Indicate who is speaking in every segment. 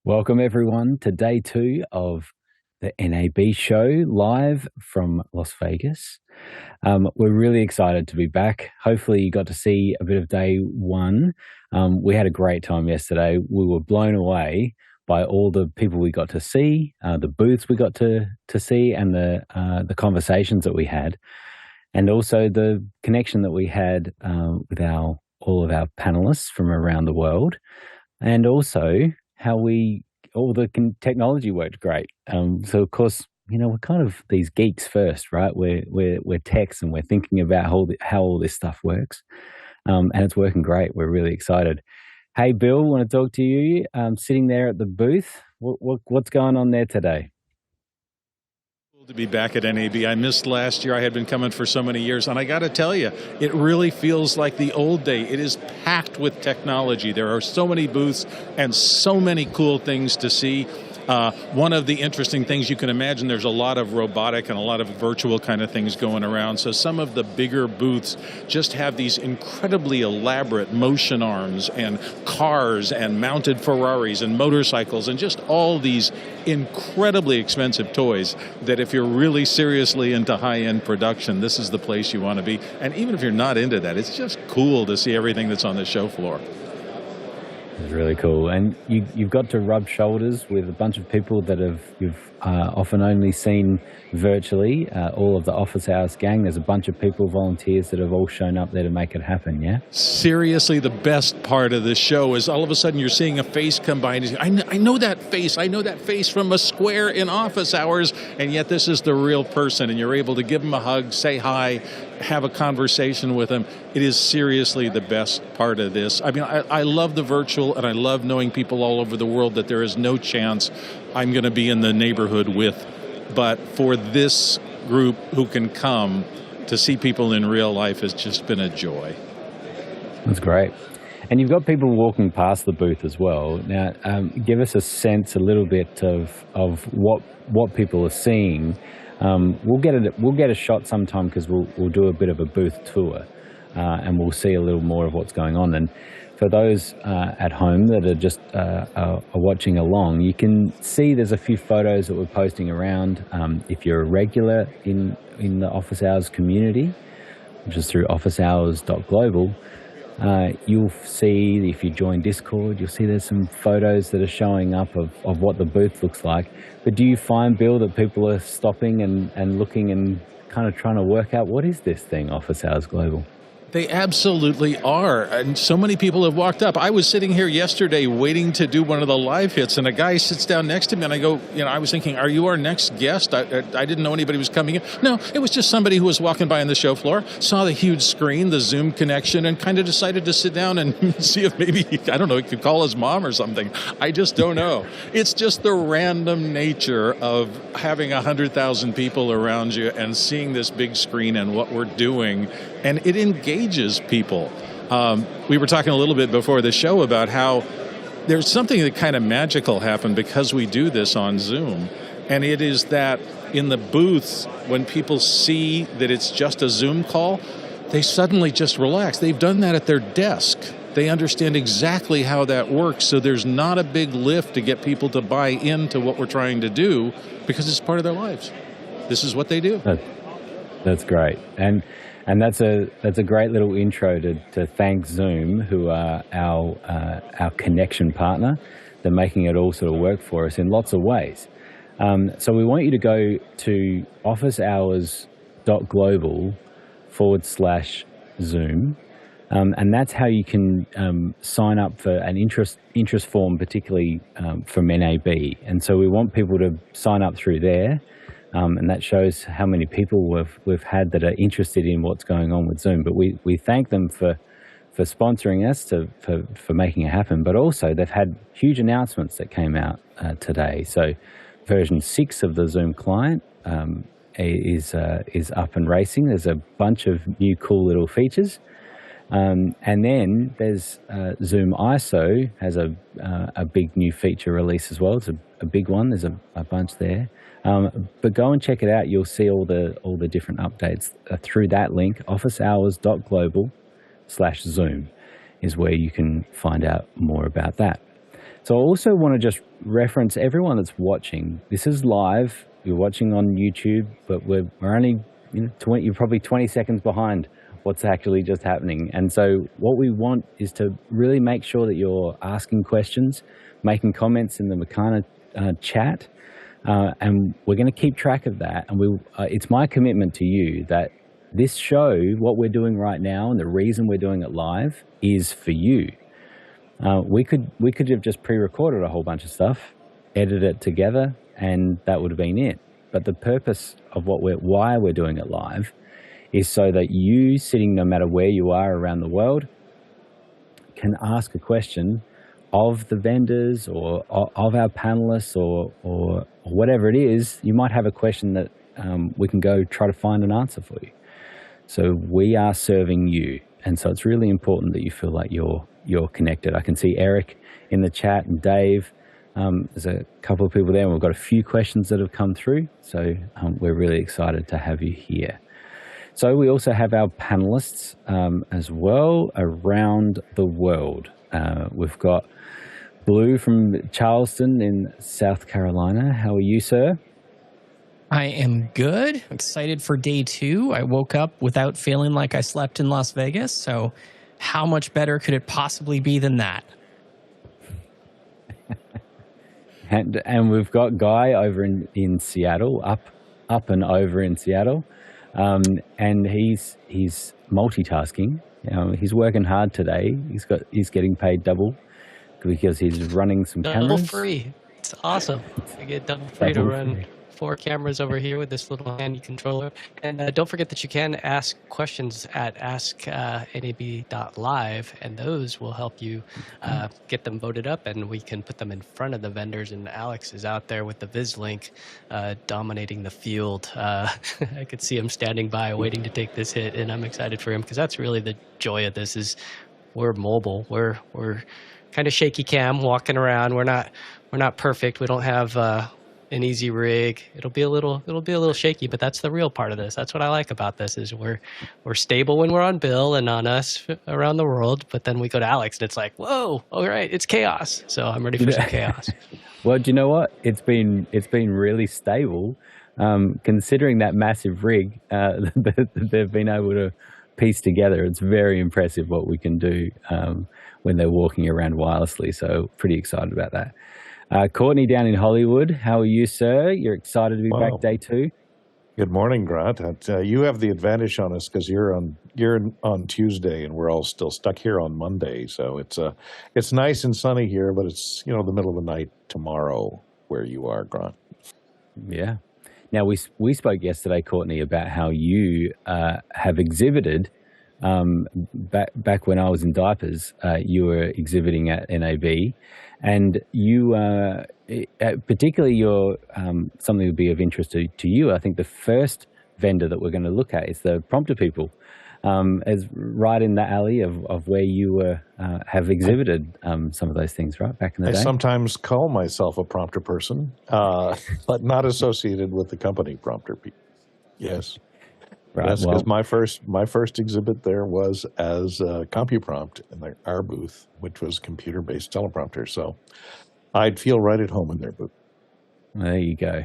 Speaker 1: Welcome, everyone, to day 2 of the NAB show live from Las Vegas. We're really excited to be back. Hopefully, you got to see a bit of day 1. We had a great time yesterday. We were blown away by all the people we got to see, the booths we got to see, and the conversations that we had, and also the connection that we had with all of our panelists from around the world, and also how all the technology worked great. So of course, we're kind of these geeks first, right? We're techs and we're thinking about how all this stuff works, and it's working great. We're really excited. Hey, Bill, want to talk to you? Sitting there at the booth. What's going on there today?
Speaker 2: To be back at NAB. I missed last year. I had been coming for so many years, and I got to tell you, it really feels like the old day. It is packed with technology. There are so many booths and so many cool things to see. One of the interesting things you can imagine, there's a lot of robotic and a lot of virtual kind of things going around. So some of the bigger booths just have these incredibly elaborate motion arms and cars and mounted Ferraris and motorcycles and just all these incredibly expensive toys that if you're really seriously into high-end production, this is the place you want to be. And even if you're not into that, it's just cool to see everything that's on the show floor.
Speaker 1: It's really cool. And you've got to rub shoulders with a bunch of people that you've often only seen virtually, all of the office hours gang. There's a bunch of people, volunteers, that have all shown up there to make it happen, yeah?
Speaker 2: Seriously, the best part of the show is all of a sudden you're seeing a face come by and I know that face. I know that face from a square in office hours, and yet this is the real person, and you're able to give them a hug, say hi, have a conversation with them. It is seriously the best part of this. I mean, I love the virtual, and I love knowing people all over the world that there is no chance I'm going to be in the neighborhood with. But for this group who can come to see people in real life has just been a joy.
Speaker 1: That's great. And you've got people walking past the booth as well. Now, give us a sense a little bit of what people are seeing. We'll get a shot sometime because we'll do a bit of a booth tour, and we'll see a little more of what's going on. And for those at home that are just are watching along, you can see there's a few photos that we're posting around. If you're a regular in the Office Hours community, which is through officehours.global, you'll see, if you join Discord, you'll see there's some photos that are showing up of what the booth looks like. But do you find, Bill, that people are stopping and looking and kind of trying to work out, what is this thing, Office Hours Global?
Speaker 2: They absolutely are. And so many people have walked up. I was sitting here yesterday waiting to do one of the live hits, and a guy sits down next to me, and I go, I was thinking, are you our next guest? I didn't know anybody was coming in. No, it was just somebody who was walking by on the show floor, saw the huge screen, the Zoom connection, and kind of decided to sit down and see if maybe, I don't know, he could call his mom or something. I just don't know. It's just the random nature of having 100,000 people around you and seeing this big screen and what we're doing, and it engages people. We were talking a little bit before the show about how there's something that kind of magical happened because we do this on Zoom, and it is that in the booths, when people see that it's just a Zoom call, they suddenly just relax. They've done that at their desk. They understand exactly how that works, so there's not a big lift to get people to buy into what we're trying to do because it's part of their lives. This is what they do.
Speaker 1: That's great. And that's a great little intro to thank Zoom, who are our connection partner. They're making it all sort of work for us in lots of ways. So we want you to go to officehours.global/Zoom, and that's how you can sign up for an interest form, particularly from NAB. And so we want people to sign up through there. And that shows how many people we've had that are interested in what's going on with Zoom. But we thank them for sponsoring us, for making it happen. But also they've had huge announcements that came out today. So version 6 of the Zoom client is up and racing. There's a bunch of new cool little features. And then there's Zoom ISO has a big new feature release as well. It's a big one. There's a bunch there. But go and check it out. You'll see all the different updates through that link. officehours.global/Zoom is where you can find out more about that. So I also want to just reference everyone that's watching. This is live. You're watching on YouTube, but we're only 20, you're probably 20 seconds behind what's actually just happening. And so what we want is to really make sure that you're asking questions, making comments in the Makana chat, and we're going to keep track of that. And it's my commitment to you that this show, what we're doing right now, and the reason we're doing it live is for you. We could have just pre-recorded a whole bunch of stuff, edited it together, and that would have been it. But the purpose of why we're doing it live is so that you, sitting no matter where you are around the world, can ask a question of the vendors or of our panelists or whatever it is. You might have a question that we can go try to find an answer for you. So we are serving you, and so it's really important that you feel like you're connected. I can see Eric in the chat and Dave. There's a couple of people there, and we've got a few questions that have come through. So we're really excited to have you here. So we also have our panelists as well around the world. We've got Blue from Charleston in South Carolina. How are you, sir?
Speaker 3: I am good. Excited for day 2. I woke up without feeling like I slept in Las Vegas. So how much better could it possibly be than that?
Speaker 1: And we've got Guy over in Seattle, up and over in Seattle. And he's multitasking. He's working hard today. He's getting paid double because he's running some cameras.
Speaker 4: Double free. It's awesome. I get double free to run 4 cameras over here with this little handy controller. And don't forget that you can ask questions at asknab.live, and those will help you get them voted up, and we can put them in front of the vendors. And Alex is out there with the VizLink dominating the field. I could see him standing by waiting to take this hit, and I'm excited for him because that's really the joy of this is we're mobile. We're kind of shaky cam walking around. We're not perfect. We don't have an easy rig. It'll be a little shaky, but that's the real part of this. That's what I like about this is we're stable when we're on Bill and on us around the world, but then we go to Alex and it's like, whoa, all right, it's chaos. So I'm ready for some chaos.
Speaker 1: Well, do you know what? It's been really stable, considering that massive rig that they've been able to piece together. It's very impressive what we can do when they're walking around wirelessly. So pretty excited about that. Courtney down in Hollywood, how are you, sir? You're excited to be back day 2?
Speaker 5: Good morning, Grant. You have the advantage on us because you're on Tuesday and we're all still stuck here on Monday. So it's nice and sunny here, but it's the middle of the night tomorrow where you are, Grant.
Speaker 1: Yeah. Now we spoke yesterday, Courtney, about how you have exhibited. Back when I was in diapers, you were exhibiting at NAB, and you, particularly your something that would be of interest to you. I think the first vendor that we're going to look at is the prompter people, as right in the alley of where you were have exhibited some of those things, right back in the day.
Speaker 5: I sometimes call myself a prompter person, but not associated with the company prompter people. Yes.
Speaker 1: Right.
Speaker 5: Yes, because my first exhibit there was as CompuPrompt in our booth, which was computer-based teleprompter. So I'd feel right at home in their booth.
Speaker 1: There you go.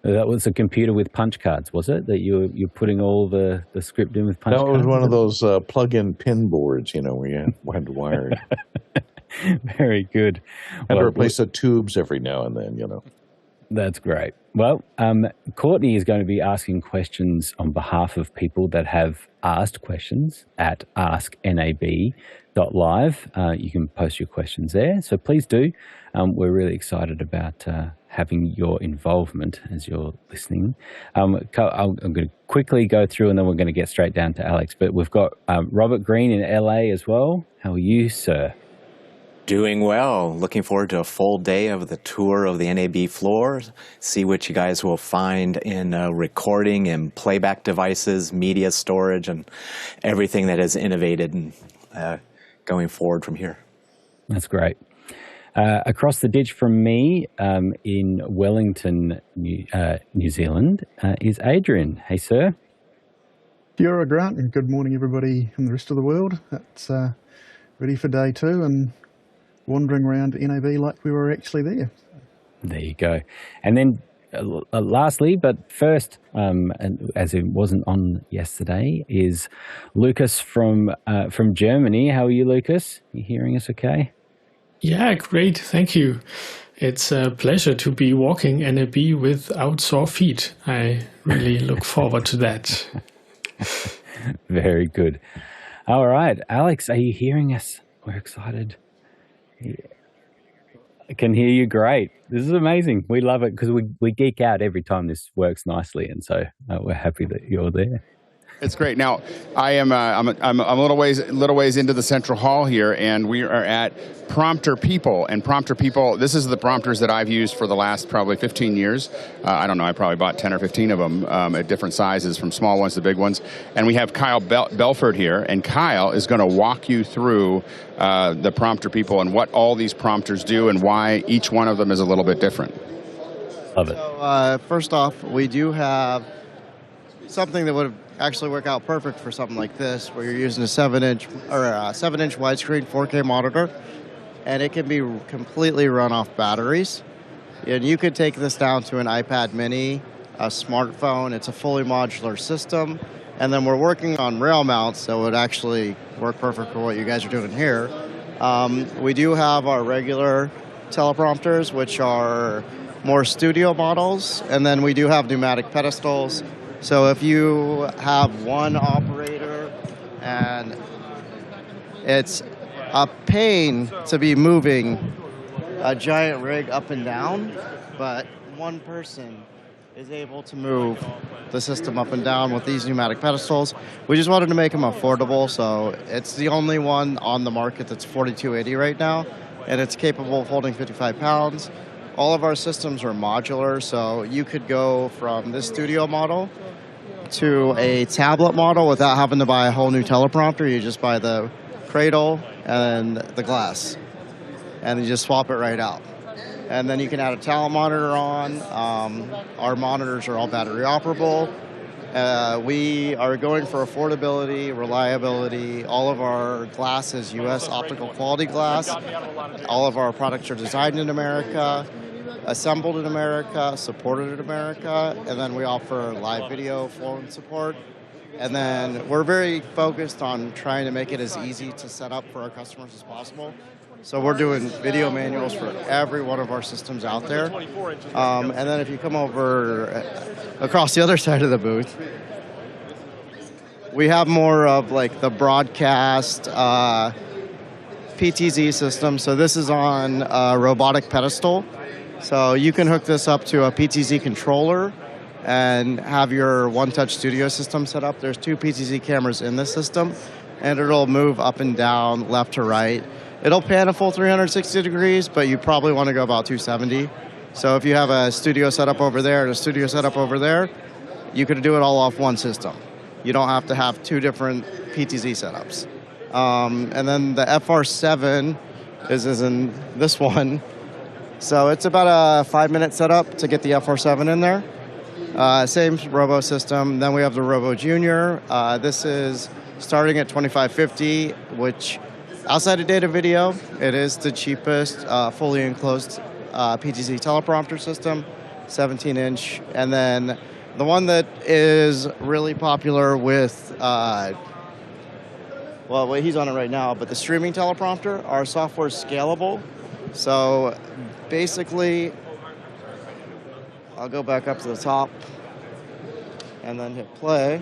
Speaker 1: That was a computer with punch cards, was it? That you're putting all the script in with punch cards?
Speaker 5: No, it was one of those plug-in pin boards, where you had to wire it.
Speaker 1: Very good.
Speaker 5: And replace the tubes every now and then,
Speaker 1: That's great. Well, Courtney is going to be asking questions on behalf of people that have asked questions at asknab.live. You can post your questions there, so please do. We're really excited about having your involvement as you're listening. I'm going to quickly go through and then we're going to get straight down to Alex. But we've got Robert Green in LA as well. How are you, sir?
Speaker 6: Doing well. Looking forward to a full day of the tour of the NAB floor. See what you guys will find in recording and playback devices, media storage, and everything that is innovated and going forward from here.
Speaker 1: That's great. Across the ditch from me in Wellington, New Zealand, is Adrian. Hey, sir.
Speaker 7: Kia ora, Grant, and good morning, everybody in the rest of the world. It's ready for day 2 and wandering around NAB like we were actually there.
Speaker 1: There you go. And then lastly, but first, and as it wasn't on yesterday, is Lucas from Germany. How are you, Lucas? You hearing us okay?
Speaker 8: Yeah, great. Thank you. It's a pleasure to be walking NAB without sore feet. I really look forward to that.
Speaker 1: Very good. All right, Alex, are you hearing us? We're excited. I can hear you great. This is amazing. We love it because we geek out every time this works nicely, and so we're happy that you're there.
Speaker 9: It's great. Now, I'm a little ways into the central hall here, and we are at Prompter People. And Prompter People, this is the prompters that I've used for the last probably 15 years. I don't know, I probably bought 10 or 15 of them at different sizes, from small ones to big ones. And we have Kyle Belford here, and Kyle is going to walk you through the Prompter People and what all these prompters do and why each one of them is a little bit different.
Speaker 1: Love it.
Speaker 10: So, first off, we do have something that would actually work out perfect for something like this, where you're using a 7-inch widescreen 4K monitor, and it can be completely run off batteries. And you could take this down to an iPad mini, a smartphone. It's a fully modular system. And then we're working on rail mounts that would actually work perfect for what you guys are doing here. We do have our regular teleprompters, which are more studio models, and then we do have pneumatic pedestals. So if you have one operator and it's a pain to be moving a giant rig up and down, but one person is able to move the system up and down with these pneumatic pedestals. We just wanted to make them affordable, so it's the only one on the market that's $4,280 right now, and it's capable of holding 55 pounds. All of our systems are modular, so you could go from this studio model to a tablet model without having to buy a whole new teleprompter. You just buy the cradle and the glass, and you just swap it right out. And then you can add a talent monitor on. Our monitors are all battery operable. We are going for affordability, reliability. All of our glass is U.S. optical quality glass. All of our products are designed in America, assembled in America, supported in America, and then we offer live video phone support. And then we're very focused on trying to make it as easy to set up for our customers as possible. So we're doing video manuals for every one of our systems out there. And then if you come over across the other side of the booth, we have more of like the broadcast PTZ system. So this is on a robotic pedestal. So you can hook this up to a PTZ controller and have your one-touch studio system set up. There's 2 PTZ cameras in the system, and it'll move up and down, left to right. It'll pan a full 360 degrees, but you probably want to go about 270. So if you have a studio set up over there and a studio set up over there, you could do it all off one system. You don't have to have 2 different PTZ setups. And then the FR7 is in this one. So it's about a 5-minute setup to get the FR7 in there. Same Robo system. Then we have the Robo Junior. This is starting at $2,550, which outside of data video, it is the cheapest fully enclosed PTZ teleprompter system, 17-inch. And then the one that is really popular with, well, he's on it right now, but the streaming teleprompter, our software is scalable. So basically, I'll go back up to the top and then hit play.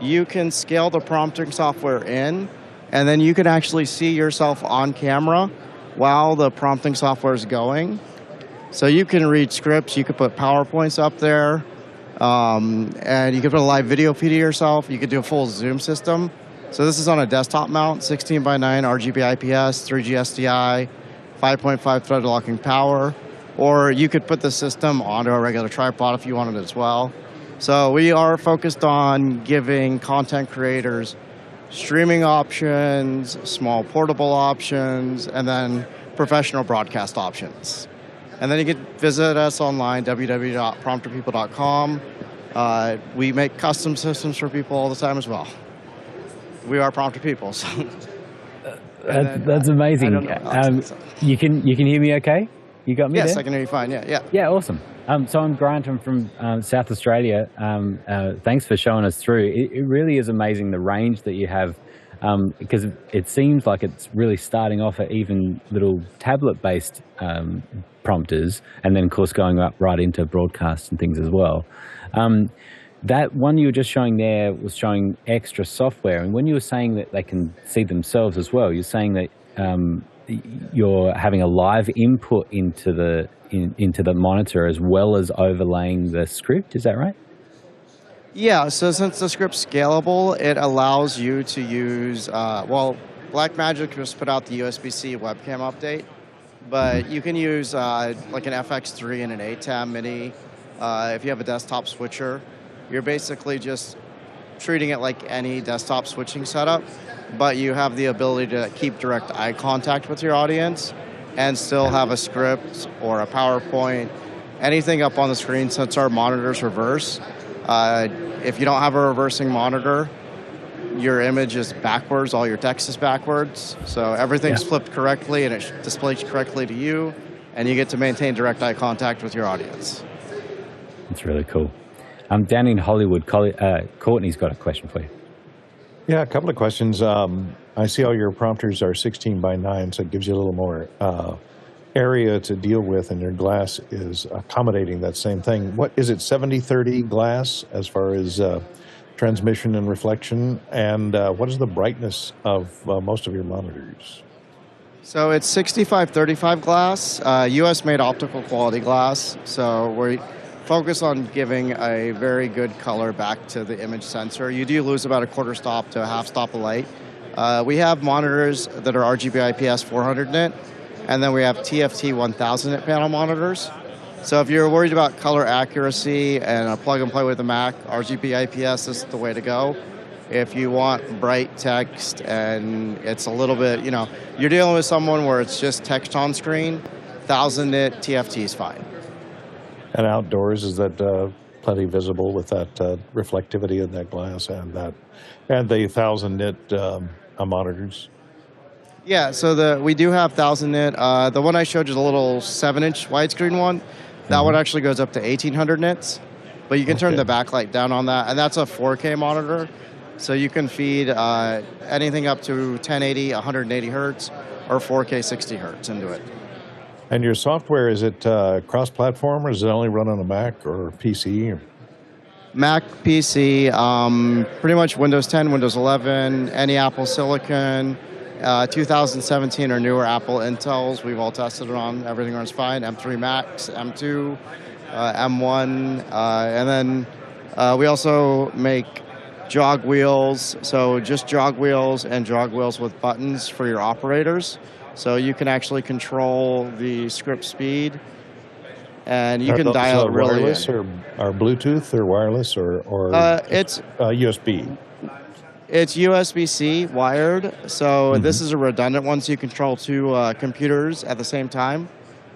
Speaker 10: You can scale the prompting software in, and then you can actually see yourself on camera while the prompting software is going. So you can read scripts, you could put PowerPoints up there, and you can put a live video feed of yourself. You could do a full Zoom system. So this is on a desktop mount, 16 by 9 RGB IPS, 3G SDI, 5.5 thread locking power, or you could put the system onto a regular tripod if you wanted as well. So we are focused on giving content creators streaming options, small portable options, and then professional broadcast options. And then you can visit us online, www.prompterpeople.com. We make custom systems for people all the time as well. We are Prompter People. So.
Speaker 1: That's amazing.
Speaker 10: I don't know Alex,
Speaker 1: you can hear me okay? You got me
Speaker 10: yes,
Speaker 1: there?
Speaker 10: I can hear you fine. Yeah.
Speaker 1: Yeah, awesome. So I'm Grant. I'm from South Australia. Thanks for showing us through. It really is amazing the range that you have, because it seems like it's really starting off at even little tablet-based prompters, and then of course going up right into broadcasts and things as well. That one you were just showing there was showing extra software, and when you were saying that they can see themselves as well, you're saying that you're having a live input into the monitor as well as overlaying the script. Is that right?
Speaker 10: Yeah, so since the script's scalable, it allows you to use, Blackmagic just put out the USB-C webcam update, but you can use like an FX3 and an ATEM mini. If you have a desktop switcher, you're basically just treating it like any desktop switching setup, but you have the ability to keep direct eye contact with your audience and still have a script or a PowerPoint, anything up on the screen since our monitors reverse. If you don't have a reversing monitor, your image is backwards, all your text is backwards, so everything's flipped correctly and it displays correctly to you, and you get to maintain direct eye contact with your audience.
Speaker 1: That's really cool. Down in Hollywood, Courtney's got a question for you.
Speaker 5: Yeah, a couple of questions. I see all your prompters are 16 by 9, so it gives you a little more area to deal with, and your glass is accommodating that same thing. What is it, 70-30 glass as far as transmission and reflection? And what is the brightness of most of your monitors?
Speaker 10: So it's 65-35 glass, US-made optical quality glass. So we focus on giving a very good color back to the image sensor. You do lose about a quarter stop to a half stop of light. We have monitors that are RGB IPS 400 nit, and then we have TFT 1000 nit panel monitors. So if you're worried about color accuracy and a plug and play with the Mac, RGB IPS is the way to go. If you want bright text and it's a little bit, you're dealing with someone where it's just text on screen, 1000 nit TFT is fine.
Speaker 5: And outdoors, is that plenty visible with that reflectivity in that glass and the 1000 nit monitors?
Speaker 10: Yeah, so we do have 1000 nit. The one I showed you is a little 7-inch widescreen one. That one actually goes up to 1800 nits, but you can turn the backlight down on that, and that's a 4K monitor. So you can feed anything up to 1080, 180 hertz, or 4K 60 hertz into it.
Speaker 5: And your software, is it cross-platform, or does it only run on a Mac or PC?
Speaker 10: Mac, PC, pretty much Windows 10, Windows 11, any Apple Silicon, 2017 or newer Apple Intels. We've all tested it on. Everything runs fine. M3 Max, M2, M1, and then we also make jog wheels. So just jog wheels and jog wheels with buttons for your operators. So you can actually control the script speed, and you can dial it really
Speaker 5: wireless or Bluetooth or wireless or
Speaker 10: it's
Speaker 5: USB?
Speaker 10: It's USB-C wired. So this is a redundant one, so you control two computers at the same time.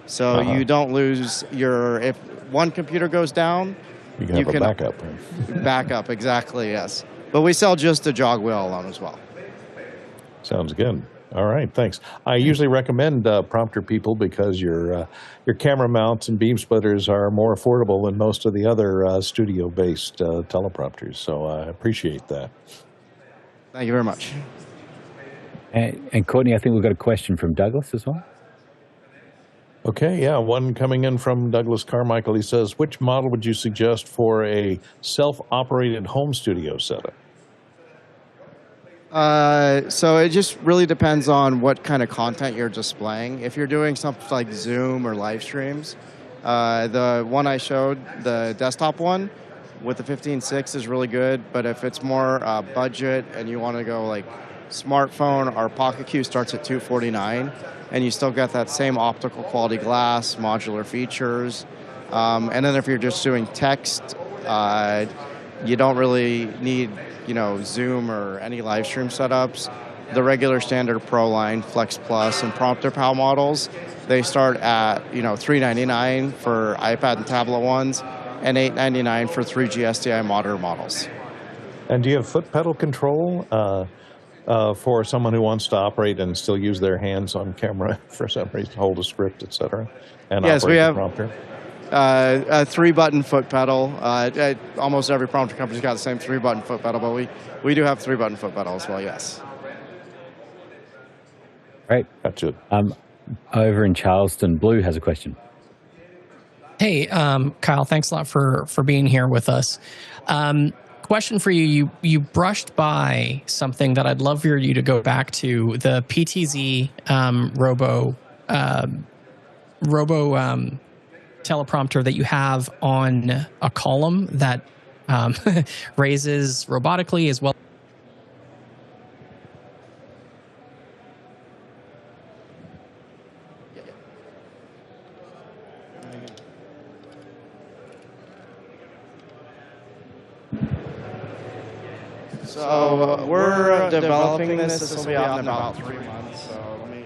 Speaker 10: So you don't lose if one computer goes down,
Speaker 5: you can have a backup.
Speaker 10: Backup, exactly, yes. But we sell just a jog wheel alone as well.
Speaker 5: Sounds good. All right, thanks. I usually recommend Prompter people because your camera mounts and beam splitters are more affordable than most of the other studio-based teleprompters, so I appreciate that.
Speaker 10: Thank you very much.
Speaker 1: And Courtney, I think we've got a question from Douglas as well.
Speaker 5: Okay, yeah, one coming in from Douglas Carmichael. He says, which model would you suggest for a self-operated home studio setup?
Speaker 10: So it just really depends on what kind of content you're displaying. If you're doing something like Zoom or live streams, the one I showed, the desktop one with the 15.6 is really good. But if it's more budget and you want to go like smartphone, our Pocket Q starts at $249, and you still get that same optical quality glass, modular features. And then if you're just doing text, you don't really need Zoom or any live stream setups. The regular standard Pro line, Flex Plus, and Prompter PAL models, they start at $399 for iPad and tablet ones, and $899 for 3G SDI monitor models.
Speaker 5: And do you have foot pedal control? for someone who wants to operate and still use their hands on camera for some reason, hold a script, etc., and
Speaker 10: Yes,
Speaker 5: operate
Speaker 10: we
Speaker 5: the
Speaker 10: have
Speaker 5: prompter?
Speaker 10: a 3-button foot pedal. Almost every prompter company's got the same 3-button foot pedal, but we do have 3-button foot pedal as well, yes.
Speaker 1: Great.
Speaker 5: Gotcha.
Speaker 1: Over in Charleston, Blue has a question.
Speaker 3: Hey, Kyle, thanks a lot for being here with us. Question for you. You brushed by something that I'd love for you to go back to, the PTZ robo teleprompter that you have on a column that raises robotically as well.
Speaker 10: So we're developing this. This will be out in about 3 months. So let me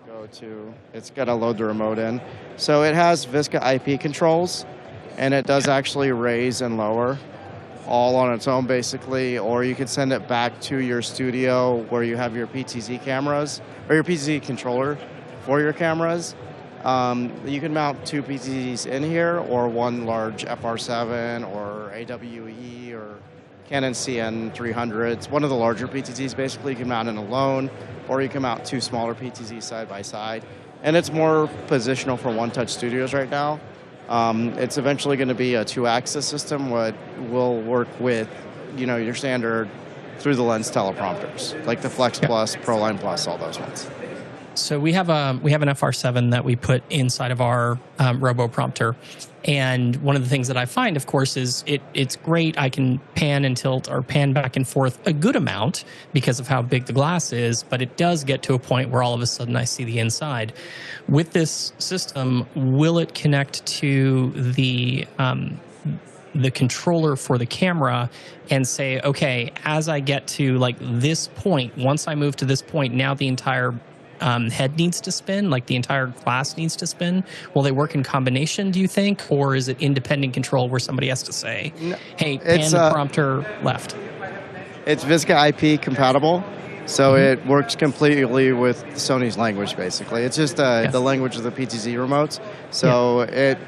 Speaker 10: go to, it's got to load the remote in. So it has Visca IP controls, and it does actually raise and lower all on its own basically, or you could send it back to your studio where you have your PTZ cameras, or your PTZ controller for your cameras. You can mount 2 PTZs in here, or one large FR7 or AWE or Canon CN300. It's one of the larger PTZs. Basically, you can mount it alone, or you can mount 2 smaller PTZs side by side. And it's more positional for one-touch studios right now. It's eventually going to be a 2-axis system, what will work with, your standard through-the-lens teleprompters, like the Flex Plus, ProLine Plus, all those ones.
Speaker 3: So we have an FR7 that we put inside of our RoboPrompter, and one of the things that I find, of course, is it's great. I can pan and tilt or pan back and forth a good amount because of how big the glass is, but it does get to a point where all of a sudden I see the inside. With this system, will it connect to the controller for the camera and say, okay, as I get to like this point, once I move to this point, now the entire head needs to spin, like the entire glass needs to spin? Will they work in combination, do you think? Or is it independent control where somebody has to say, hey, pan the prompter left?
Speaker 10: It's Visca IP compatible, so it works completely with Sony's language, basically. It's just the language of the PTZ remotes. So it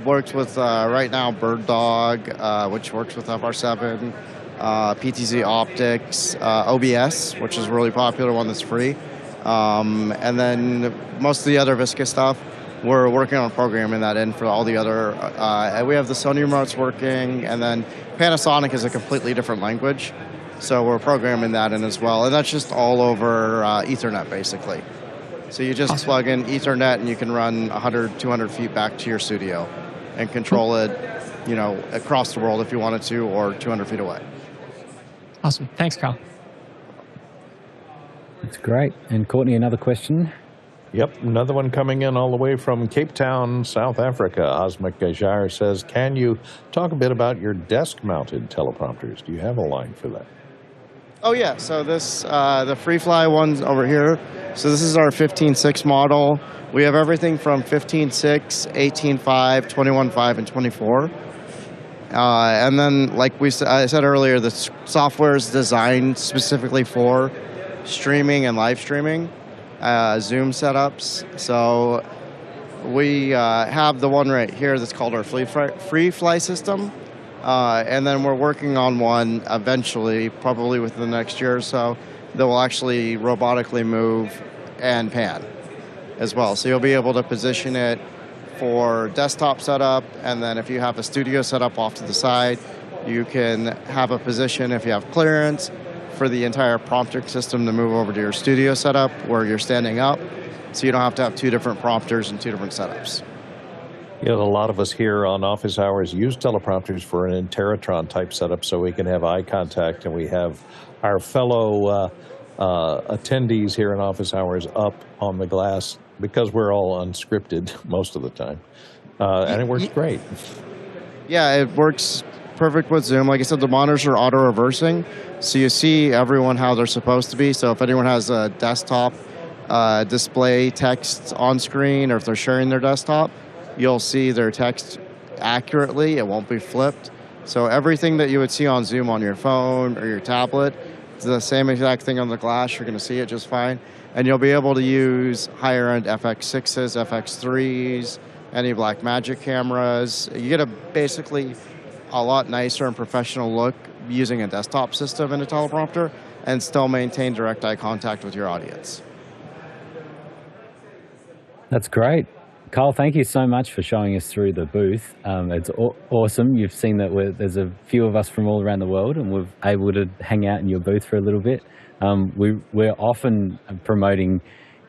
Speaker 10: works with, right now, Bird Dog, which works with FR7, PTZ Optics, OBS, which is a really popular one that's free. And then most of the other Visca stuff, we're working on programming that in for all the other, we have the Sony remotes working, and then Panasonic is a completely different language, so we're programming that in as well, and that's just all over Ethernet, basically. So you just plug in Ethernet, and you can run 100, 200 feet back to your studio and control it, across the world if you wanted to, or 200 feet away.
Speaker 3: Awesome. Thanks, Kyle.
Speaker 1: That's great. And Courtney, another question?
Speaker 5: Yep, another one coming in all the way from Cape Town, South Africa. Osmic Gajar says, can you talk a bit about your desk-mounted teleprompters? Do you have a line for that?
Speaker 10: Oh, yeah. So this, the FreeFly one's over here. So this is our 15.6 model. We have everything from 15.6, 18.5, 21.5, and 24. And then, like I said earlier, the software is designed specifically for streaming and live streaming, Zoom setups. So we have the one right here that's called our FreeFly system. And then we're working on one eventually, probably within the next year or so, that will actually robotically move and pan as well. So you'll be able to position it for desktop setup, and then if you have a studio setup off to the side, you can have a position if you have clearance for the entire prompter system to move over to your studio setup where you're standing up, so you don't have to have 2 different prompters and 2 different setups.
Speaker 5: A lot of us here on office hours use teleprompters for an Interatron type setup so we can have eye contact, and we have our fellow attendees here in office hours up on the glass because we're all unscripted most of the time. And it works great.
Speaker 10: Yeah, it works perfect with Zoom. Like I said, the monitors are auto-reversing, so you see everyone how they're supposed to be. So if anyone has a desktop display text on screen, or if they're sharing their desktop, you'll see their text accurately. It won't be flipped. So everything that you would see on Zoom on your phone or your tablet the same exact thing on the glass. You're going to see it just fine. And you'll be able to use higher-end FX6s, FX3s, any Blackmagic cameras. You get basically a lot nicer and professional look using a desktop system in a teleprompter and still maintain direct eye contact with your audience.
Speaker 1: That's great. Kyle, thank you so much for showing us through the booth. It's awesome. You've seen that there's a few of us from all around the world, and we're able to hang out in your booth for a little bit. We're often promoting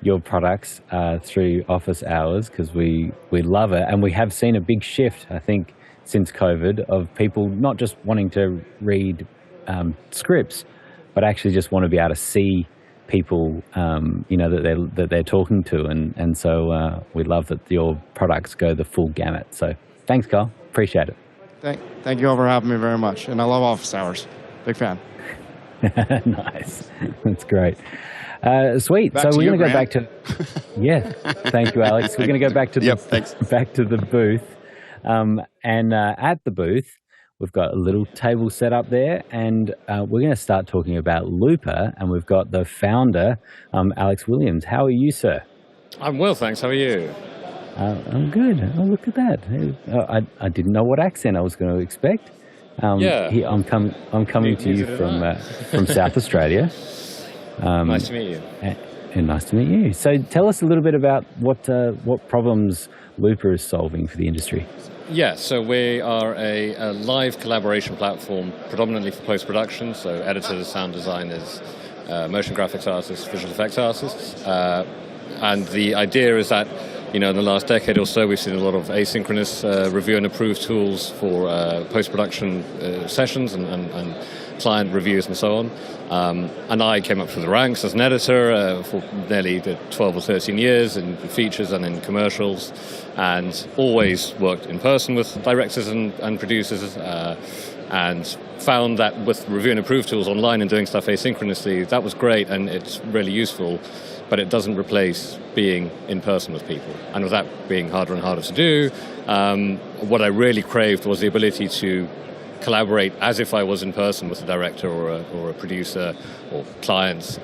Speaker 1: your products through office hours because we love it, and we have seen a big shift, I think, since COVID, of people not just wanting to read scripts, but actually just want to be able to see people, that they're talking to, and so we love that your products go the full gamut. So thanks, Kyle. Appreciate it.
Speaker 10: Thank you all for having me very much, and I love office hours. Big fan.
Speaker 1: Nice. That's great. Sweet.
Speaker 9: Back
Speaker 1: so
Speaker 9: to
Speaker 1: we're going to go
Speaker 9: Grant.
Speaker 1: back to, yeah. Thank you, Alex. We're going to go back to back to the booth, and at the booth, we've got a little table set up there, and we're going to start talking about Looper, and we've got the founder, Alex Williams. How are you, sir?
Speaker 11: I'm well, thanks. How are you?
Speaker 1: I'm good. Oh, look at that. I didn't know what accent I was going to expect. I'm coming to you from South Australia.
Speaker 11: Nice to meet you.
Speaker 1: And nice to meet you. So tell us a little bit about what problems Looper is solving for the industry.
Speaker 11: Yeah, so we are a live collaboration platform predominantly for post-production, so editors, sound designers, motion graphics artists, visual effects artists. And the idea is that, in the last decade or so, we've seen a lot of asynchronous review and approve tools for post-production sessions and client reviews and so on. And I came up through the ranks as an editor for nearly 12 or 13 years in features and in commercials, and always worked in person with directors and producers, and found that with review and approve tools online and doing stuff asynchronously, that was great and it's really useful, but it doesn't replace being in person with people. And with that being harder and harder to do, what I really craved was the ability to collaborate as if I was in person with a director or a producer or clients,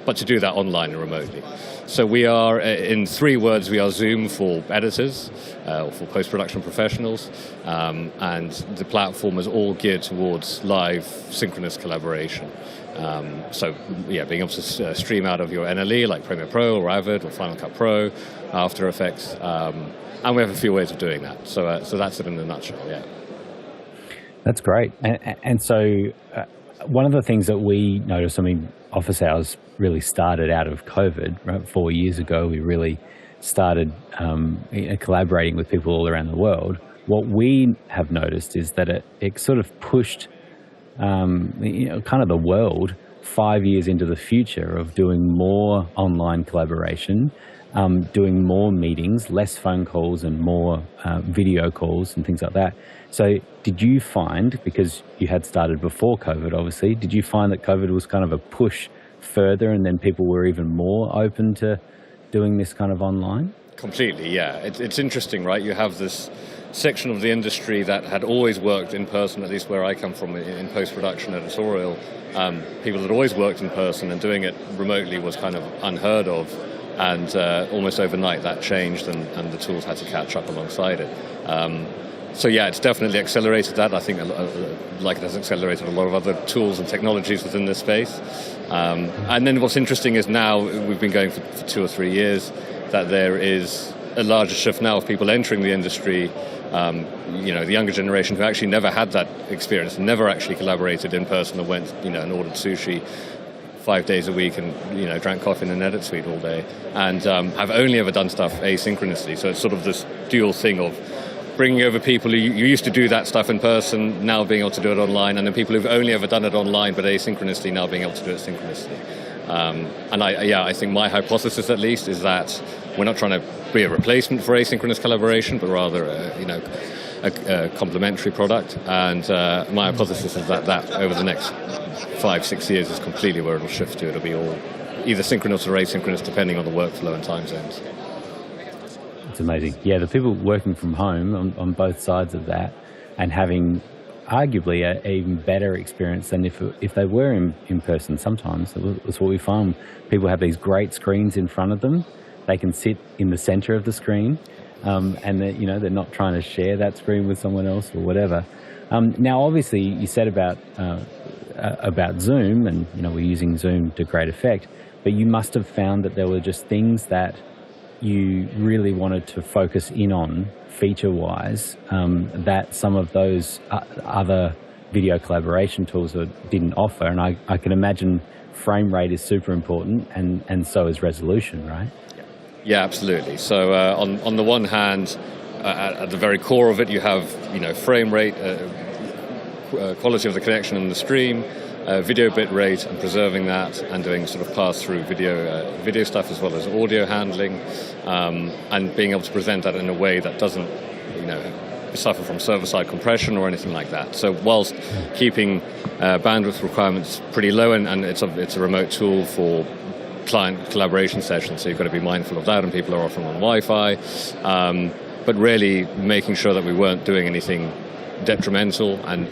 Speaker 11: but to do that online and remotely. So we are, in 3 words, we are Zoom for editors or for post-production professionals, and the platform is all geared towards live synchronous collaboration. Being able to stream out of your NLE like Premiere Pro or Avid or Final Cut Pro, After Effects, and we have a few ways of doing that. So that's it in a nutshell, yeah.
Speaker 1: That's great. And so one of the things that we noticed, office hours really started out of COVID, right? 4 years ago, we really started collaborating with people all around the world. What we have noticed is that it sort of pushed kind of the world 5 years into the future of doing more online collaboration, doing more meetings, less phone calls and more video calls and things like that. So did you find, because you had started before COVID, obviously, did you find that COVID was kind of a push further and then people were even more open to doing this kind of online?
Speaker 11: Completely, yeah. It's interesting, right? You have this section of the industry that had always worked in person, at least where I come from in post-production editorial. People that always worked in person, and doing it remotely was kind of unheard of. And almost overnight that changed, and the tools had to catch up alongside it. It's definitely accelerated that. I think like it has accelerated a lot of other tools and technologies within this space. And then what's interesting is now, we've been going for 2 or 3 years, that there is a larger shift now of people entering the industry, the younger generation who actually never had that experience, never actually collaborated in person or went, and ordered sushi 5 days a week and, drank coffee in an edit suite all day, and have only ever done stuff asynchronously. So it's sort of this dual thing of bringing over people who you used to do that stuff in person, now being able to do it online, and then people who've only ever done it online but asynchronously, now being able to do it synchronously. I think my hypothesis, at least, is that we're not trying to be a replacement for asynchronous collaboration, but rather, a complementary product. And my hypothesis is that over the next 5-6 years is completely where it'll shift to. It'll be all either synchronous or asynchronous, depending on the workflow and time zones. It's
Speaker 1: amazing. Yeah, the people working from home on both sides of that and having arguably a even better experience than if they were in person. Sometimes that's what we find. People have these great screens in front of them. They can sit in the center of the screen, and they're not trying to share that screen with someone else or whatever. Now, obviously, you said about Zoom, and we're using Zoom to great effect. But you must have found that there were just things that you really wanted to focus in on feature-wise that some of those other video collaboration tools didn't offer. And I can imagine frame rate is super important, and so is resolution, right?
Speaker 11: Yeah, absolutely. So on the one hand, at the very core of it, you have frame rate, quality of the connection and the stream, video bit rate, and preserving that, and doing sort of pass-through video stuff as well as audio handling, and being able to present that in a way that doesn't suffer from server-side compression or anything like that. So whilst keeping bandwidth requirements pretty low, and it's a remote tool for client collaboration sessions, so you've got to be mindful of that, and people are often on Wi-Fi, but really making sure that we weren't doing anything detrimental, and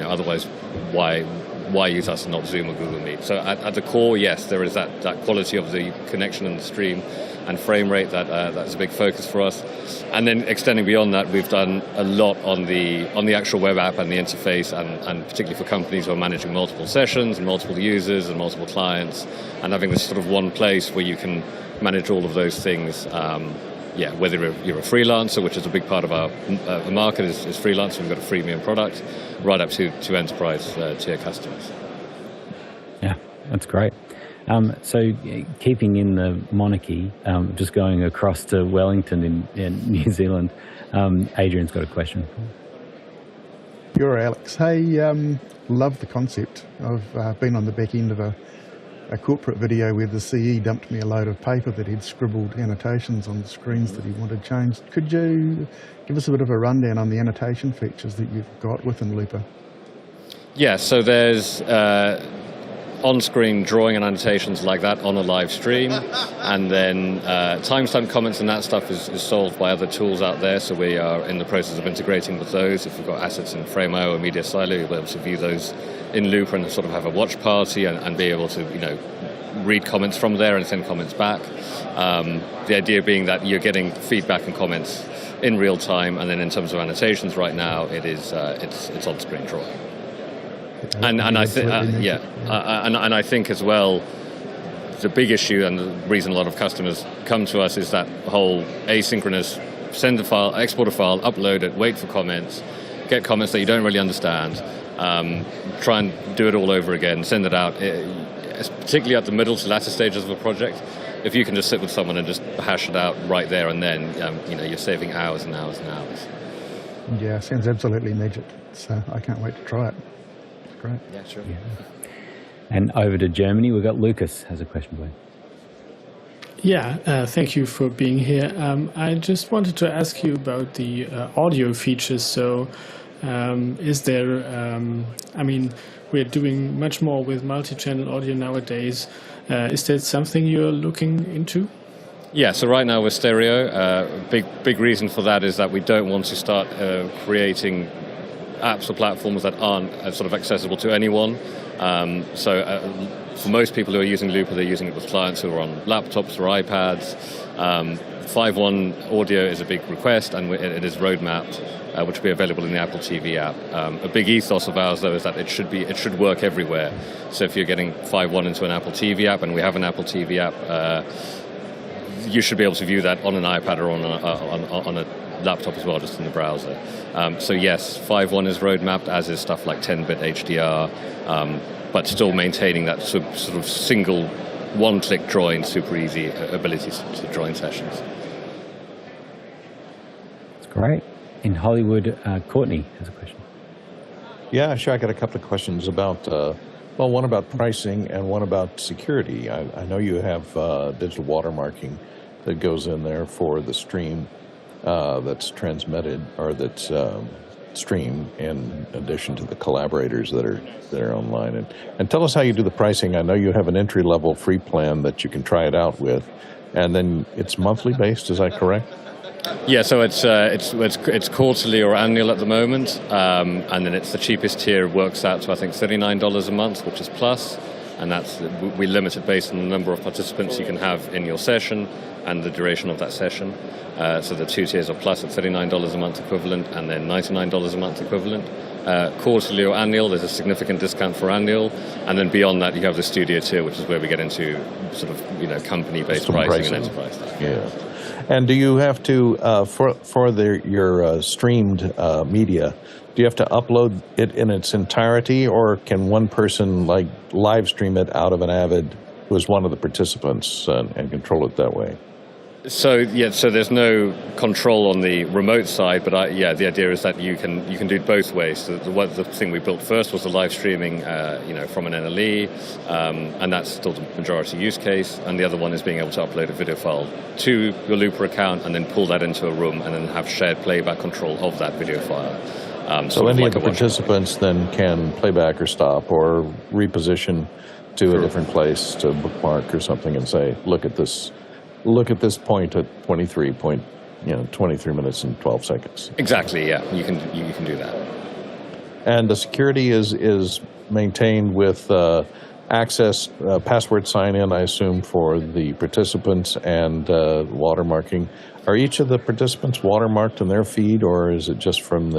Speaker 11: otherwise why use us and not Zoom or Google Meet? So at the core, yes, there is that quality of the connection and the stream and frame rate that's a big focus for us. And then extending beyond that, we've done a lot on the actual web app and the interface, and particularly for companies who are managing multiple sessions and multiple users and multiple clients, and having this sort of one place where you can manage all of those things. Whether you're a freelancer, which is a big part of our market, is freelancer. We've got a freemium product, right up to enterprise tier customers. Yeah,
Speaker 1: that's great. So keeping in the monarchy, just going across to Wellington in New Zealand, Adrian's got a question.
Speaker 7: You're Alex. Hey, love the concept. I've been on the back end of a corporate video where the CE dumped me a load of paper that he'd scribbled annotations on the screens that he wanted changed. Could you give us a bit of a rundown on the annotation features that you've got within Looper?
Speaker 11: Yeah, so there's on-screen drawing and annotations like that on a live stream, and then timestamp comments and that stuff is solved by other tools out there, so we are in the process of integrating with those. If we've got assets in Frame.io or Media Silo, you'll be able to view those in Looper and sort of have a watch party and be able to read comments from there and send comments back. The idea being that you're getting feedback and comments in real time, and then in terms of annotations right now, it's on-screen drawing. And I think and I think as well, the big issue and the reason a lot of customers come to us is that whole asynchronous send a file, export a file, upload it, wait for comments, get comments that you don't really understand, try and do it all over again, send it out. Particularly at the middle to latter stages of a project, if you can just sit with someone and just hash it out right there and then, you're saving hours and hours and hours.
Speaker 7: Yeah, sounds absolutely magic. So I can't wait to try it. Great.
Speaker 11: Yeah, sure.
Speaker 1: Yeah. And over to Germany, we've got Lucas has a question for you.
Speaker 8: Yeah, thank you for being here. I just wanted to ask you about the audio features. So is there, we're doing much more with multi-channel audio nowadays. Is that something you're looking into?
Speaker 11: Yeah, so right now we're stereo. Big reason for that is that we don't want to start creating apps or platforms that aren't sort of accessible to anyone. For most people who are using Looper, they're using it with clients who are on laptops or iPads. 5.1 audio is a big request, and it is roadmapped, which will be available in the Apple TV app. A big ethos of ours, though, is that it should work everywhere. So if you're getting 5.1 into an Apple TV app, and we have an Apple TV app, you should be able to view that on an iPad or on a laptop as well, just in the browser. So yes, 5.1 is roadmapped, as is stuff like 10-bit HDR, but still maintaining that sort of single one-click drawing, super easy ability to join sessions.
Speaker 1: That's great. In Hollywood, Courtney has a question.
Speaker 5: Yeah, sure. I got a couple of questions about, one about pricing and one about security. I know you have digital watermarking that goes in there for the stream that's transmitted or that's streamed, in addition to the collaborators that are online. And tell us how you do the pricing. I know you have an entry-level free plan that you can try it out with, and then it's monthly based. Is that correct?
Speaker 11: Yeah, so it's quarterly or annual at the moment, and then it's the cheapest tier works out to I think $39 a month, which is plus, and we limit it based on the number of participants you can have in your session and the duration of that session. So the 2 tiers are plus at $39 a month equivalent, and then $99 a month equivalent. Quarterly or annual, there's a significant discount for annual, and then beyond that you have the studio tier, which is where we get into sort of company-based pricing and enterprise.
Speaker 5: Yeah. And do you have to for your streamed media? Do you have to upload it in its entirety, or can one person like live stream it out of an Avid who is one of the participants and control it that way?
Speaker 11: So there's no control on the remote side, but the idea is that you can do it both ways. So the thing we built first was the live streaming, from an NLE, and that's still the majority use case. And the other one is being able to upload a video file to your Looper account and then pull that into a room and then have shared playback control of that video file.
Speaker 5: So any of the participants then can playback or stop or reposition to a different place to bookmark or something and say, look at this point at 23 minutes and 12 seconds.
Speaker 11: Exactly, yeah. You can do that.
Speaker 5: And the security is maintained with access, password sign-in, I assume, for the participants and watermarking. Are each of the participants watermarked in their feed, or is it just from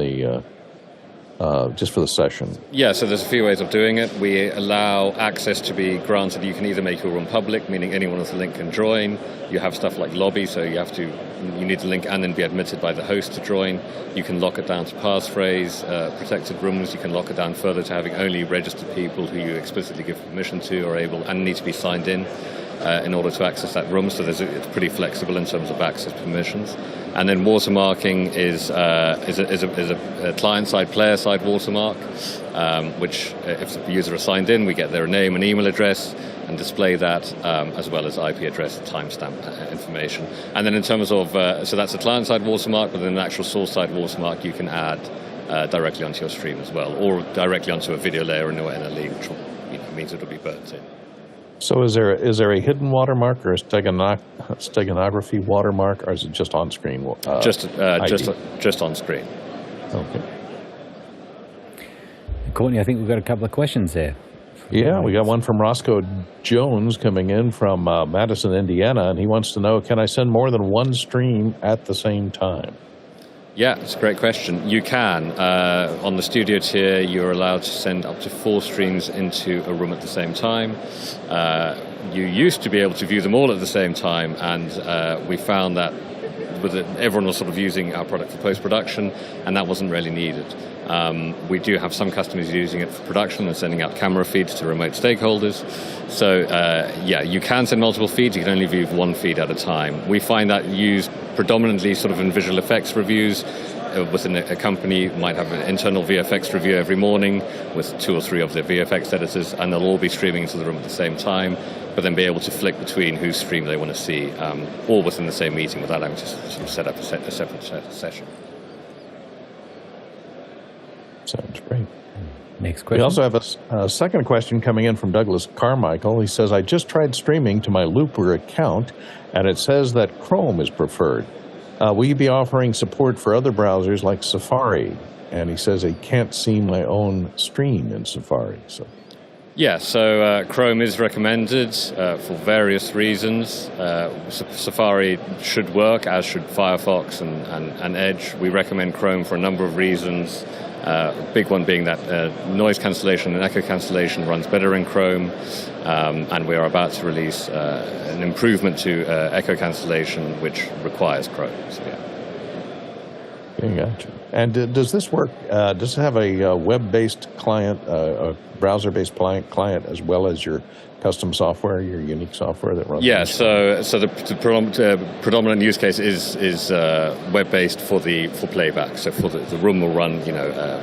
Speaker 5: just for the session?
Speaker 11: Yeah, so there's a few ways of doing it. We allow access to be granted. You can either make your room public, meaning anyone with a link can join. You have stuff like lobby, so you need the link and then be admitted by the host to join. You can lock it down to passphrase, protected rooms. You can lock it down further to having only registered people who you explicitly give permission to are able and need to be signed in order to access that room. So it's pretty flexible in terms of access permissions. And then watermarking is a client-side, player-side watermark, which if the user is signed in, we get their name and email address and display that, as well as IP address and timestamp information. And then in terms of, so that's a client-side watermark, but then an actual source-side watermark you can add directly onto your stream as well, or directly onto a video layer in your NLE, which means it will be burnt in.
Speaker 5: So is there a hidden watermark or a steganography watermark, or is it just on screen?
Speaker 11: Just on screen.
Speaker 5: Okay.
Speaker 1: Courtney, I think we've got a couple of questions there.
Speaker 5: Yeah, we got one from Roscoe Jones coming in from Madison, Indiana, and he wants to know, can I send more than one stream at the same time?
Speaker 11: Yeah, it's a great question. You can. On the studio tier, you're allowed to send up to 4 streams into a room at the same time. You used to be able to view them all at the same time, and we found that everyone was sort of using our product for post-production, and that wasn't really needed. We do have some customers using it for production and sending out camera feeds to remote stakeholders. So, you can send multiple feeds. You can only view one feed at a time. We find that used predominantly sort of in visual effects reviews. Within a company might have an internal VFX review every morning with 2 or 3 of their VFX editors, and they'll all be streaming into the room at the same time, but then be able to flick between whose stream they want to see, all within the same meeting without having to sort of set up a separate session.
Speaker 5: Sounds great.
Speaker 1: Next question.
Speaker 5: We also have a second question coming in from Douglas Carmichael. He says, I just tried streaming to my Looper account, and it says that Chrome is preferred. Will you be offering support for other browsers like Safari? And he says he can't see my own stream in Safari.
Speaker 11: Yeah, so Chrome is recommended for various reasons. Safari should work, as should Firefox and Edge. We recommend Chrome for a number of reasons. Big one being that noise cancellation and echo cancellation runs better in Chrome, and we are about to release an improvement to echo cancellation, which requires Chrome. So, yeah.
Speaker 5: Okay, gotcha. And does this work? Does it have a web-based client, a browser-based client, as well as your custom software, your unique software that runs?
Speaker 11: Yeah, so the predominant use case is web-based for playback. So the room will run,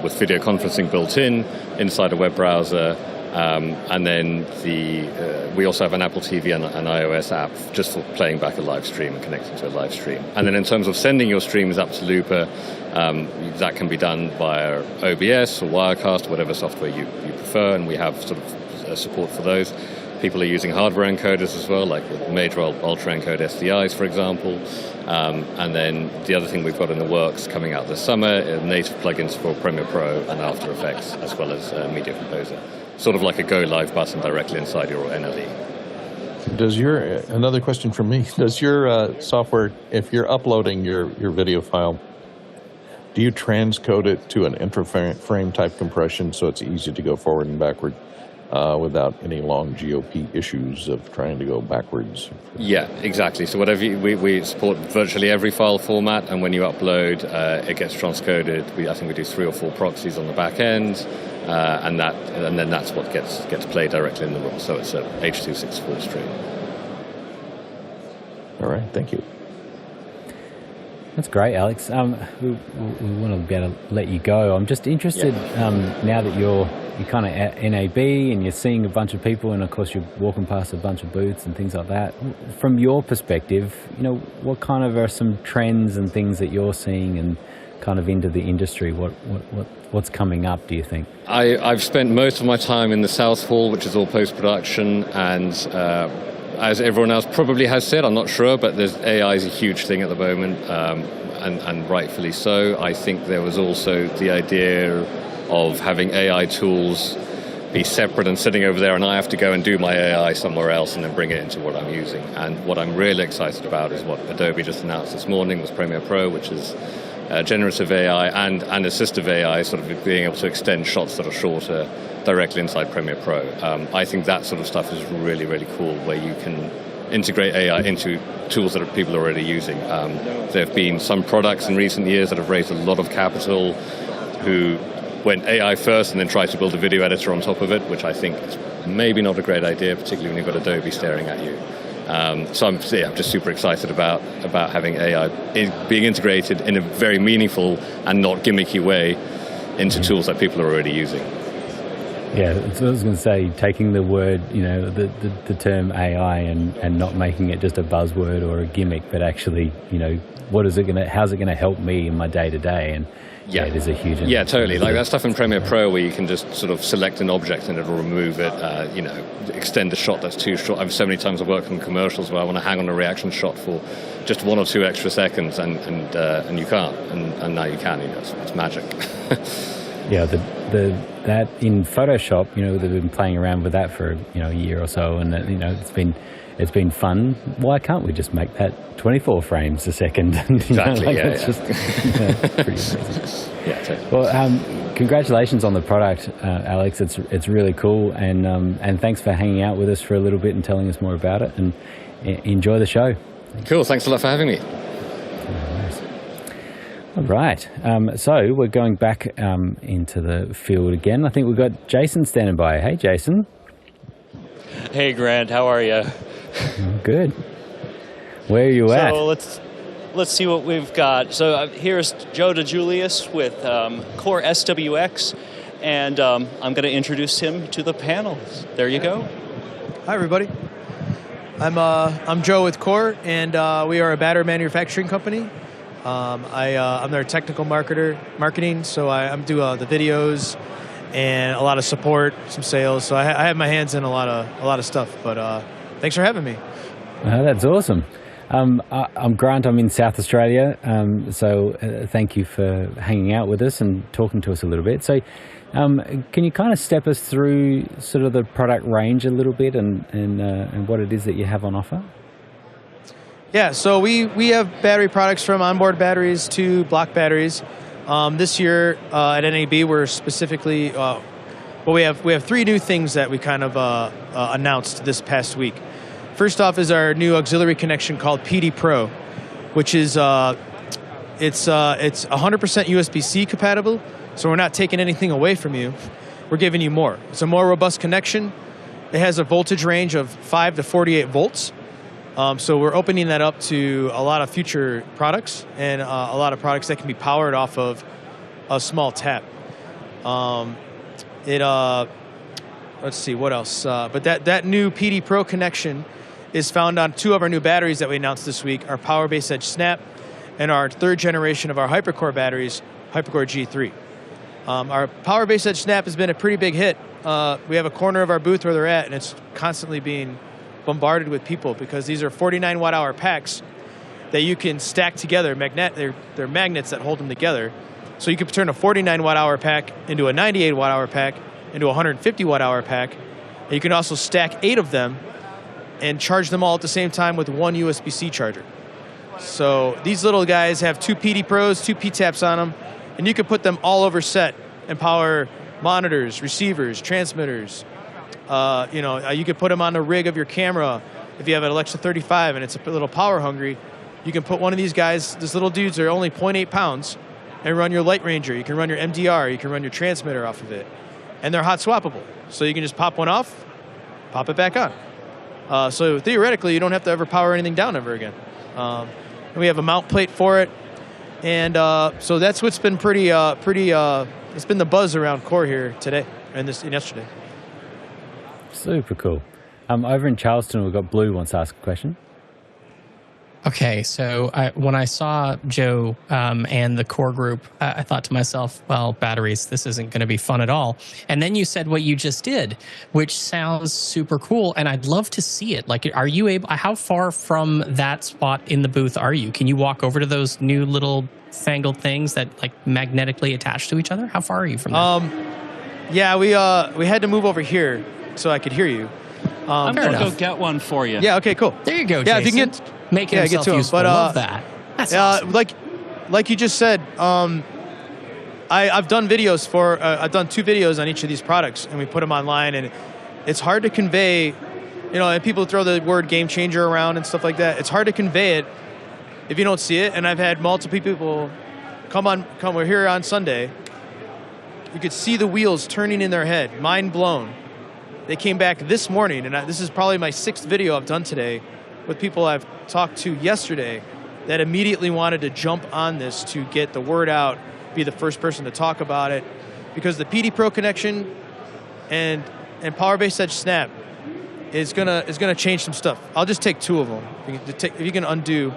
Speaker 11: with video conferencing built inside a web browser, and then we also have an Apple TV and an iOS app just for playing back a live stream and connecting to a live stream. And then in terms of sending your streams up to Looper, that can be done via OBS or Wirecast, whatever software you prefer, and we have sort of support for those. People are using hardware encoders as well, like with major ultra encode SDIs, for example. And then the other thing we've got in the works coming out this summer are native plugins for Premiere Pro and After Effects, as well as Media Composer. Sort of like a go live button directly inside your NLE.
Speaker 5: Another question from me, does your software, if you're uploading your video file, do you transcode it to an interframe type compression so it's easy to go forward and backward without any long GOP issues of trying to go backwards?
Speaker 11: Yeah, exactly. So we support virtually every file format, and when you upload, it gets transcoded. I think we do 3 or 4 proxies on the back end, and then that's what gets played directly in the RAW. So it's a H.264 stream.
Speaker 5: All right, thank you.
Speaker 1: That's great, Alex. We want to be able to let you go. I'm just interested, now that you're kind of at NAB and you're seeing a bunch of people, and of course you're walking past a bunch of booths and things like that. From your perspective, what kind of are some trends and things that you're seeing and kind of into the industry? What's coming up, do you think?
Speaker 11: I've spent most of my time in the South Hall, which is all post-production, and as everyone else probably has said, I'm not sure, but AI is a huge thing at the moment, and rightfully so. I think there was also the idea of having AI tools be separate and sitting over there, and I have to go and do my AI somewhere else and then bring it into what I'm using. And what I'm really excited about is what Adobe just announced this morning with Premiere Pro, which is generative AI and assistive AI, sort of being able to extend shots that are shorter directly inside Premiere Pro. I think that sort of stuff is really, really cool, where you can integrate AI into tools that people are already using. There have been some products in recent years that have raised a lot of capital who went AI first and then tried to build a video editor on top of it, which I think is maybe not a great idea, particularly when you've got Adobe staring at you. So I'm just super excited about having AI being integrated in a very meaningful and not gimmicky way into tools that people are already using.
Speaker 1: Yeah, so I was going to say, taking the word, the term AI and not making it just a buzzword or a gimmick, but actually, how's it going to help me in my day-to-day? And yeah, it is a huge...
Speaker 11: Yeah, totally. Like that stuff in Premiere Pro where you can just sort of select an object and it'll remove it, extend a shot that's too short. I've so many times I've worked in commercials where I want to hang on a reaction shot for just 1 or 2 extra seconds and you can't, and now you can. It's magic.
Speaker 1: Yeah, that in Photoshop, they've been playing around with that for a year or so, and it's been fun. Why can't we just make that 24 frames a second?
Speaker 11: Exactly.
Speaker 1: Just pretty amazing.
Speaker 11: Yeah. Totally.
Speaker 1: Well, congratulations on the product, Alex. It's really cool, and thanks for hanging out with us for a little bit and telling us more about it. And enjoy the show.
Speaker 11: Cool. Thanks a lot for having me.
Speaker 1: All right, so we're going back into the field again. I think we've got Jason standing by. Hey, Jason.
Speaker 12: Hey, Grant. How are you?
Speaker 1: Good. Where are you at?
Speaker 12: So let's see what we've got. So here's Joe DeJulius with Core SWX, and I'm going to introduce him to the panel. There you go.
Speaker 13: Hi, everybody. I'm Joe with Core, and we are a battery manufacturing company. I'm their technical marketing, so I do the videos and a lot of support, some sales. So I have my hands in a lot of stuff. But thanks for having me.
Speaker 1: That's awesome. I'm Grant. I'm in South Australia. So thank you for hanging out with us and talking to us a little bit. So can you kind of step us through sort of the product range a little bit and what it is that you have on offer?
Speaker 13: Yeah, so we have battery products from onboard batteries to block batteries. This year at NAB, we're specifically, we have 3 new things that we kind of announced this past week. First off is our new auxiliary connection called PD Pro, which is it's 100% USB-C compatible, so we're not taking anything away from you. We're giving you more. It's a more robust connection. It has a voltage range of 5 to 48 volts. So we're opening that up to a lot of future products and a lot of products that can be powered off of a small tap. Let's see, what else? But that new PD Pro connection is found on 2 of our new batteries that we announced this week, our Power-Base Edge Snap and our 3rd generation of our HyperCore batteries, HyperCore G3. Our Power Base Edge Snap has been a pretty big hit. We have a corner of our booth where they're at, and it's constantly being bombarded with people because these are 49 watt-hour packs that you can stack together. They're magnets that hold them together. So you can turn a 49 watt-hour pack into a 98 watt-hour pack, into a 150 watt-hour pack. And you can also stack 8 of them and charge them all at the same time with one USB-C charger. So these little guys have 2 PD Pros, 2 P-taps on them, and you can put them all over set and power monitors, receivers, transmitters. You can put them on the rig of your camera. If you have an Alexa 35 and it's a little power hungry, you can put one of these guys, these little dudes are only 0.8 pounds, and run your Light Ranger. You can run your MDR. You can run your transmitter off of it. And they're hot swappable. So you can just pop one off, pop it back on. So theoretically, you don't have to ever power anything down ever again. And we have a mount plate for it. And so that's what's been it's been the buzz around Core here today and yesterday.
Speaker 1: Super cool. Over in Charleston, we've got Blue wants to ask a question.
Speaker 3: Okay, so when I saw Joe and the Core group, I thought to myself, well, batteries, this isn't going to be fun at all. And then you said what you just did, which sounds super cool, and I'd love to see it. Like, are you able, how far from that spot in the booth are you? Can you walk over to those new little fangled things that like magnetically attach to each other? How far are you from that?
Speaker 13: Yeah, we had to move over here so I could hear you.
Speaker 12: I'm going to go get one for you.
Speaker 13: Yeah, okay, cool.
Speaker 3: There you go,
Speaker 13: yeah,
Speaker 3: Jason.
Speaker 13: if you can get...
Speaker 3: Making himself useful.
Speaker 13: But,
Speaker 3: love that. That's awesome.
Speaker 13: Like you just said, I've done videos I've done 2 videos on each of these products, and we put them online, and it's hard to convey, and people throw the word game changer around and stuff like that. It's hard to convey it if you don't see it, and I've had multiple people we're here on Sunday. You could see the wheels turning in their head, mind blown. They came back this morning, and this is probably my 6th video I've done today, with people I've talked to yesterday that immediately wanted to jump on this to get the word out, be the first person to talk about it, because the PD Pro connection and Power Base Edge Snap is gonna change some stuff. I'll just take 2 of them. If you can undo,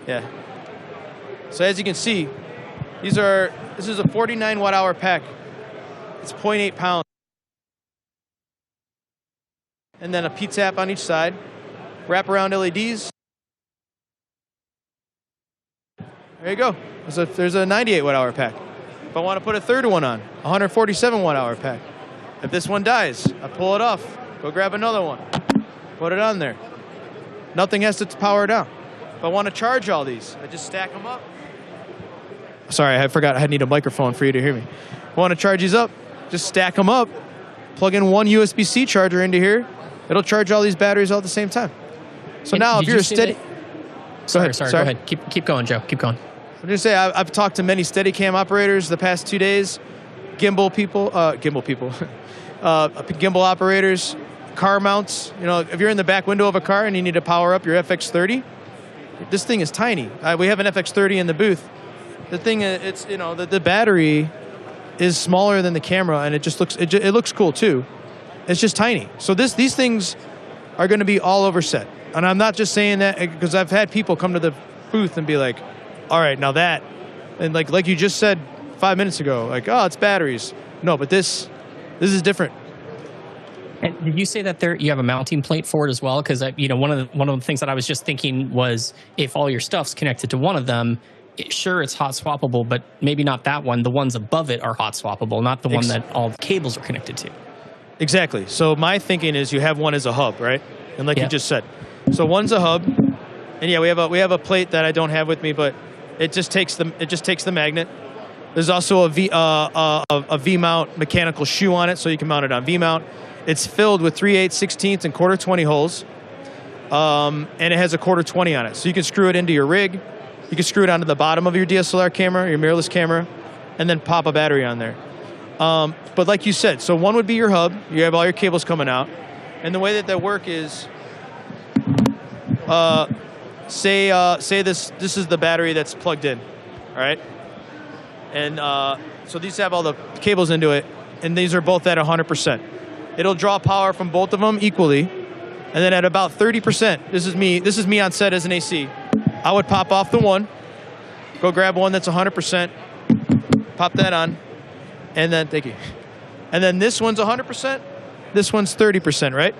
Speaker 13: yeah. So as you can see, this is a 49 watt-hour pack. It's 0.8 pounds, and then a P-tap on each side. Wrap around LEDs. There you go. There's a 98 watt-hour pack. If I want to put a 3rd one on, 147 watt-hour pack. If this one dies, I pull it off. Go grab another one. Put it on there. Nothing has to power down. If I want to charge all these, I just stack them up. Sorry, I forgot I need a microphone for you to hear me. If I want to charge these up, just stack them up. Plug in one USB-C charger into here. It'll charge all these batteries all at the same time. So now, if you're a steady...
Speaker 3: Sorry, go ahead. Keep going, Joe. Keep going.
Speaker 13: I'm going to say, I've talked to many Steadicam operators the past 2 days, gimbal operators, car mounts. If you're in the back window of a car and you need to power up your FX30, this thing is tiny. We have an FX30 in the booth. The thing, the battery is smaller than the camera, and it just looks cool too. It's just tiny. So these things are going to be all over set. And I'm not just saying that because I've had people come to the booth and be like, all right, now that, and like you just said 5 minutes ago, like, oh, it's batteries. No, but this is different.
Speaker 3: And did you say that you have a mounting plate for it as well? Because one of the things that I was just thinking was, if all your stuff's connected to one of them, sure, it's hot swappable, but maybe not that one. The ones above it are hot swappable, not the one that all the cables are connected to.
Speaker 13: Exactly. So my thinking is you have one as a hub, right? And like you just said, so one's a hub, and yeah, we have a plate that I don't have with me, but it just takes the magnet. There's also a V-mount mechanical shoe on it, so you can mount it on V-mount. It's filled with 3/8, 16th, and 1/4 holes, and it has a 1/4 on it, so you can screw it into your rig. You can screw it onto the bottom of your DSLR camera, your mirrorless camera, and then pop a battery on there. But like you said, so one would be your hub. You have all your cables coming out, and the way that work is, say this is the battery that's plugged in, all right? And so these have all the cables into it, and these are both at 100%. It'll draw power from both of them equally, and then at about 30%, this is me on set as an AC. I would pop off the one, go grab one that's 100%, pop that on, and then thank you. And then this one's 100%. This one's 30%, right?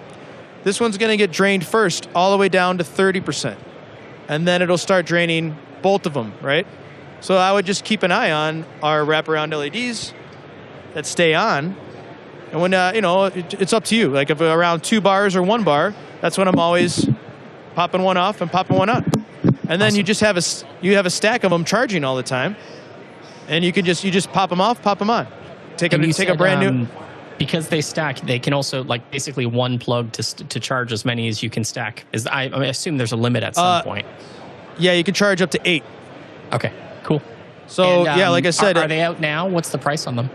Speaker 13: This one's going to get drained first, all the way down to 30%, and then it'll start draining both of them, right? So I would just keep an eye on our wraparound LEDs that stay on, and when it's up to you. Like if around 2 bars or 1 bar, that's when I'm always popping one off and popping one on, and then you just have a stack of them charging all the time, and you just pop them off, pop them on. Take a brand new.
Speaker 3: Because they stack, they can also like basically one plug to charge as many as you can stack. I assume there's a limit at some point.
Speaker 13: Yeah, you can charge up to 8.
Speaker 3: Okay, cool.
Speaker 13: So like I said,
Speaker 3: are they out now? What's the price on them?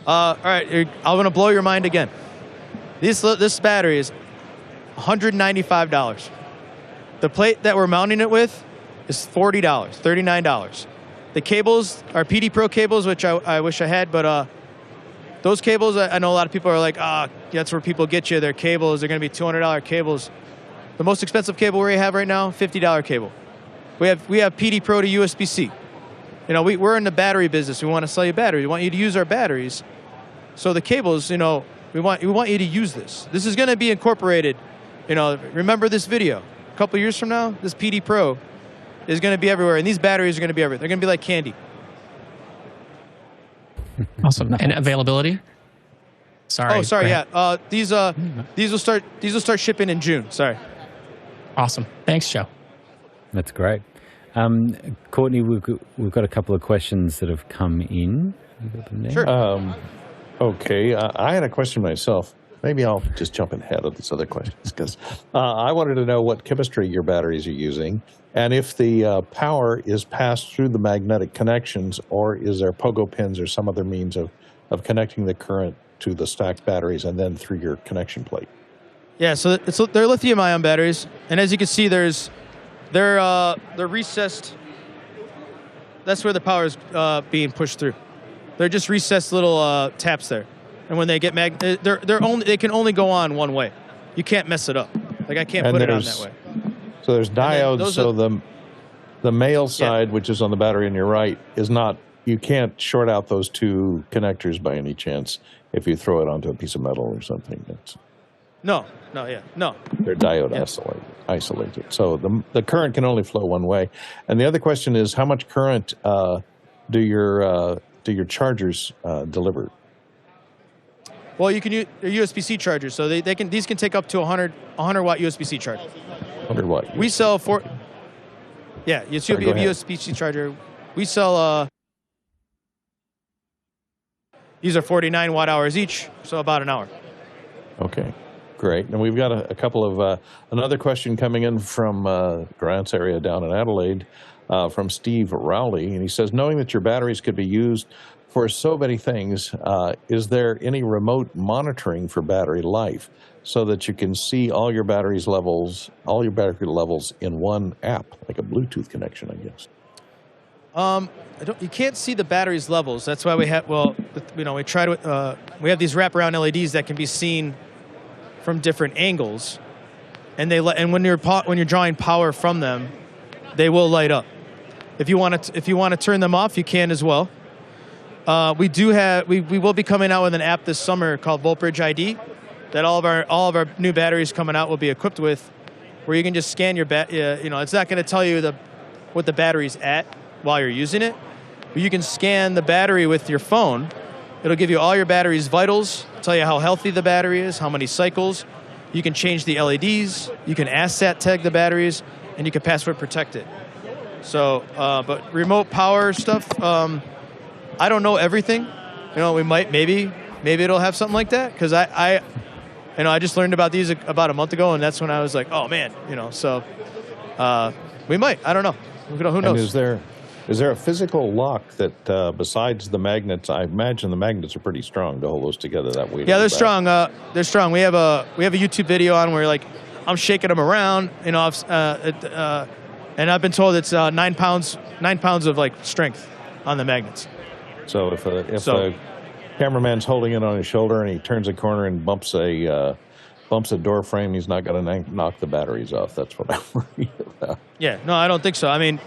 Speaker 13: All right, I'm gonna blow your mind again. This battery is $195. The plate that we're mounting it with is $40, $39. The cables are PD Pro cables, which I wish I had, but those cables, I know a lot of people are like, that's where people get you. Their cables are going to be $200 cables. The most expensive cable we have right now, $50 cable. We have PD Pro to USB-C. We're in the battery business. We want to sell you batteries. We want you to use our batteries. So the cables, we want you to use this. This is going to be incorporated. Remember this video. A couple years from now, this PD Pro is going to be everywhere, and these batteries are going to be everywhere. They're going to be like candy.
Speaker 3: Awesome. And availability? Sorry.
Speaker 13: Oh, sorry. Yeah. These will start shipping in June. Sorry.
Speaker 3: Awesome. Thanks, Joe.
Speaker 1: That's great. Courtney, we've got a couple of questions that have come in. You got them there?
Speaker 13: Sure.
Speaker 5: Okay. I had a question myself. Maybe I'll just jump ahead of these other questions because I wanted to know what chemistry your batteries are using, and if the power is passed through the magnetic connections, or is there pogo pins or some other means of connecting the current to the stacked batteries and then through your connection plate.
Speaker 13: Yeah, so they're lithium-ion batteries, and as you can see, they're recessed. That's where the power is being pushed through. They're just recessed little taps there, and when they get they can only go on one way. You can't mess it up. Like I can't put it on that way.
Speaker 5: So there's diodes. So the male side, which is on the battery on your right, is not. You can't short out those two connectors by any chance if you throw it onto a piece of metal or something.
Speaker 13: No.
Speaker 5: They're diode isolated. So the current can only flow one way. And the other question is, how much current do your chargers deliver?
Speaker 13: Well, you can use USB-C chargers, so these can take up to 100 watt USB-C charger.
Speaker 5: 100 watt.
Speaker 13: We sell USB-C charger. We sell these are 49 watt hours each, so about an hour.
Speaker 5: Okay, great. And we've got a couple of another question coming in from Grant's area down in Adelaide from Steve Rowley, and he says, knowing that your batteries could be used for so many things, is there any remote monitoring for battery life so that you can see all your battery levels in one app, like a Bluetooth connection, I guess?
Speaker 13: You can't see the battery's levels. That's why we have. Well, we try to. We have these wraparound LEDs that can be seen from different angles, and when you're drawing power from them, they will light up. If you want to turn them off, you can as well. We will be coming out with an app this summer called Voltbridge ID that all of our new batteries coming out will be equipped with, where you can just scan your it's not going to tell you what the battery's at while you're using it, but you can scan the battery with your phone. It'll give you all your battery's vitals, tell you how healthy the battery is, how many cycles. You can change the LEDs, you can ASSAT tag the batteries, and you can password protect it. So, but remote power stuff, I don't know everything. We might, maybe it'll have something like that, because I just learned about these about a month ago, and that's when I was like, oh man, so we might, I don't know. Who knows?
Speaker 5: And is there a physical lock that besides the magnets? I imagine the magnets are pretty strong to hold those together that way.
Speaker 13: Yeah, they're strong. They're strong. We have a YouTube video on where I'm shaking them around, and I've been told it's 9 pounds of strength on the magnets.
Speaker 5: So if a cameraman's holding it on his shoulder and he turns a corner and bumps a door frame, he's not going to knock the batteries off. That's what I'm worried about.
Speaker 13: Yeah, no, I don't think so. I mean,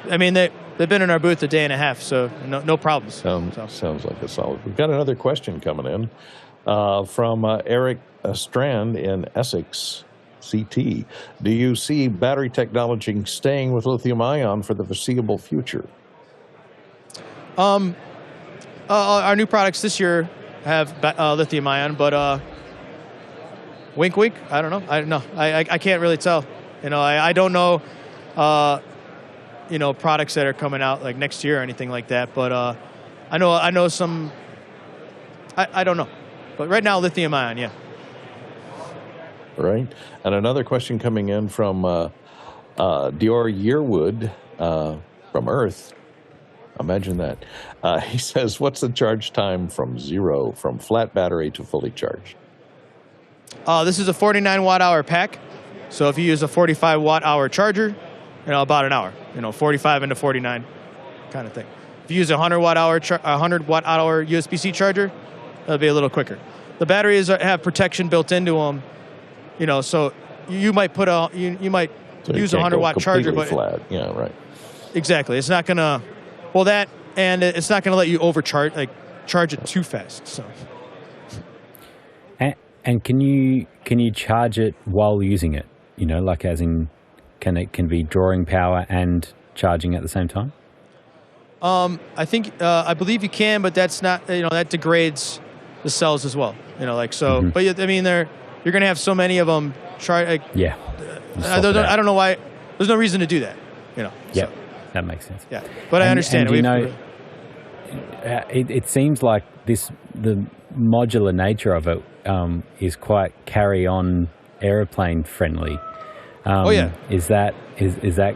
Speaker 13: I mean, they've been in our booth a day and a half, so no problems.
Speaker 5: Sounds like a solid. We've got another question coming in from Eric Strand in Essex, CT. Do you see battery technology staying with lithium ion for the foreseeable future?
Speaker 13: Our new products this year have lithium ion, but wink, wink. I don't know. I can't really tell. I don't know. Products that are coming out like next year or anything like that. But I know some. I don't know. But right now, lithium ion, yeah.
Speaker 5: Right. And another question coming in from Dior Yearwood from Earth. Imagine that. He says, what's the charge time from zero, from flat battery to fully charged?
Speaker 13: This is a 49 watt hour pack. So if you use a 45 watt hour charger, about an hour, 45 into 49 kind of thing. If you use a 100 watt hour USB-C charger, that'll be a little quicker. The batteries have protection built into them, so you might put use a 100 watt charger, but
Speaker 5: flat. Yeah, right.
Speaker 13: Exactly. It's not gonna, and it's not gonna let you overcharge, charge it too fast. So.
Speaker 1: And can you charge it while using it? As in, can be drawing power and charging at the same time?
Speaker 13: I believe you can, but that's not, that degrades the cells as well.
Speaker 1: Mm-hmm.
Speaker 13: But I mean, you're going to have so many of them.
Speaker 1: Yeah.
Speaker 13: I don't know why. There's no reason to do that.
Speaker 1: Yeah, so. That makes sense.
Speaker 13: Yeah, but I understand.
Speaker 1: And it seems like the modular nature of it is quite carry-on aeroplane friendly.
Speaker 13: Oh yeah.
Speaker 1: Is that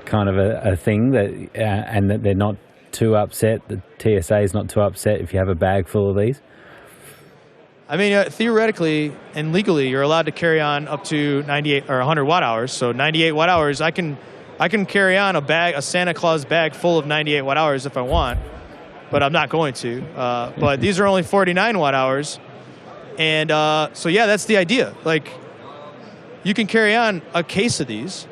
Speaker 1: kind of a thing that and that they're not too upset? The TSA is not too upset if you have a bag full of these.
Speaker 13: I mean, theoretically and legally, you're allowed to carry on up to 98 or 100 watt hours. So 98 watt hours, I can carry on a Santa Claus bag full of 98 watt hours if I want, but I'm not going to. But these are only 49 watt hours, and so yeah, that's the idea. You can carry on a case of these,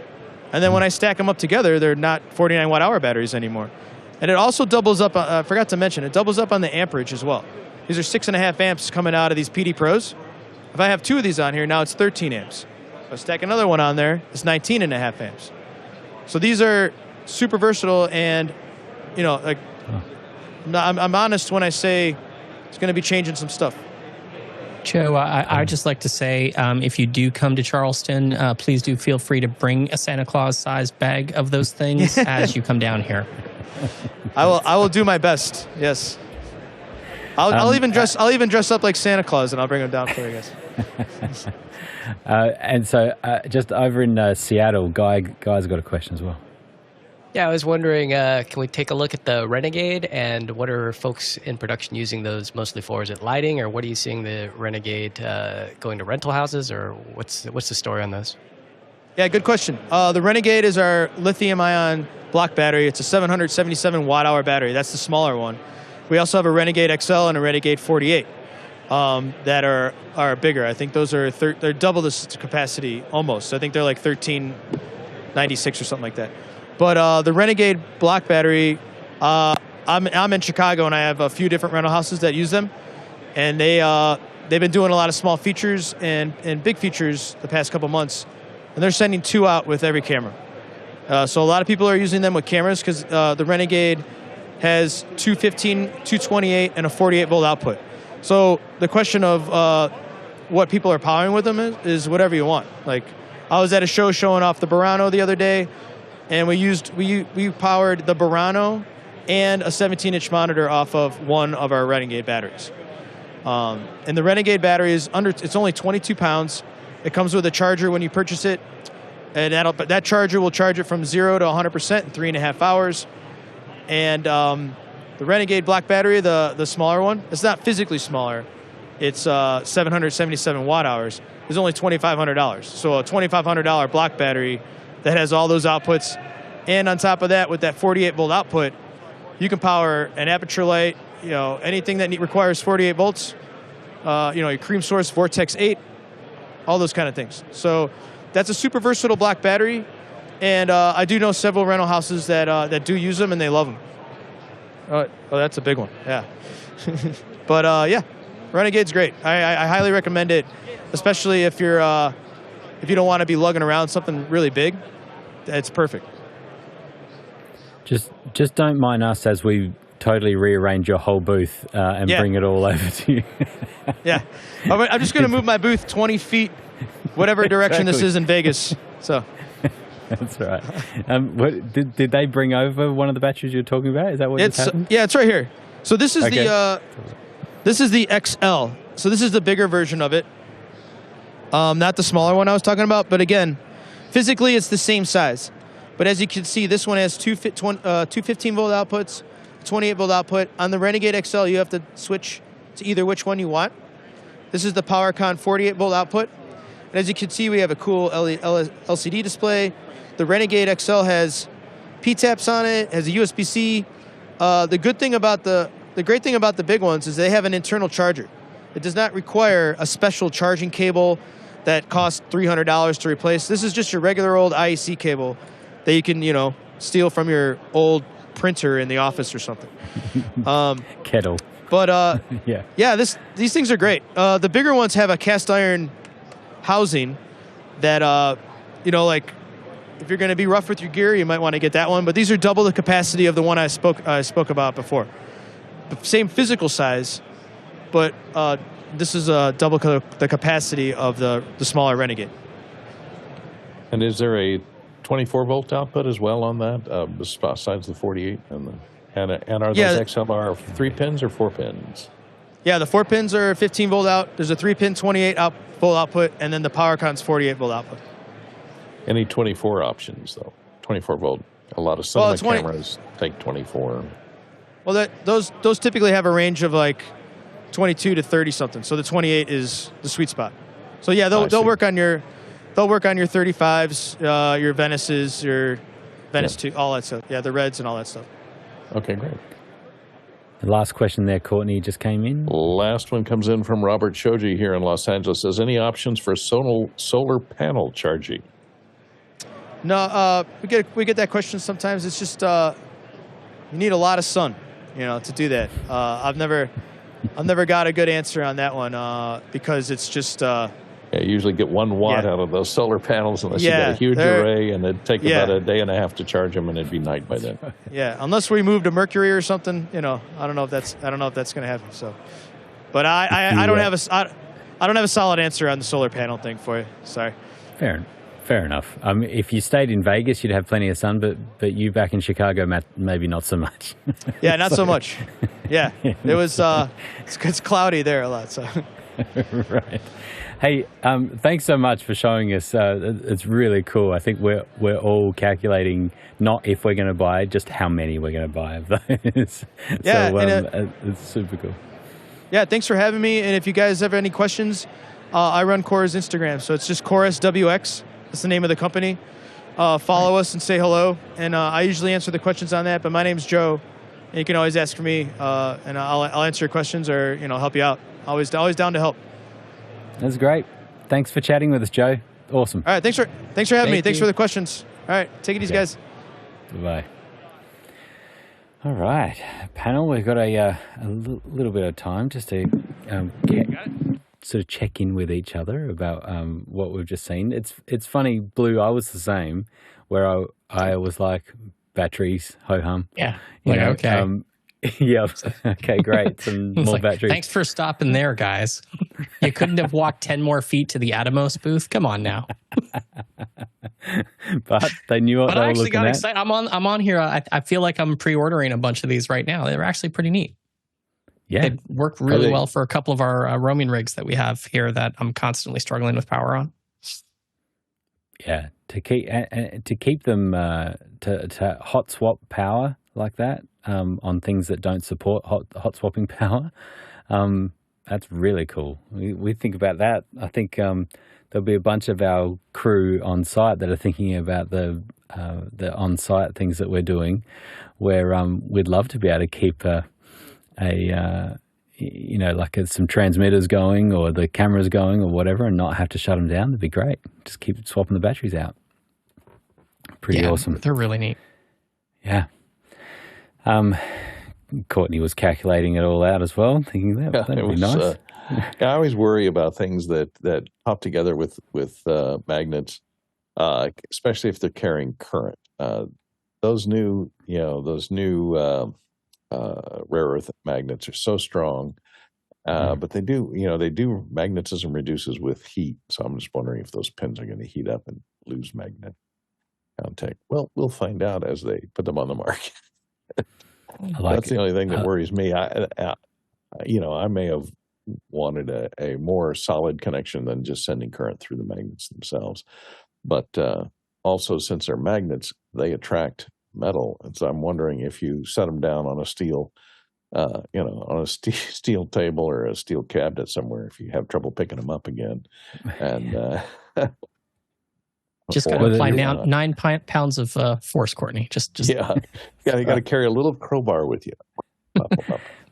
Speaker 13: and then when I stack them up together, they're not 49 watt hour batteries anymore. And it also doubles up. I forgot to mention, it doubles up on the amperage as well. These are 6.5 amps coming out of these PD Pros. If I have two of these on here, now it's 13 amps. If I stack another one on there, it's 19.5 amps. So these are super versatile, and I'm honest when I say it's going to be changing some stuff.
Speaker 3: Joe, I'd just like to say, if you do come to Charleston, please do feel free to bring a Santa Claus-sized bag of those things as you come down here.
Speaker 13: I will do my best. Yes. I'll even dress up like Santa Claus, and I'll bring them down for you guys.
Speaker 1: And so, just over in Seattle, Guy's got a question as well.
Speaker 4: Yeah, I was wondering, can we take a look at the Renegade, and what are folks in production using those mostly for? Is it lighting, or what are you seeing the Renegade going to rental houses, or what's the story on those?
Speaker 13: Yeah, good question. The Renegade is our lithium-ion block battery. It's a 777 watt-hour battery. That's the smaller one. We also have a Renegade XL and a Renegade 48 that are bigger. I think those are they're double this capacity almost. I think they're like 1396 or something like that. But the Renegade block battery, I'm in Chicago, and I have a few different rental houses that use them, and they've been doing a lot of small features and big features the past couple months, and they're sending 2 out with every camera. So a lot of people are using them with cameras because the Renegade has 215, 228, and a 48 volt output. So the question of what people are powering with them is whatever you want. Like, I was at a show showing off the Burano the other day, and we powered the Burano and a 17-inch monitor off of one of our Renegade batteries. And the Renegade battery it's only 22 pounds. It comes with a charger when you purchase it, and that charger will charge it from 0 to 100% in 3.5 hours. And the Renegade black battery, the smaller one, it's not physically smaller. It's 777 watt hours. It's only $2,500. So a $2,500 block battery that has all those outputs. And on top of that, with that 48 volt output, you can power an aperture light, anything that requires 48 volts, your cream source, Vortex 8, all those kind of things. So that's a super versatile black battery. And I do know several rental houses that do use them, and they love them. Oh, that's a big one. Yeah. But yeah, Renegade's great. I highly recommend it, especially if you don't want to be lugging around something really big. It's perfect.
Speaker 1: Just don't mind us as we totally rearrange your whole booth and bring it all over to you.
Speaker 13: Yeah. I'm just going to move my booth 20 feet, whatever direction this is in Vegas. So.
Speaker 1: That's right. What, did they bring over one of the batteries you're talking about? Is that what just happened?
Speaker 13: Yeah, it's right here. So this is this is the XL. So this is the bigger version of it. Not the smaller one I was talking about, but again, physically it's the same size. But as you can see, this one has two 15-volt outputs, 28-volt output. On the Renegade XL, you have to switch to either which one you want. This is the PowerCon 48-volt output. And as you can see, we have a cool LCD display. The Renegade XL has P-taps on it, has a USB-C. The great thing about the big ones is they have an internal charger. It does not require a special charging cable that costs $300 to replace. This is just your regular old IEC cable that you can, steal from your old printer in the office or something.
Speaker 1: Kettle.
Speaker 13: But
Speaker 1: yeah,
Speaker 13: these things are great. The bigger ones have a cast iron housing that, like if you're going to be rough with your gear, you might want to get that one. But these are double the capacity of the one I spoke about before. The same physical size, but this is double the capacity of the smaller Renegade.
Speaker 5: And is there a 24-volt output as well on that, besides the 48? And are those XLR 3 pins or 4 pins?
Speaker 13: Yeah, the 4 pins are 15-volt out. There's a 3-pin 28-volt output, and then the PowerCon's 48-volt output.
Speaker 5: Any 24 options, though? 24-volt. A lot of cinema cameras take 24.
Speaker 13: Well, those typically have a range of like 22 to 30 something. So the 28 is the sweet spot. So yeah, they'll work on your 35s, your Venices, your Venice 2, all that stuff. Yeah, the Reds and all that stuff.
Speaker 5: Okay, great.
Speaker 1: The last question there, Courtney, just came in.
Speaker 5: Last one comes in from Robert Shoji here in Los Angeles. Says, any options for solar panel charging?
Speaker 13: No, we get that question sometimes. It's just you need a lot of sun, to do that. I've never got a good answer on that one because it's just.
Speaker 5: You usually get 1 watt out of those solar panels unless you get a huge array, and it'd take about a day and a half to charge them, and it'd be night by then.
Speaker 13: Yeah, unless we move to Mercury or something, I don't know if that's going to happen. So, but I don't have a solid answer on the solar panel thing for you. Sorry.
Speaker 1: Fair enough. If you stayed in Vegas, you'd have plenty of sun, but you back in Chicago, maybe not so much.
Speaker 13: Yeah, not so much. Yeah, it was. It's cloudy there a lot. So.
Speaker 1: Right. Hey, thanks so much for showing us. It's really cool. I think we're all calculating not if we're going to buy, just how many we're going to buy of those.
Speaker 13: Yeah,
Speaker 1: so it's super cool.
Speaker 13: Yeah, thanks for having me. And if you guys have any questions, I run Core's Instagram, so it's just CoreSWX. That's the name of the company. Follow us and say hello. And I usually answer the questions on that. But my name's Joe, and you can always ask for me, and I'll answer your questions or help you out. Always down to help.
Speaker 1: That's great. Thanks for chatting with us, Joe. Awesome.
Speaker 13: All right, thanks for having me. Thanks for the questions. All right, take it easy, guys.
Speaker 1: Bye. All right, panel. We've got a little bit of time just to sort of check in with each other about what we've just seen. It's funny, Blue. I was the same, where I was like, batteries, ho hum.
Speaker 3: Yeah. Okay.
Speaker 1: Yep. Okay, great. Some more batteries.
Speaker 3: Thanks for stopping there, guys. You couldn't have walked 10 more feet to the Atomos booth. Come on now.
Speaker 1: But they knew what they were looking at. But I actually got
Speaker 3: excited. I'm on here. I feel like I'm pre-ordering a bunch of these right now. They're actually pretty neat.
Speaker 1: Yeah.
Speaker 3: They work really well for a couple of our roaming rigs that we have here that I'm constantly struggling with power on.
Speaker 1: Yeah, to keep them to hot swap power like that on things that don't support hot swapping power, that's really cool. We think about that. I think there'll be a bunch of our crew on site that are thinking about the on site things that we're doing, where we'd love to be able to keep some transmitters going or the cameras going or whatever and not have to shut them down. That'd be great. Just keep swapping the batteries out. Pretty awesome.
Speaker 3: They're really neat.
Speaker 1: Yeah. Courtney was calculating it all out as well, thinking that'd be nice.
Speaker 5: I always worry about things that pop together with magnets, especially if they're carrying current. Those new rare earth magnets are so strong, but they do magnetism reduces with heat. So I'm just wondering if those pins are going to heat up and lose magnet contact. Well, we'll find out as they put them on the market. That's the only thing that worries me. I may have wanted a more solid connection than just sending current through the magnets themselves. But also, since they're magnets, they attract metal. And so I'm wondering if you set them down on a steel, steel table or a steel cabinet somewhere, if you have trouble picking them up again. And
Speaker 3: just got to apply 9 pounds of force, Courtney. Just
Speaker 5: yeah, you got to carry a little crowbar with you.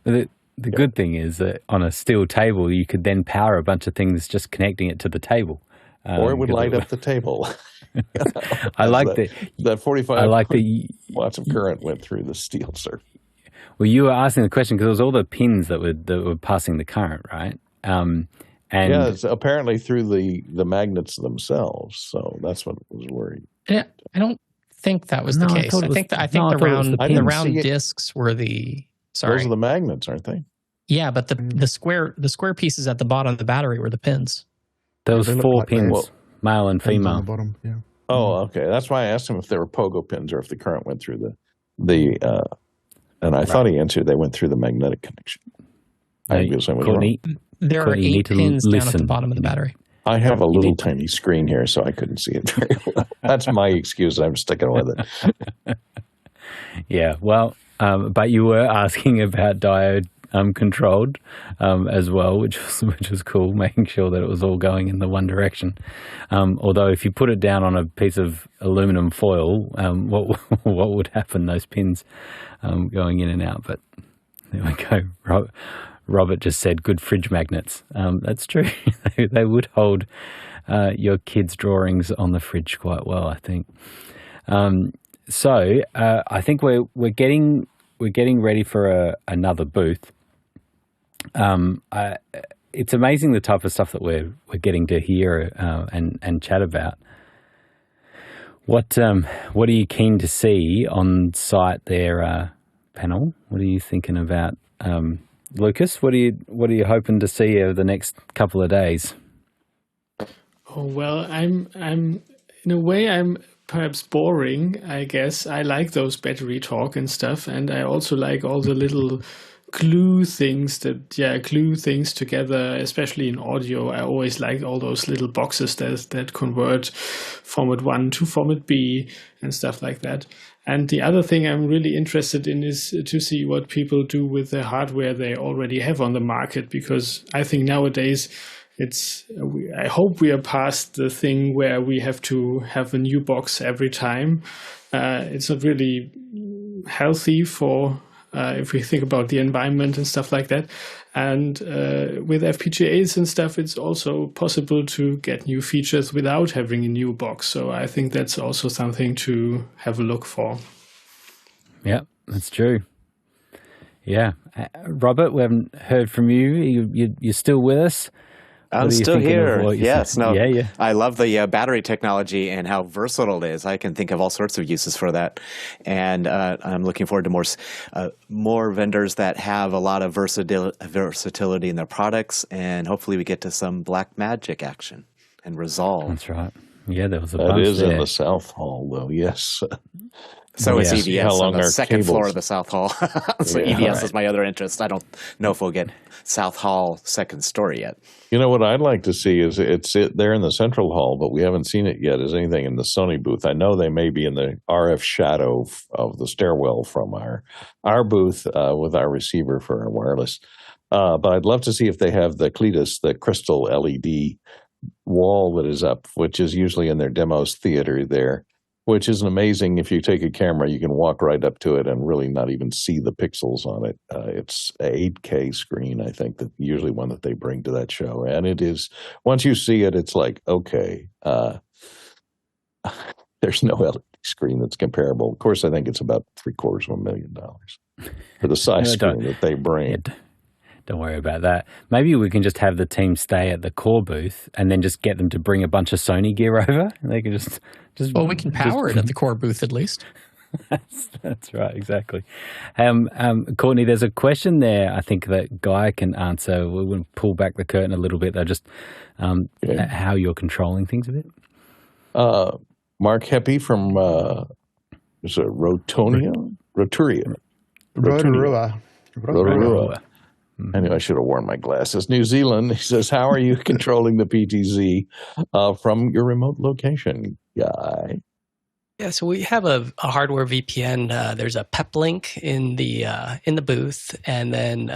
Speaker 1: The good thing is that on a steel table, you could then power a bunch of things just connecting it to the table.
Speaker 5: Or it would light up the table.
Speaker 1: I like
Speaker 5: that 45 watts of current went through the steel surface.
Speaker 1: Well, you were asking the question because it was all the pins that were passing the current, right? And
Speaker 5: it's apparently through the magnets themselves. So that's what was worried.
Speaker 3: Yeah, I don't think that was the case. I think the round discs were the. Sorry,
Speaker 5: those are the magnets, aren't they?
Speaker 3: Yeah, but the square pieces at the bottom of the battery were the pins.
Speaker 1: There was 4 pins, male and female.
Speaker 7: On the bottom, yeah.
Speaker 5: Oh, okay. That's why I asked him if they were pogo pins or if the current went through and I thought he answered they went through the magnetic connection.
Speaker 1: Courtney,
Speaker 3: there are 8 pins down at the bottom of the battery.
Speaker 5: I have a little tiny screen here, so I couldn't see it very well. That's my excuse. I'm sticking with it.
Speaker 1: Yeah, well, but you were asking about diode controlled as well, which was cool, making sure that it was all going in the one direction. Although if you put it down on a piece of aluminum foil, what would happen? Those pins going in and out. But there we go. Robert just said good fridge magnets. That's true. They would hold your kids' drawings on the fridge quite well, I think. So I think we're getting ready for another booth. It's amazing the type of stuff that we're getting to hear and chat about. What are you keen to see on site there, panel? What are you thinking about, Lucas? What are you hoping to see over the next couple of days?
Speaker 8: Oh well, I'm in a way I'm perhaps boring. I guess I like those battery talk and stuff, and I also like all the little glue things together, especially in audio. I always like all those little boxes that convert format 1 to format B and stuff like that. And the other thing I'm really interested in is to see what people do with the hardware they already have on the market, because I think nowadays I hope we are past the thing where we have to have a new box every time. It's not really healthy for if we think about the environment and stuff like that. And with FPGAs and stuff, it's also possible to get new features without having a new box. So I think that's also something to have a look for.
Speaker 1: Yeah, that's true. Yeah. Robert, we haven't heard from you. You're still with us?
Speaker 6: I'm still here. Yes. No.
Speaker 1: Yeah.
Speaker 6: I love the battery technology and how versatile it is. I can think of all sorts of uses for that, and I'm looking forward to more vendors that have a lot of versatility in their products, and hopefully we get to some black magic action and resolve.
Speaker 1: That's right. Yeah, there was a
Speaker 5: that
Speaker 1: bunch
Speaker 5: is
Speaker 1: there.
Speaker 5: in the South Hall, though. Yes.
Speaker 6: So is EDS on the second
Speaker 5: cables.
Speaker 6: floor of the South Hall. So EDS is my other interest. I don't know if we'll get South Hall second story yet.
Speaker 5: You know what I'd like to see is it's there in the Central Hall, but we haven't seen it yet. Is anything in the Sony booth? I know they may be in the RF shadow of the stairwell from our booth with our receiver for our wireless. But I'd love to see if they have the Cletus, the crystal LED wall that is up, which is usually in their demos theater there. Which is amazing. If you take a camera, you can walk right up to it and really not even see the pixels on it. It's a 8K screen, I think, that usually one that they bring to that show. And it is, once you see it, it's like, okay, there's no screen that's comparable. Of course, I think it's about $750,000 for the size screen that they bring.
Speaker 1: Yeah, don't worry about that. Maybe we can just have the team stay at the core booth and then just get them to bring a bunch of Sony gear over. They can just
Speaker 3: well, we can power it at the core booth at least.
Speaker 1: That's right, exactly. Courtney, there's a question there I think that Guy can answer. We will pull back the curtain a little bit, though, just how you're controlling things a bit.
Speaker 5: Mark Heppy from is it Rotorua. Anyway, I should have worn my glasses. New Zealand, he says, how are you controlling the PTZ from your remote location, Guy?
Speaker 4: Yeah, so we have a hardware VPN. There's a PEP link in the booth, and then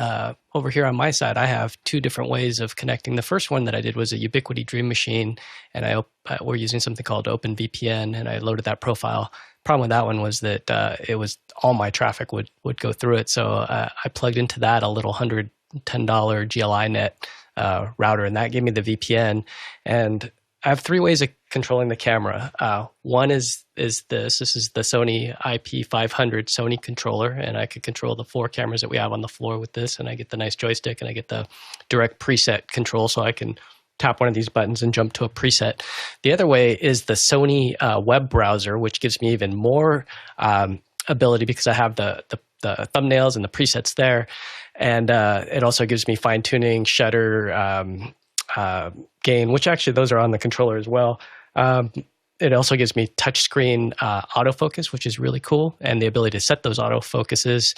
Speaker 4: over here on my side, I have two different ways of connecting. The first one that I did was a Ubiquiti Dream Machine, and we're using something called OpenVPN, and I loaded that profile. Problem with that one was that it was all my traffic would go through it, so I plugged into that a little $110 GLI net router, and that gave me the VPN. And I have three ways of controlling the camera. One is this. This is the Sony IP500 Sony controller, and I could control the 4 cameras that we have on the floor with this, and I get the nice joystick, and I get the direct preset control, so I can tap one of these buttons and jump to a preset. The other way is the Sony web browser, which gives me even more ability because I have the thumbnails and the presets there, and it also gives me fine-tuning, shutter, gain, which actually those are on the controller as well. It also gives me touchscreen autofocus, which is really cool, and the ability to set those autofocuses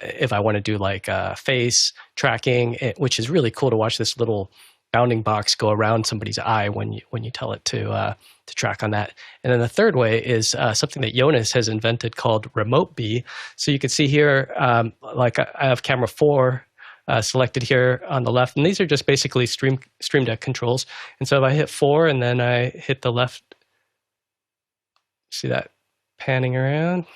Speaker 4: if I want to do like face tracking, which is really cool to watch this little bounding box go around somebody's eye when you tell it to track on that. And then the third way is something that Jonas has invented called Remote B. So you can see here, like I have camera 4 selected here on the left, and these are just basically Stream Deck controls. And so if I hit 4 and then I hit the left, see that panning around.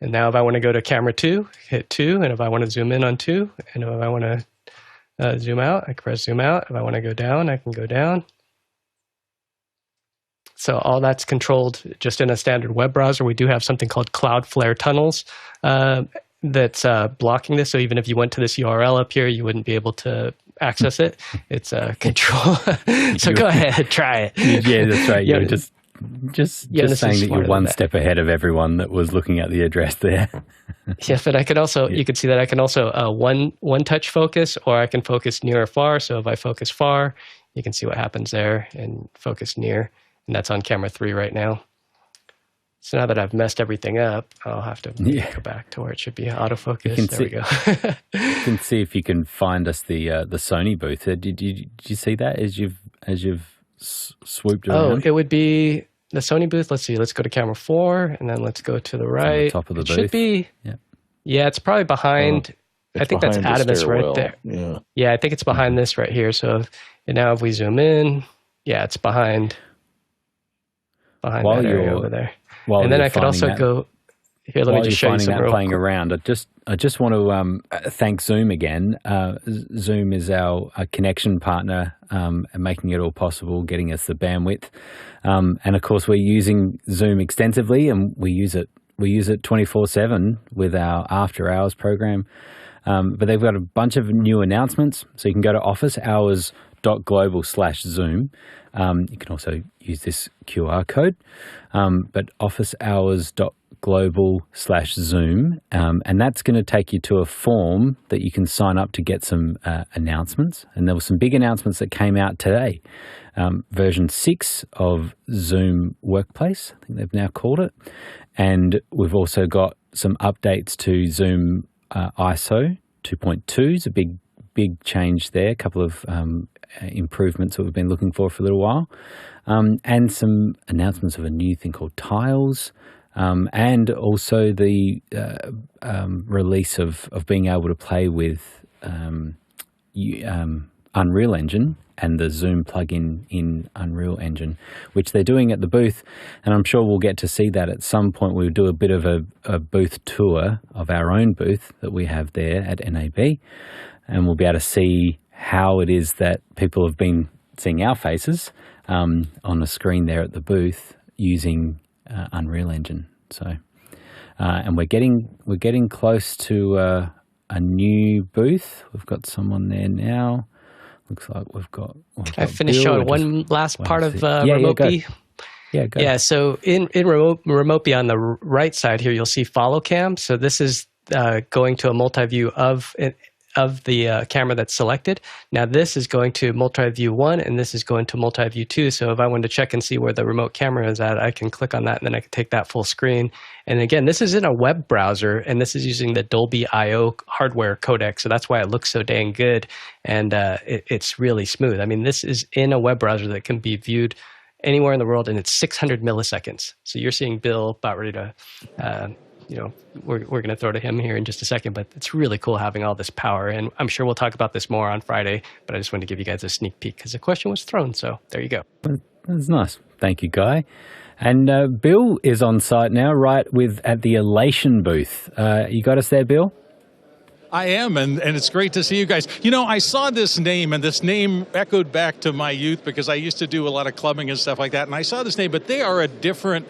Speaker 4: And now if I want to go to camera 2, hit 2, and if I want to zoom in on 2, and if I want to zoom out, I can press zoom out. If I want to go down, I can go down. So all that's controlled just in a standard web browser. We do have something called Cloudflare tunnels that's blocking this. So even if you went to this URL up here, you wouldn't be able to access it. It's a control. So go ahead, try it.
Speaker 1: Yeah, that's right. You're just saying that you're one step ahead of everyone that was looking at the address there.
Speaker 4: Yeah, but I could also, you can see that I can also one touch focus, or I can focus near or far. So if I focus far, you can see what happens there, and focus near. And that's on camera 3 right now. So now that I've messed everything up, I'll have to go back to where it should be autofocus. There we go.
Speaker 1: You can see if you can find us the Sony booth. Did you see that as you've swooped around?
Speaker 4: Oh, it would be the Sony booth. Let's see. Let's go to camera 4, and then let's go to the right.
Speaker 1: It's on the top of the booth.
Speaker 4: Should be. Yeah, it's probably behind. I think that's Adam's right there. Yeah, I think it's behind this right here. So now if we zoom in, yeah, it's behind that area over there. And then I could also go here. Let me just show you some
Speaker 1: playing around. I just want to thank Zoom again. Zoom is our connection partner, and making it all possible, getting us the bandwidth. And of course, we're using Zoom extensively, and we use it 24/7 with our after hours program. But they've got a bunch of new announcements, so you can go to officehours.global/Zoom. You can also use this QR code, but officehours.global/Zoom, and that's going to take you to a form that you can sign up to get some announcements. And there were some big announcements that came out today. Version 6 of Zoom Workplace, I think they've now called it. And we've also got some updates to Zoom ISO 2.2 is a big change there, a couple of improvements that we've been looking for a little while, and some announcements of a new thing called Tiles, and also the release of being able to play with Unreal Engine and the Zoom plugin in Unreal Engine, which they're doing at the booth, and I'm sure we'll get to see that at some point. We'll do a bit of a booth tour of our own booth that we have there at NAB, and we'll be able to see how it is that people have been seeing our faces on the screen there at the booth using Unreal Engine. So, and we're getting close to a new booth. We've got someone there now. Looks like we've got.
Speaker 4: Can I finish
Speaker 1: Bill,
Speaker 4: on one last part of Remote B?
Speaker 1: Yeah, go.
Speaker 4: Yeah, so in Remote B on the right side here, you'll see follow cam. So this is going to a multi-view of the camera that's selected. Now this is going to multi-view 1, and this is going to multi-view 2. So if I wanted to check and see where the remote camera is at, I can click on that, and then I can take that full screen. And again, this is in a web browser, and this is using the Dolby I/O hardware codec, so that's why it looks so dang good, and it's really smooth. I mean, this is in a web browser that can be viewed anywhere in the world, and it's 600 milliseconds. So you're seeing Bill about ready to, we're going to throw to him here in just a second, but it's really cool having all this power. And I'm sure we'll talk about this more on Friday, but I just wanted to give you guys a sneak peek because the question was thrown. So there you go.
Speaker 1: That's nice. Thank you, Guy. And Bill is on site now, right at the Elation booth. You got us there, Bill?
Speaker 2: I am, and it's great to see you guys. You know, I saw this name, and this name echoed back to my youth because I used to do a lot of clubbing and stuff like that, and I saw this name, but they are a different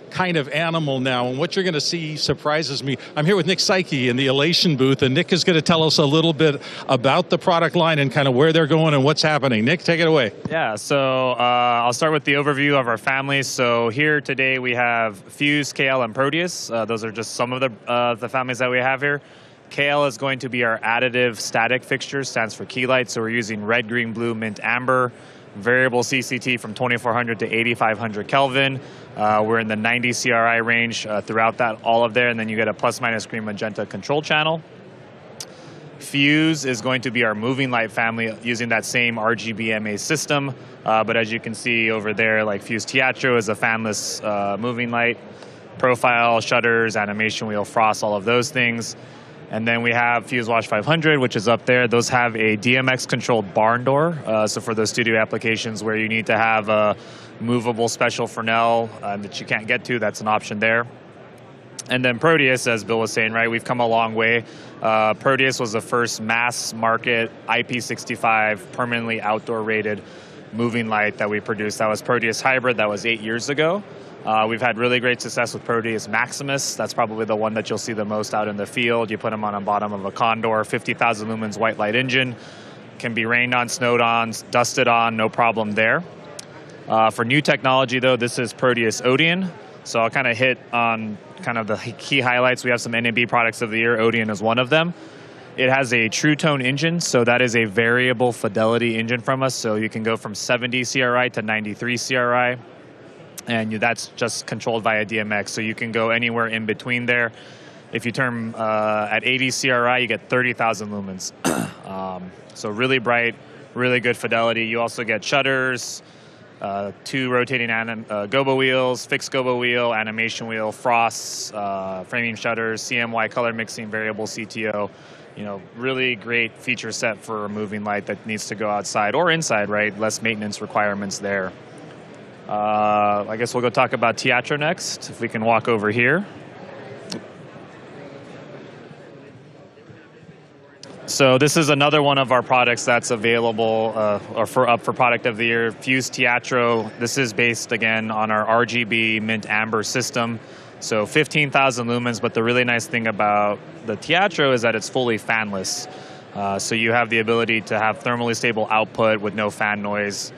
Speaker 2: kind of animal now, and what you're going to see surprises me. I'm here with Nick Psyche in the Elation booth, and Nick is going to tell us a little bit about the product line and kind of where they're going and what's happening. Nick, take it away.
Speaker 14: Yeah, so I'll start with the overview of our families. So here today we have Fuse, KL, and Proteus. Those are just some of the families that we have here. KL is going to be our additive static fixture, stands for key light. So we're using red, green, blue, mint, amber, variable CCT from 2400 to 8500 Kelvin. We're in the 90 CRI range throughout that, all of there, and then you get a plus minus green magenta control channel. Fuse is going to be our moving light family using that same RGB-MA system, but as you can see over there, like Fuse Teatro is a fanless moving light, profile, shutters, animation wheel, frost, all of those things. And then we have Fuse Wash 500, which is up there. Those have a DMX-controlled barn door. So for those studio applications where you need to have a movable special Fresnel that you can't get to, that's an option there. And then Proteus, as Bill was saying, right, we've come a long way. Proteus was the first mass-market IP65 permanently outdoor-rated moving light that we produced. That was Proteus Hybrid. That was 8 years ago. We've had really great success with Proteus Maximus. That's probably the one that you'll see the most out in the field. You put them on the bottom of a Condor, 50,000 lumens white light engine. Can be rained on, snowed on, dusted on, no problem there. For new technology, though, this is Proteus Odeon. So I'll kind of hit on kind of the key highlights. We have some NAB products of the year. Odeon is one of them. It has a true tone engine, so that is a variable fidelity engine from us. So you can go from 70 CRI to 93 CRI. And that's just controlled via DMX, so you can go anywhere in between there. If you turn at 80 CRI, you get 30,000 lumens. So really bright, really good fidelity. You also get shutters, 2 rotating gobo wheels, fixed gobo wheel, animation wheel, frosts, framing shutters, CMY color mixing, variable CTO. You know, really great feature set for a moving light that needs to go outside or inside, right? Less maintenance requirements there. I guess we'll go talk about Teatro next, if we can walk over here. So this is another one of our products that's available up for product of the year, Fuse Teatro. This is based, again, on our RGB mint amber system. So 15,000 lumens, but the really nice thing about the Teatro is that it's fully fanless. So you have the ability to have thermally stable output with no fan noise.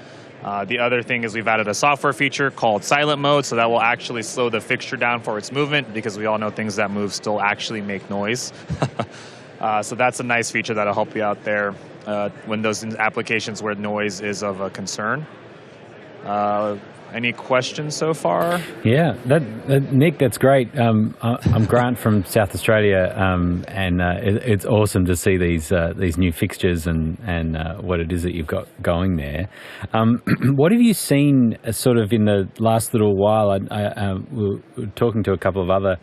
Speaker 14: The other thing is we've added a software feature called silent mode, so that will actually slow the fixture down for its movement, because we all know things that move still actually make noise. So that's a nice feature that'll help you out there when those applications where noise is of a concern. Any questions so far?
Speaker 1: Yeah, Nick, that's great. I'm Grant from South Australia, and it's awesome to see these new fixtures and what it is that you've got going there. What have you seen sort of in the last little while? We were talking to a couple of other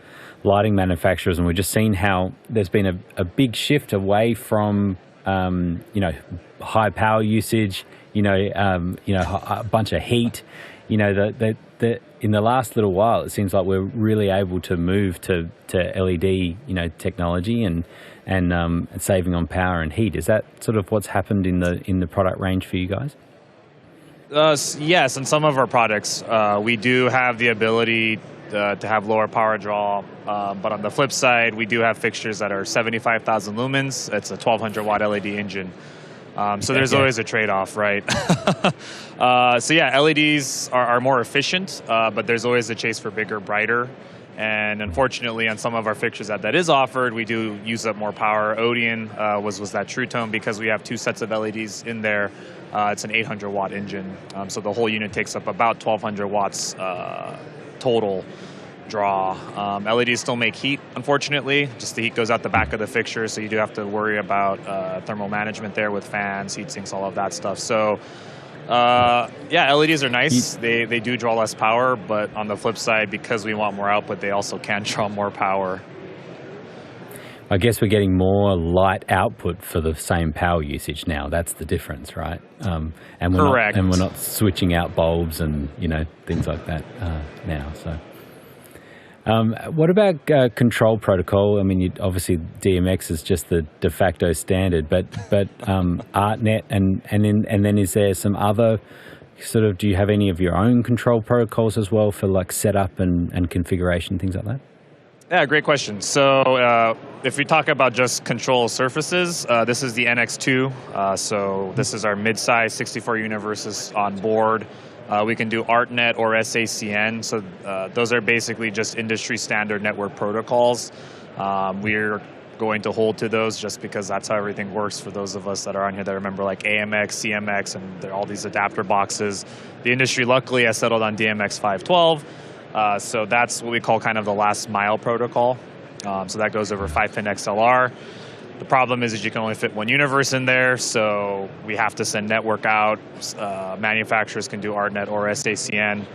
Speaker 1: lighting manufacturers, and we've just seen how there's been a big shift away from high power usage, a bunch of heat. In the last little while, it seems like we're really able to move to LED, technology and saving on power and heat. Is that sort of what's happened in the product range for you guys?
Speaker 14: Yes, in some of our products, we do have the ability to have lower power draw, but on the flip side, we do have fixtures that are 75,000 lumens. It's a 1200 watt LED engine. So there's always a trade-off, right? So yeah, LEDs are more efficient, but there's always a chase for bigger, brighter. And unfortunately, on some of our fixtures that is offered, we do use up more power. Odeon was that True Tone because we have two sets of LEDs in there. It's an 800 watt engine, so the whole unit takes up about 1200 watts total draw. LEDs still make heat, unfortunately. Just the heat goes out the back of the fixture, so you do have to worry about thermal management there with fans, heat sinks, all of that stuff. So yeah, LEDs are nice. They do draw less power, but on the flip side, because we want more output, they also can draw more power.
Speaker 1: I guess we're getting more light output for the same power usage now. That's the difference, right? And we're
Speaker 14: Correct.
Speaker 1: We're not switching out bulbs and things like that now. So, what about control protocol? I mean, obviously DMX is just the de facto standard, but ArtNet and then is there some other sort of? Do you have any of your own control protocols as well for like setup and configuration, things like that?
Speaker 14: Yeah, great question. So if we talk about just control surfaces, this is the NX2. So this is our mid-size 64 universes on board. We can do ArtNet or SACN. So those are basically just industry standard network protocols. We're going to hold to those just because that's how everything works for those of us that are on here that remember like AMX, CMX, and all these adapter boxes. The industry luckily has settled on DMX 512. So that's what we call kind of the last mile protocol. So that goes over 5-pin XLR. The problem is that you can only fit one universe in there, so we have to send network out. Manufacturers can do ArtNet or SACN.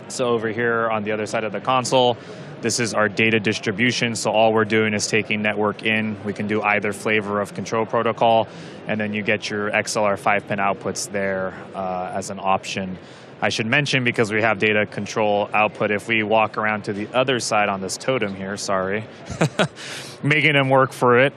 Speaker 14: So over here on the other side of the console, this is our data distribution. So all we're doing is taking network in. We can do either flavor of control protocol, and then you get your XLR 5-pin outputs there as an option. I should mention, because we have data control output, if we walk around to the other side on this totem here, sorry, making them work for it.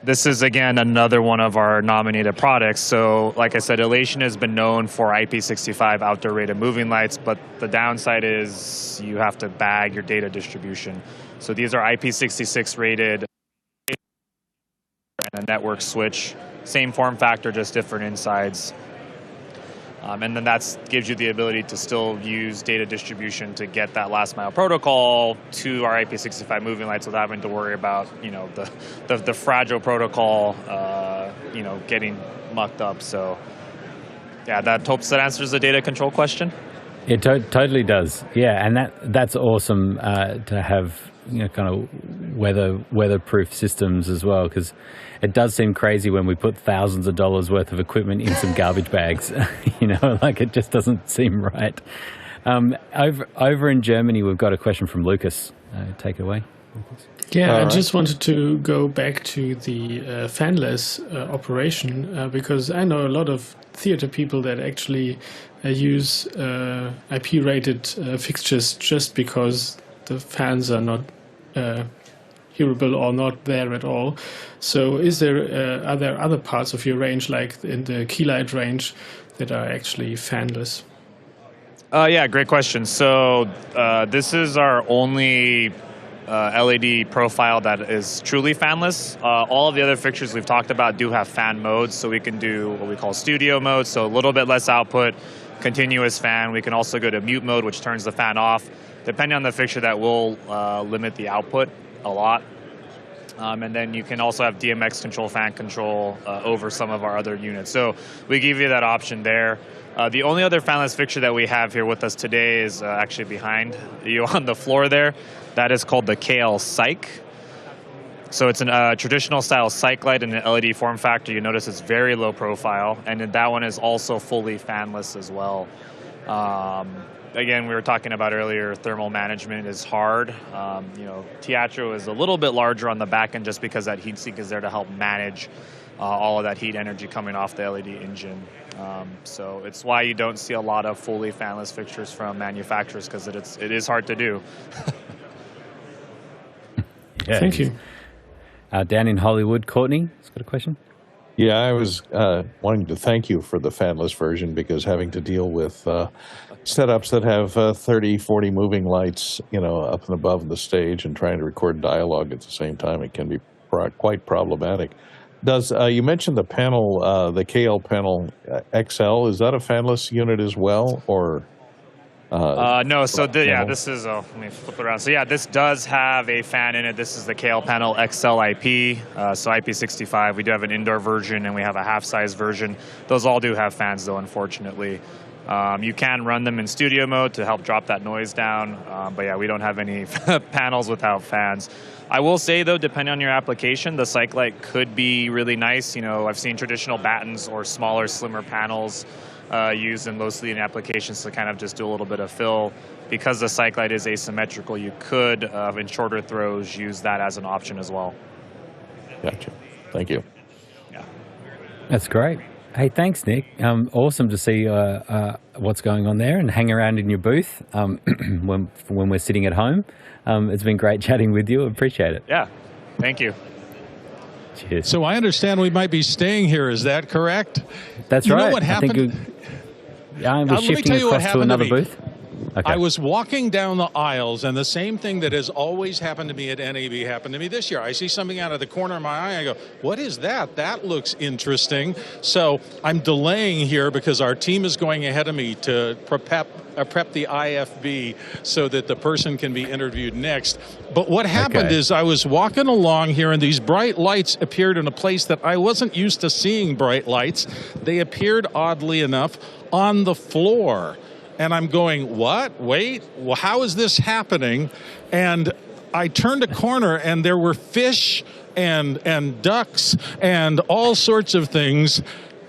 Speaker 14: This is, again, another one of our nominated products. So, like I said, Elation has been known for IP65 outdoor rated moving lights, but the downside is you have to bag your data distribution. So these are IP66 rated and a network switch. Same form factor, just different insides. And then that gives you the ability to still use data distribution to get that last mile protocol to our IP65 moving lights without having to worry about, the fragile protocol, getting mucked up. So, yeah, that answers the data control question.
Speaker 1: It totally does. Yeah, and that's awesome to have kind of weatherproof systems as well, because it does seem crazy when we put thousands of dollars worth of equipment in some garbage bags. Like it just doesn't seem right. Over in Germany, we've got a question from Lucas. Take it away, Lucas.
Speaker 8: Yeah, I just wanted to go back to the fanless operation because I know a lot of theater people that actually use IP-rated fixtures just because the fans are not hearable or not there at all. So are there other parts of your range, like in the keylight range, that are actually fanless?
Speaker 14: Yeah, great question. So this is our only LED profile that is truly fanless. All of the other fixtures we've talked about do have fan modes, so we can do what we call studio mode, so a little bit less output, continuous fan. We can also go to mute mode, which turns the fan off. Depending on the fixture, that will limit the output a lot. And then you can also have DMX control, fan control over some of our other units. So we give you that option there. The only other fanless fixture that we have here with us today is actually behind you on the floor there. That is called the KL Psych. So it's a traditional style psych light in an LED form factor. You notice it's very low profile, and then that one is also fully fanless as well. Again, we were talking about earlier, thermal management is hard. Teatro is a little bit larger on the back end just because that heat sink is there to help manage all of that heat energy coming off the LED engine. So it's why you don't see a lot of fully fanless fixtures from manufacturers, because it is hard to do.
Speaker 1: Yeah,
Speaker 8: Thank you.
Speaker 1: Down in Hollywood, Courtney has got a question.
Speaker 5: Yeah, I was wanting to thank you for the fanless version, because having to deal with setups that have 30, 40 moving lights, up and above the stage, and trying to record dialogue at the same time, it can be quite problematic. You mentioned the panel, the KL panel XL, is that a fanless unit as well, or?
Speaker 14: No, so this is, let me flip it around. So yeah, this does have a fan in it. This is the KL panel XL IP, so IP65. We do have an indoor version and we have a half-size version. Those all do have fans though, unfortunately. You can run them in studio mode to help drop that noise down, but yeah, we don't have any panels without fans. I will say though, depending on your application, the Cyc Light could be really nice. I've seen traditional battens or smaller, slimmer panels used in low ceiling applications to kind of just do a little bit of fill. Because the Cyc Light is asymmetrical, you could, in shorter throws, use that as an option as well.
Speaker 5: Gotcha. Thank you.
Speaker 14: Yeah.
Speaker 1: That's great. Hey, thanks, Nick. Awesome to see what's going on there and hang around in your booth when we're sitting at home. It's been great chatting with you. Appreciate it.
Speaker 14: Yeah. Thank you.
Speaker 1: Cheers.
Speaker 2: So I understand we might be staying here. Is that correct?
Speaker 1: That's
Speaker 2: right.
Speaker 1: You
Speaker 2: know what happened?
Speaker 1: We're shifting across to another booth. Okay.
Speaker 2: I was walking down the aisles, and the same thing that has always happened to me at NAB happened to me this year. I see something out of the corner of my eye. I go, what is that? That looks interesting. So I'm delaying here because our team is going ahead of me to prep the IFB so that the person can be interviewed next. But what happened is I was walking along here, and these bright lights appeared in a place that I wasn't used to seeing bright lights. They appeared, oddly enough, on the floor. And I'm going, what? Wait, well, how is this happening? And I turned a corner, and there were fish and ducks and all sorts of things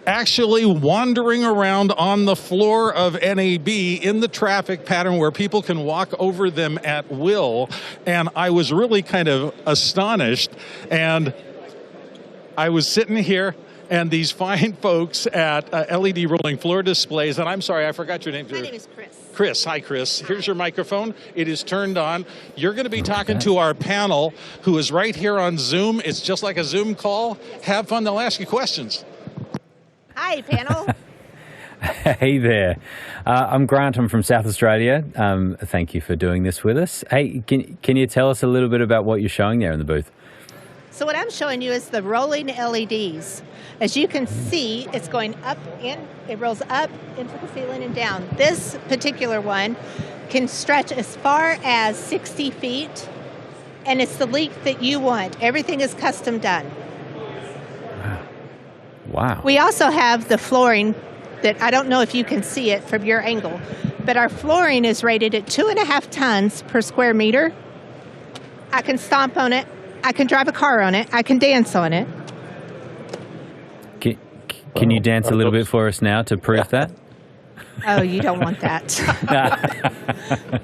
Speaker 2: actually wandering around on the floor of NAB in the traffic pattern where people can walk over them at will. And I was really kind of astonished. And I was sitting here, and these fine folks at LED rolling floor displays, and I'm sorry, I forgot your name.
Speaker 15: My name is Chris.
Speaker 2: Chris, hi Chris. Here's your microphone. It is turned on. You're going to be talking to our panel, who is right here on Zoom. It's just like a Zoom call. Have fun, they'll ask you questions.
Speaker 15: Hi, panel.
Speaker 1: Hey there. I'm Grant. I'm from South Australia. Thank you for doing this with us. Hey, can you tell us a little bit about what you're showing there in the booth?
Speaker 15: So what I'm showing you is the rolling LEDs. As you can see, it's going up in, it rolls up into the ceiling and down. This particular one can stretch as far as 60 feet, and it's the length that you want. Everything is custom done.
Speaker 1: Wow.
Speaker 15: We also have the flooring that I don't know if you can see it from your angle, but our flooring is rated at 2.5 tons per square meter. I can stomp on it. I can drive a car on it. I can dance on it.
Speaker 1: Can you dance a little bit for us now to prove that?
Speaker 15: Oh, you don't want that.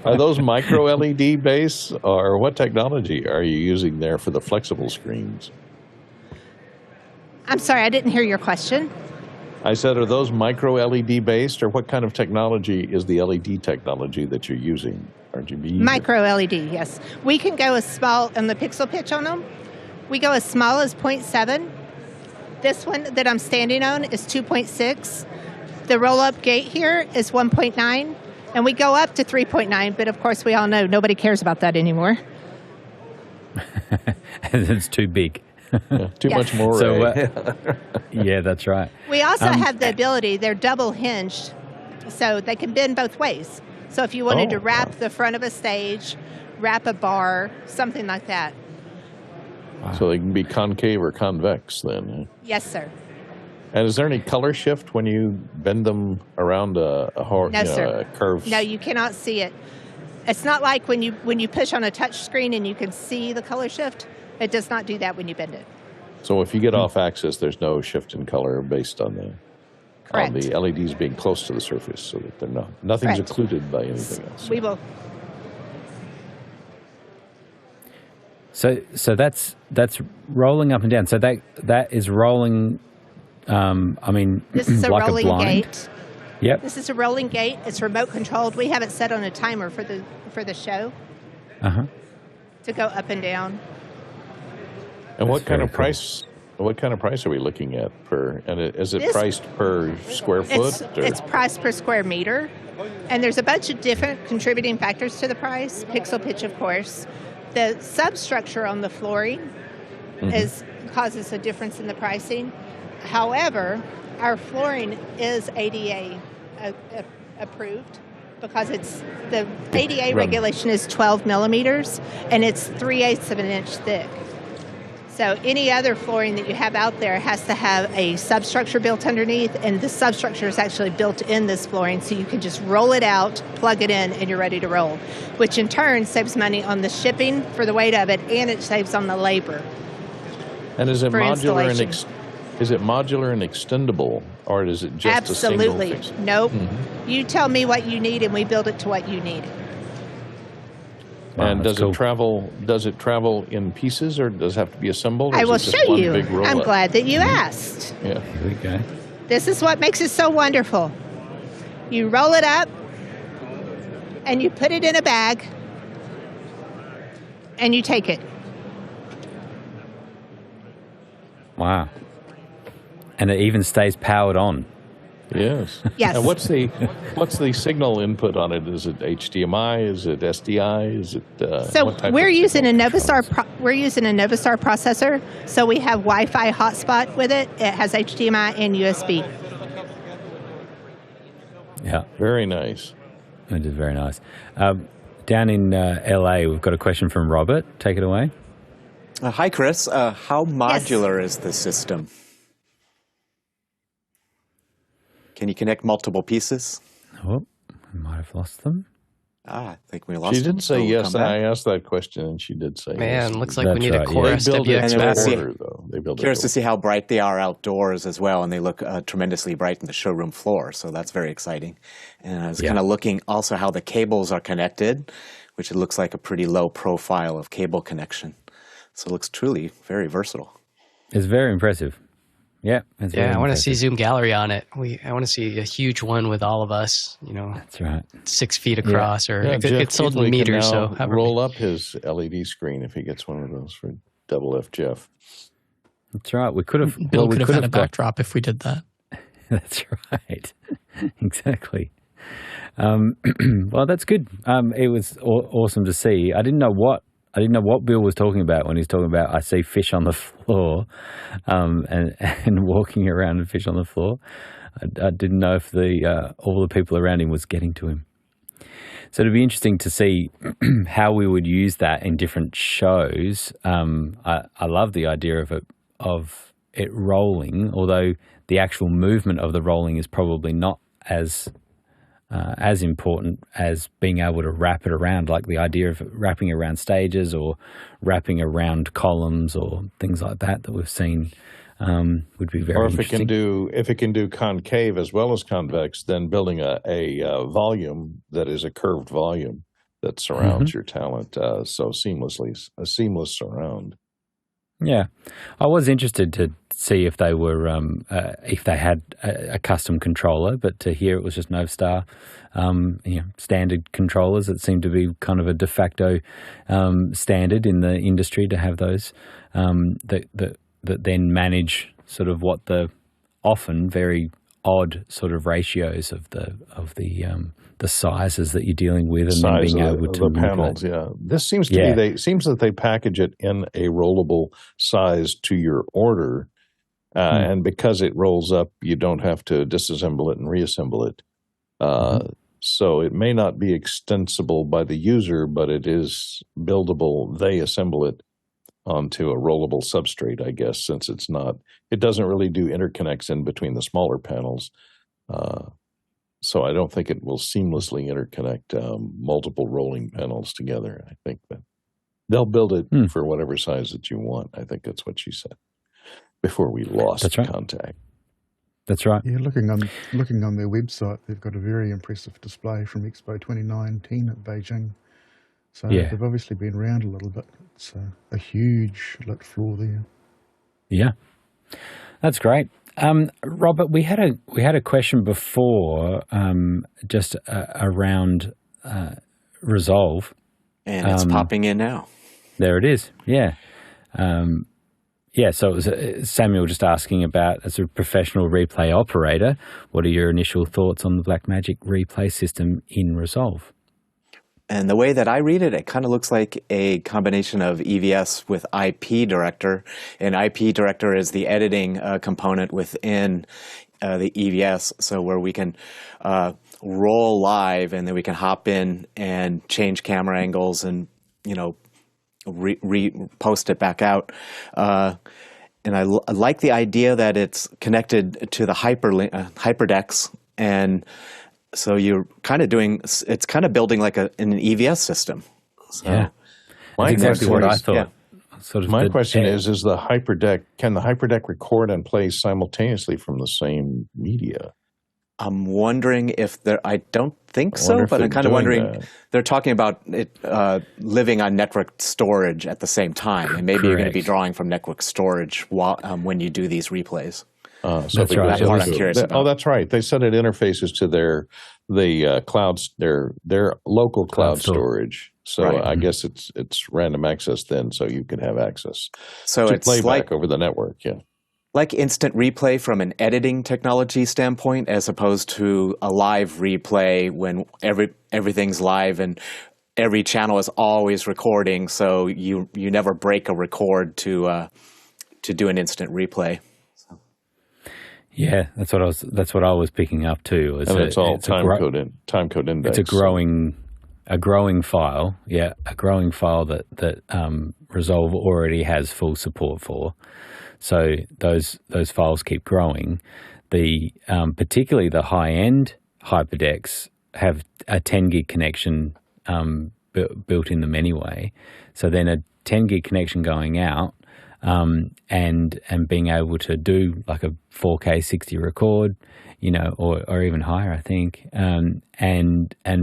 Speaker 5: Are those micro LED based, or what technology are you using there for the flexible screens?
Speaker 15: I'm sorry, I didn't hear your question.
Speaker 5: I said, are those micro LED based, or what kind of technology is the LED technology that you're using? RGB?
Speaker 15: Micro LED, yes. We can go as small on the pixel pitch on them. We go as small as 0.7. This one that I'm standing on is 2.6. The roll-up gate here is 1.9, and we go up to 3.9, but of course we all know nobody cares about that anymore.
Speaker 1: It's too big.
Speaker 5: Yeah, too much more.
Speaker 1: So, yeah, that's right.
Speaker 15: We also have the ability, they're double hinged, so they can bend both ways. So if you wanted to wrap the front of a stage, wrap a bar, something like that.
Speaker 5: Wow. So they can be concave or convex then?
Speaker 15: Yes, sir.
Speaker 5: And is there any color shift when you bend them around a curve?
Speaker 15: No, you cannot see it. It's not like when you push on a touch screen and you can see the color shift. It does not do that when you bend it.
Speaker 5: So if you get off axis, there's no shift in color based on the LEDs being close to the surface, so that they're nothing's occluded by anything else.
Speaker 15: We will.
Speaker 1: So that's rolling up and down. So that is rolling.
Speaker 15: This is
Speaker 1: like
Speaker 15: a rolling
Speaker 1: blind.
Speaker 15: gate.
Speaker 1: Yep.
Speaker 15: This is a rolling gate. It's remote controlled. We have it set on a timer for the show. To go up and down.
Speaker 5: And what kind of price What kind of price are we looking at per? And is it
Speaker 15: This-
Speaker 5: priced per square foot?
Speaker 15: It's priced per square meter, and there's a bunch of different contributing factors to the price. Pixel pitch, of course. The substructure on the flooring causes a difference in the pricing. However, our flooring is ADA approved because the ADA regulation is 12 millimeters and it's 3/8 of an inch thick. So any other flooring that you have out there has to have a substructure built underneath, and the substructure is actually built in this flooring, so you can just roll it out, plug it in, and you're ready to roll, which in turn saves money on the shipping for the weight of it, and it saves on the labor.
Speaker 5: And is it
Speaker 15: for
Speaker 5: modular and
Speaker 15: installation.
Speaker 5: is it modular and extendable, or is it just
Speaker 15: Absolutely.
Speaker 5: a single fix?
Speaker 15: Nope. You tell me what you need, and we build it to what you need.
Speaker 5: And
Speaker 1: that's
Speaker 5: does it travel? Does it travel in pieces, or does it have to be assembled? Or
Speaker 15: I
Speaker 5: is
Speaker 15: will
Speaker 5: it just
Speaker 15: show
Speaker 5: one
Speaker 15: you.
Speaker 5: big roll
Speaker 15: I'm
Speaker 5: up?
Speaker 15: glad that you asked.
Speaker 5: Yeah.
Speaker 1: Here we go.
Speaker 15: This is what makes it so wonderful. You roll it up, and you put it in a bag, and you take it.
Speaker 1: Wow. And it even stays powered on.
Speaker 5: Yes.
Speaker 15: Yes.
Speaker 5: And what's the signal input on it? Is it HDMI? Is it SDI? Is it
Speaker 15: So
Speaker 5: what type
Speaker 15: we're
Speaker 5: of
Speaker 15: using a
Speaker 5: signal?
Speaker 15: we're using a Novastar processor. So we have Wi-Fi hotspot with it. It has HDMI and USB.
Speaker 1: Yeah.
Speaker 5: Very nice.
Speaker 1: It is very nice. Down in LA, we've got a question from Robert. Take it away.
Speaker 6: Hi, Chris. How modular is the system? Can you connect multiple pieces?
Speaker 1: Oh, we might have lost them.
Speaker 6: I think we lost
Speaker 5: She
Speaker 6: them,
Speaker 5: did
Speaker 6: so
Speaker 5: say
Speaker 6: we'll
Speaker 5: yes,
Speaker 6: come
Speaker 5: and
Speaker 6: back.
Speaker 5: I asked that question, and she did say yes.
Speaker 4: Man, looks like we
Speaker 1: That's
Speaker 4: need a
Speaker 1: right,
Speaker 4: core
Speaker 1: yeah.
Speaker 5: They build it
Speaker 4: SWX
Speaker 5: to
Speaker 6: battery.
Speaker 5: order, though. They build it
Speaker 6: Curious
Speaker 5: to
Speaker 6: to see how bright they are outdoors as well, and they look tremendously bright in the showroom floor, so that's very exciting. And I was kind of looking also how the cables are connected, which it looks like a pretty low profile of cable connection. So it looks truly very versatile.
Speaker 1: It's very impressive. Yeah. It's very
Speaker 4: Yeah, I want to
Speaker 1: impressive.
Speaker 4: see zoom gallery on it. I want to see a huge one with all of us.
Speaker 1: That's right.
Speaker 4: 6 feet across, or
Speaker 5: Yeah,
Speaker 4: it,
Speaker 5: Jeff
Speaker 4: it's sold in
Speaker 5: Keighley can
Speaker 4: meters.
Speaker 5: now
Speaker 4: So however
Speaker 5: roll up his LED screen if he gets one of those for Double F Jeff.
Speaker 1: That's right. We could have.
Speaker 3: Bill
Speaker 1: we
Speaker 3: could have had a
Speaker 1: got-
Speaker 3: backdrop if we did that.
Speaker 1: That's right. Exactly. Well, that's good. It was awesome to see. I didn't know what Bill was talking about when he's talking about I see fish on the floor, and walking around and fish on the floor. I didn't know if all the people around him was getting to him. So it'd be interesting to see how we would use that in different shows. I love the idea of it rolling, although the actual movement of the rolling is probably not as important as being able to wrap it around, like the idea of wrapping around stages or wrapping around columns or things like that we've seen would be very
Speaker 5: Or if
Speaker 1: interesting.
Speaker 5: it can do concave as well as convex, then building a volume that is a curved volume that surrounds your talent so seamlessly, a seamless surround.
Speaker 1: Yeah, I was interested to see if they were if they had a custom controller, but to hear it was just Novastar standard controllers. It seemed to be kind of a de facto standard in the industry to have those that then manage sort of what the often very odd sort of ratios of the sizes that you're dealing with, and then
Speaker 5: Size
Speaker 1: being
Speaker 5: of
Speaker 1: able
Speaker 5: the
Speaker 1: to
Speaker 5: panels,
Speaker 1: manipulate.
Speaker 5: yeah. This seems to be seems that they package it in a rollable size to your order, and because it rolls up, you don't have to disassemble it and reassemble it. So it may not be extensible by the user, but it is buildable. They assemble it onto a rollable substrate, I guess, since it doesn't really do interconnects in between the smaller panels. So I don't think it will seamlessly interconnect multiple rolling panels together. I think that they'll build it for whatever size that you want. I think that's what she said before we lost contact.
Speaker 1: That's right.
Speaker 7: Yeah, looking on their website, they've got a very impressive display from Expo 2019 at Beijing. So they've obviously been around a little bit. It's a huge lit floor there.
Speaker 1: Yeah, that's great. Robert, we had a question before just around Resolve.
Speaker 6: And it's popping in now.
Speaker 1: There it is. Yeah. Yeah, so it was Samuel just asking about, as a professional replay operator, what are your initial thoughts on the Blackmagic replay system in Resolve?
Speaker 6: And the way that I read it, it kind of looks like a combination of EVS with IP Director. And IP Director is the editing component within the EVS, so where we can roll live and then we can hop in and change camera angles and, post it back out. And I like the idea that it's connected to the HyperDex, and so you're kind of it's kind of building like an EVS system. So,
Speaker 1: yeah, that's exactly what I thought.
Speaker 5: Yeah. My question is the HyperDeck, can the HyperDeck record and play simultaneously from the same media?
Speaker 6: I'm wondering if I don't think so, but I'm kind of wondering, they're talking about it living on network storage at the same time, and maybe you're going to be drawing from network storage when you do these replays.
Speaker 5: So
Speaker 1: that's right.
Speaker 6: That's what I'm curious about.
Speaker 5: Oh, that's right. They said it interfaces to their clouds, their local cloud storage. So
Speaker 6: right.
Speaker 5: I guess it's random access then, so you can have access
Speaker 6: to
Speaker 5: it's playback over the network. Yeah,
Speaker 6: like instant replay from an editing technology standpoint, as opposed to a live replay when everything's live and every channel is always recording. So you never break a record to do an instant replay.
Speaker 1: Yeah, that's what I was picking up too.
Speaker 5: It's all time code index.
Speaker 1: It's a growing file. Yeah, a growing file that Resolve already has full support for. So those files keep growing. The particularly the high end HyperDecks have a 10 gig connection built in them anyway. So then a 10 gig connection going out. And being able to do like a 4K 60 record, or even higher, I think, and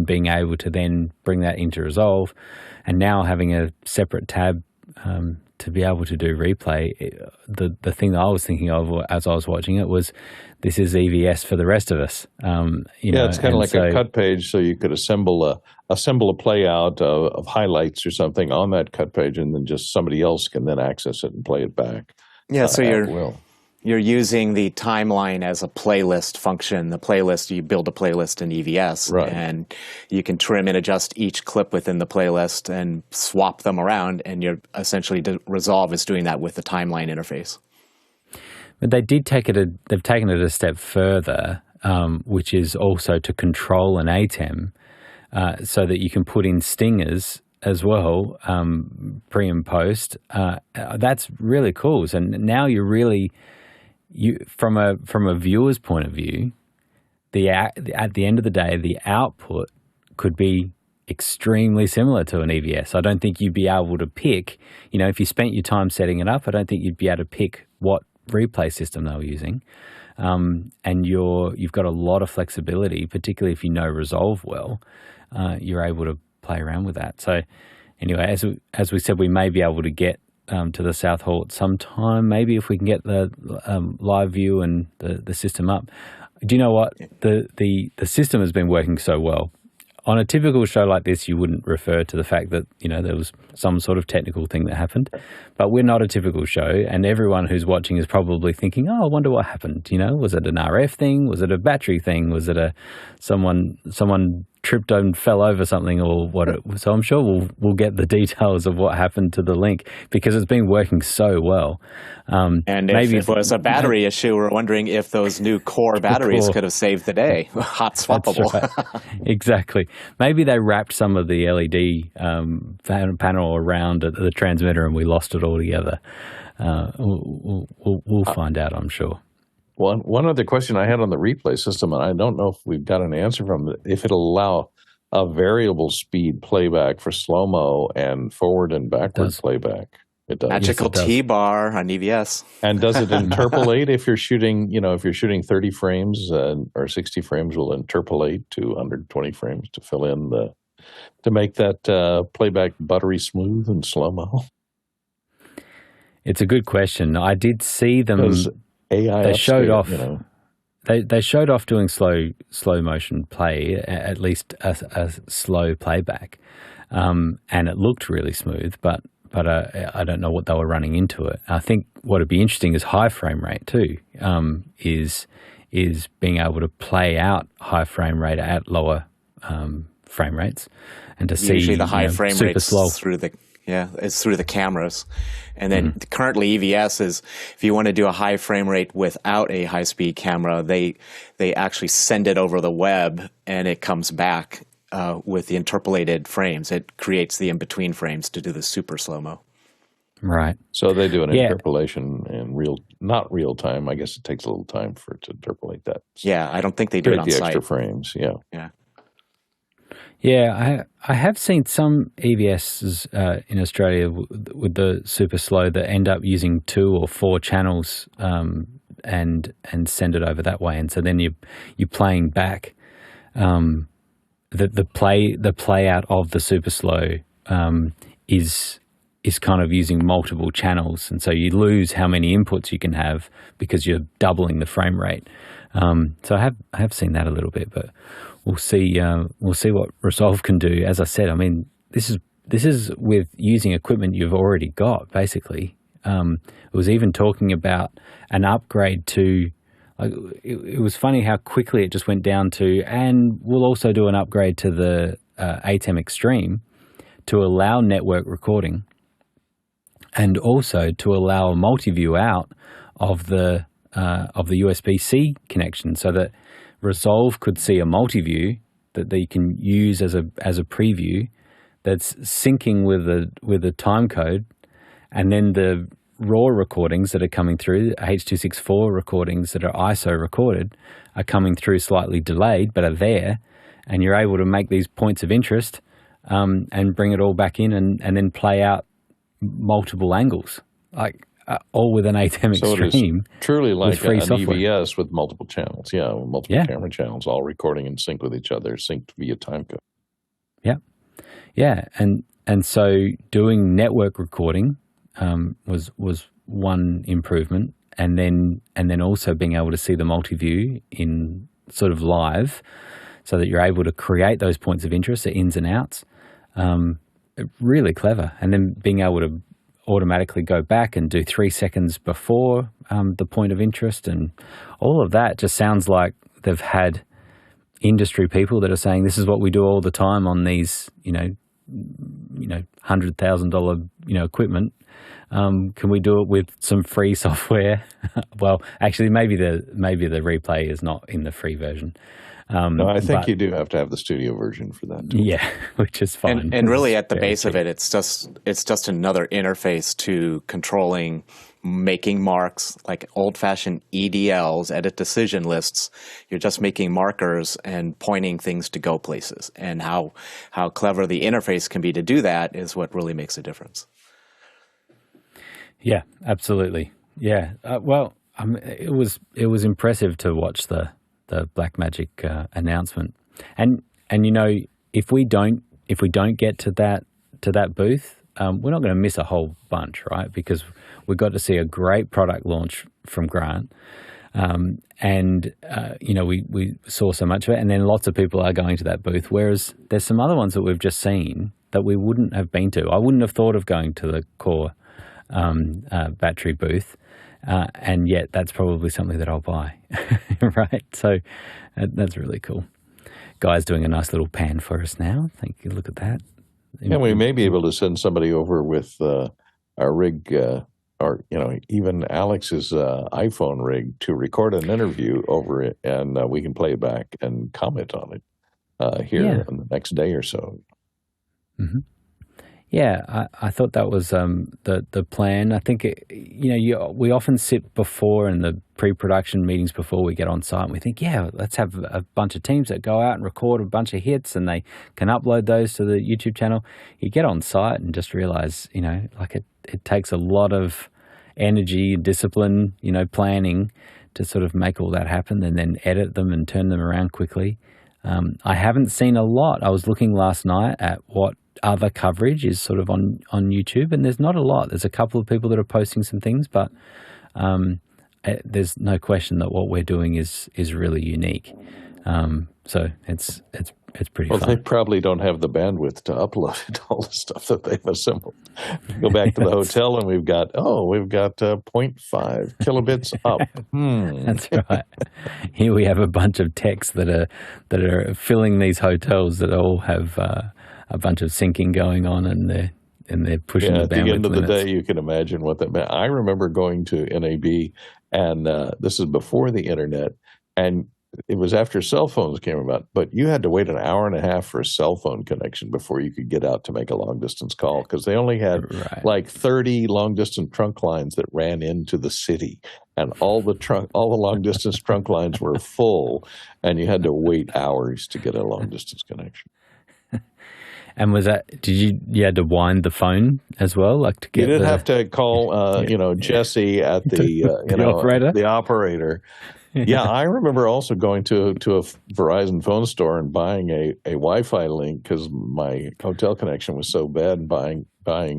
Speaker 1: being able to then bring that into Resolve, and now having a separate tab to be able to do replay. The thing that I was thinking of as I was watching it was, this is EVS for the rest of us.
Speaker 5: It's kind of like a cut page, so you could assemble a play out of highlights or something on that cut page, and then just somebody else can then access it and play it back.
Speaker 6: Yeah, so you're using the timeline as a playlist function. The playlist, you build a playlist in EVS,
Speaker 5: right,
Speaker 6: and you can trim and adjust each clip within the playlist and swap them around, and you're essentially Resolve is doing that with the timeline interface.
Speaker 1: But they've taken it a step further, which is also to control an ATEM, so that you can put in stingers as well, pre and post. That's really cool. So now from a viewer's point of view, at the end of the day, the output could be extremely similar to an EVS. I don't think you'd be able to pick, if you spent your time setting it up, I don't think you'd be able to pick what replay system they were using. And you've got a lot of flexibility, particularly if you know Resolve well. You're able to play around with that. So anyway, as we said, we may be able to get to the South Hall at some time, maybe if we can get the live view and the system up. Do you know what? The system has been working so well. On a typical show like this, you wouldn't refer to the fact that, there was some sort of technical thing that happened. But we're not a typical show, and everyone who's watching is probably thinking, oh, I wonder what happened. Was it an RF thing? Was it a battery thing? Was it someone tripped and fell over something, or what? So I'm sure we'll get the details of what happened to the link, because it's been working so well.
Speaker 6: And maybe if it was a battery issue, we're wondering if those new core batteries could have saved the day. Hot swappable.
Speaker 1: Right. Exactly. Maybe they wrapped some of the LED panel around the transmitter and we lost it altogether. We'll find out, I'm sure.
Speaker 5: One other question I had on the replay system, and I don't know if we've got an answer from it, if it'll allow a variable speed playback for slow-mo and forward and backward playback. It does.
Speaker 6: Magical T-bar on EVS.
Speaker 5: And does it interpolate if you're shooting, 30 frames or 60 frames, will interpolate to 120 frames to fill in to make that playback buttery smooth and slow-mo?
Speaker 1: It's a good question. I did see them.
Speaker 5: AI
Speaker 1: they showed off. They showed off doing slow motion play, at least a slow playback, and it looked really smooth. But I don't know what they were running into it. I think what would be interesting is high frame rate too. Is being able to play out high frame rate at lower frame rates, and to see
Speaker 6: usually the high frame
Speaker 1: super
Speaker 6: rates
Speaker 1: slow.
Speaker 6: It's through the cameras. And then currently EVS is, if you want to do a high frame rate without a high speed camera, they actually send it over the web and it comes back with the interpolated frames. It creates the in between frames to do the super slow mo.
Speaker 1: Right.
Speaker 5: So they do an interpolation in not real time. I guess it takes a little time for it to interpolate that.
Speaker 6: Yeah, I don't think they do it on
Speaker 5: the
Speaker 6: site.
Speaker 5: extra frames. Yeah.
Speaker 6: Yeah.
Speaker 1: Yeah, I have seen some EVSs in Australia with the super slow that end up using 2 or 4 channels and send it over that way, and so then you're playing back the play out of the super slow is kind of using multiple channels, and so you lose how many inputs you can have because you're doubling the frame rate. So I have seen that a little bit, but we'll see what Resolve can do. As I said, I mean, this is with using equipment you've already got, basically. It was even talking about an upgrade to, like, it was funny how quickly it just went down to, and we'll also do an upgrade to the ATEM Extreme to allow network recording, and also to allow a multi-view out of the USB-C connection, so that Resolve could see a multi-view that they can use as a preview that's syncing with a time code, and then the raw recordings that are coming through, H.264 recordings that are ISO recorded, are coming through slightly delayed but are there, and you're able to make these points of interest and bring it all back in and then play out multiple angles, like all with an ATEM Extreme.
Speaker 5: So it is truly like an
Speaker 1: software.
Speaker 5: EVS with multiple channels. Yeah, multiple camera channels, all recording in sync with each other, synced via timecode.
Speaker 1: Yeah, yeah, and so doing network recording was one improvement, and then also being able to see the multi-view in sort of live, so that you're able to create those points of interest, the ins and outs. Really clever, and then being able to automatically go back and do 3 seconds before the point of interest, and all of that just sounds like they've had industry people that are saying this is what we do all the time on these $100,000 equipment. Can we do it with some free software? Well, actually, maybe the replay is not in the free version.
Speaker 5: No, I think you do have to have the studio version for that too.
Speaker 1: Yeah, which is fine.
Speaker 6: And really, at the base of it, it's just another interface to controlling, making marks, like old-fashioned EDLs, edit decision lists. You're just making markers and pointing things to go places. And how clever the interface can be to do that is what really makes a difference.
Speaker 1: Yeah, absolutely. Yeah. It was impressive to watch the Blackmagic announcement, and if we don't get to that booth, we're not going to miss a whole bunch, right? Because we got to see a great product launch from Grant, and we saw so much of it, and then lots of people are going to that booth. Whereas there's some other ones that we've just seen that we wouldn't have been to. I wouldn't have thought of going to the Core battery booth. And yet that's probably something that I'll buy, right? So that's really cool. Guy's doing a nice little pan for us now. Thank you. Look at that.
Speaker 5: And we may be able to send somebody over with our rig, or even Alex's iPhone rig, to record an interview over it, and we can play it back and comment on it here on the next day or so.
Speaker 1: Mm-hmm. Yeah, I thought that was the plan. I think we often sit before in the pre-production meetings before we get on site, and we think, let's have a bunch of teams that go out and record a bunch of hits, and they can upload those to the YouTube channel. You get on site and just realize, it takes a lot of energy, discipline, planning to sort of make all that happen, and then edit them and turn them around quickly. I haven't seen a lot. I was looking last night at what other coverage is sort of on YouTube, and there's not a lot. There's a couple of people that are posting some things, but there's no question that what we're doing is really unique. So it's it's pretty
Speaker 5: Well,
Speaker 1: fun.
Speaker 5: they probably don't have the bandwidth to upload it, all the stuff that they've assembled. Go back to the hotel, and we've got 0.5 kilobits up.
Speaker 1: That's right. Here we have a bunch of techs that are filling these hotels that all have a bunch of syncing going on, and they're pushing the bandwidth
Speaker 5: At the end of
Speaker 1: limits.
Speaker 5: the day, you can imagine what that meant. I remember going to NAB, and this is before the internet, and it was after cell phones came about, but you had to wait an hour and a half for a cell phone connection before you could get out to make a long distance call, because they only had like 30 long distance trunk lines that ran into the city, and all the long distance trunk lines were full, and you had to wait hours to get a long distance connection.
Speaker 1: And was that? You had to wind the phone as well, like to get?
Speaker 5: You didn't have to call, Jesse at the operator. Yeah, I remember also going to a Verizon phone store and buying a Wi-Fi link because my hotel connection was so bad. Buying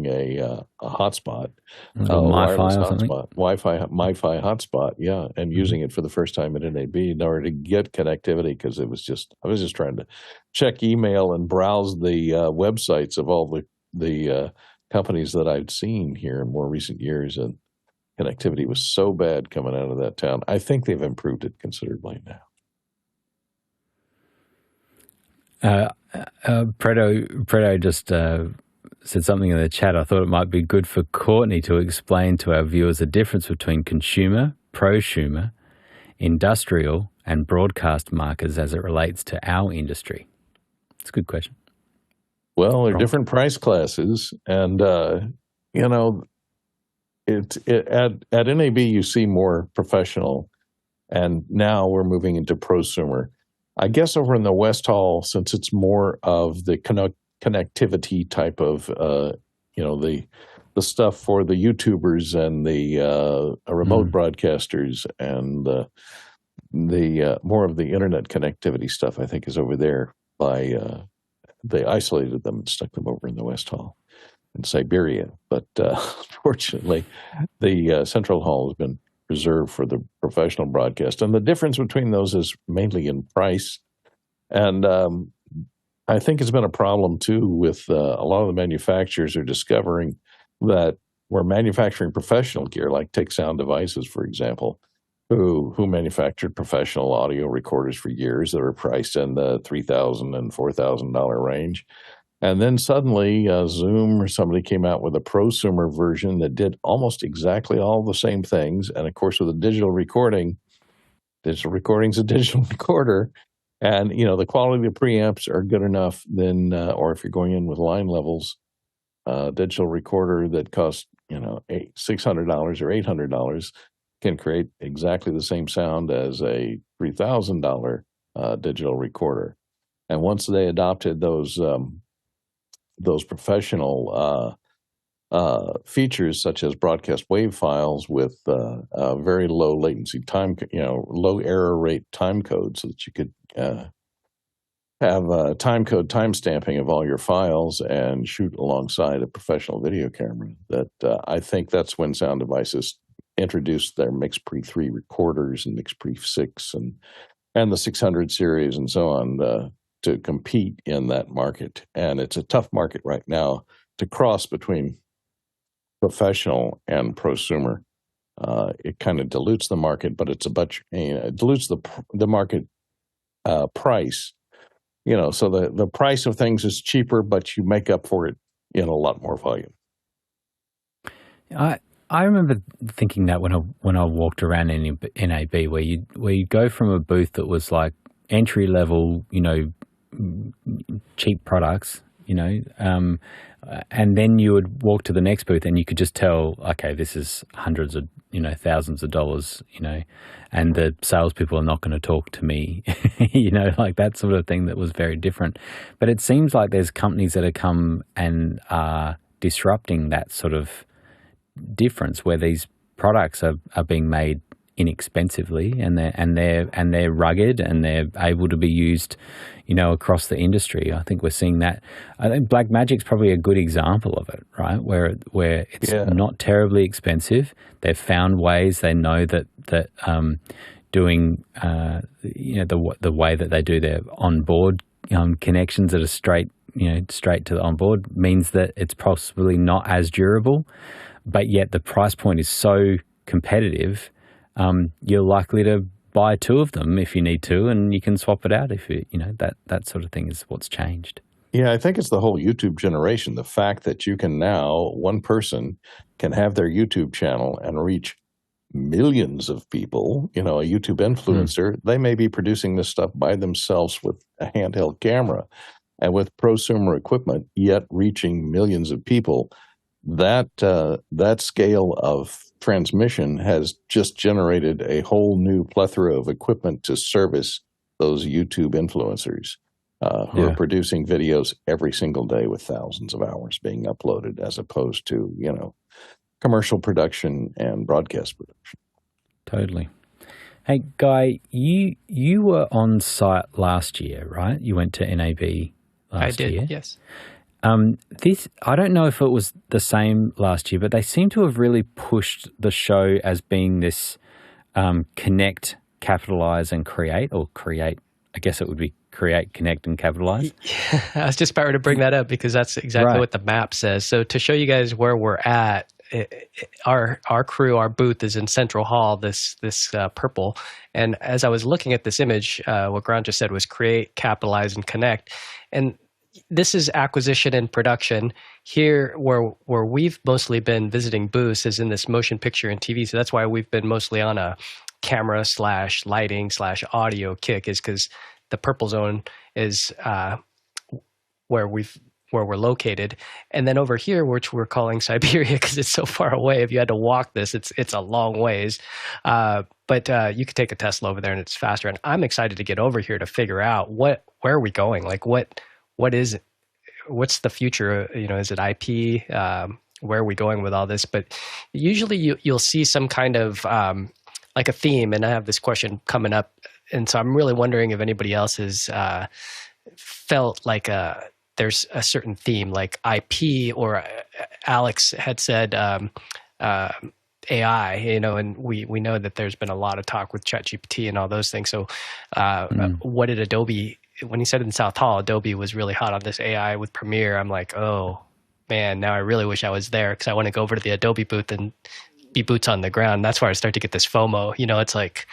Speaker 5: a hotspot, wireless hotspot, MiFi hotspot, and using it for the first time at NAB in order to get connectivity, because I was just trying to check email and browse the websites of all the companies that I'd seen here in more recent years, and connectivity was so bad coming out of that town. I think they've improved it considerably now.
Speaker 1: Predo just said something in the chat. I thought it might be good for Courtney to explain to our viewers the difference between consumer, prosumer, industrial, and broadcast markers as it relates to our industry. It's a good question.
Speaker 5: Well, they're different price classes, and at NAB you see more professional, and now we're moving into prosumer. I guess over in the West Hall, since it's more of the connectivity type of, the stuff for the YouTubers and the remote broadcasters, and the more of the internet connectivity stuff, I think, is over there by they isolated them and stuck them over in the West Hall in Siberia. But fortunately, the Central Hall has been reserved for the professional broadcast. And the difference between those is mainly in price. And I think it's been a problem, too, with a lot of the manufacturers are discovering that we're manufacturing professional gear, like take Sound Devices, for example, who manufactured professional audio recorders for years that are priced in the $3,000 and $4,000 range. And then suddenly Zoom or somebody came out with a prosumer version that did almost exactly all the same things. And of course, with a digital recording's a digital recorder. And, the quality of the preamps are good enough, then, or if you're going in with line levels, digital recorder that costs, $600 or $800 can create exactly the same sound as a $3,000 digital recorder. And once they adopted those professional features, such as broadcast wave files with very low latency time, low error rate time code, so that you could have time code time stamping of all your files and shoot alongside a professional video camera. That I think that's when Sound Devices introduced their MixPre 3 recorders and MixPre 6 and the 600 series and so on to compete in that market. And it's a tough market right now to cross between professional and prosumer. It kind of dilutes the market, but it dilutes the market price. So the price of things is cheaper, but you make up for it in a lot more volume.
Speaker 1: I remember thinking that when I walked around in NAB, where you go from a booth that was like entry level, cheap products, and then you would walk to the next booth and you could just tell, okay, this is hundreds of, thousands of dollars, and the salespeople are not going to talk to me, like that sort of thing that was very different. But it seems like there's companies that have come and are disrupting that sort of difference, where these products are being made inexpensively, and they're rugged, and they're able to be used, across the industry. I think we're seeing that. I think Blackmagic's probably a good example of it, right? Where it's not terribly expensive. They've found ways. They know that doing the way that they do their onboard connections that are straight to the onboard means that it's possibly not as durable, but yet the price point is so competitive, you're likely to buy two of them if you need to, and you can swap it out if that sort of thing is what's changed.
Speaker 5: Yeah, I think it's the whole YouTube generation. The fact that you can now, one person can have their YouTube channel and reach millions of people, a YouTube influencer. They may be producing this stuff by themselves with a handheld camera and with prosumer equipment, yet reaching millions of people. That scale of transmission has just generated a whole new plethora of equipment to service those YouTube influencers who are producing videos every single day with thousands of hours being uploaded, as opposed to, commercial production and broadcast production.
Speaker 1: Totally. Hey, Guy, you were on site last year, right? You went to NAB last year.
Speaker 4: I did, yes.
Speaker 1: I don't know if it was the same last year, but they seem to have really pushed the show as being this connect, capitalize, and create, or create. I guess it would be create, connect, and capitalize.
Speaker 4: Yeah, I was just about to bring that up because that's exactly what the map says. So to show you guys where we're at, our crew, our booth is in Central Hall, this purple. And as I was looking at this image, what Grant just said was create, capitalize, and connect. And this is acquisition and production. Here, where we've mostly been visiting booths is in this motion picture and TV. So that's why we've been mostly on a camera / lighting / audio kick, is because the purple zone is where we're located. And then over here, which we're calling Siberia because it's so far away. If you had to walk this, it's a long ways. But you could take a Tesla over there and it's faster. And I'm excited to get over here to figure out where are we going? Like what's the future? Is it IP? Where are we going with all this? But usually you'll see some kind of like a theme. And I have this question coming up. And so I'm really wondering if anybody else has felt like there's a certain theme, like IP, or Alex had said AI, and we know that there's been a lot of talk with ChatGPT and all those things. So what did Adobe, when he said in South Hall, Adobe was really hot on this AI with Premiere, I'm like, oh man, now I really wish I was there because I want to go over to the Adobe booth and be boots on the ground. That's where I start to get this FOMO. It's like,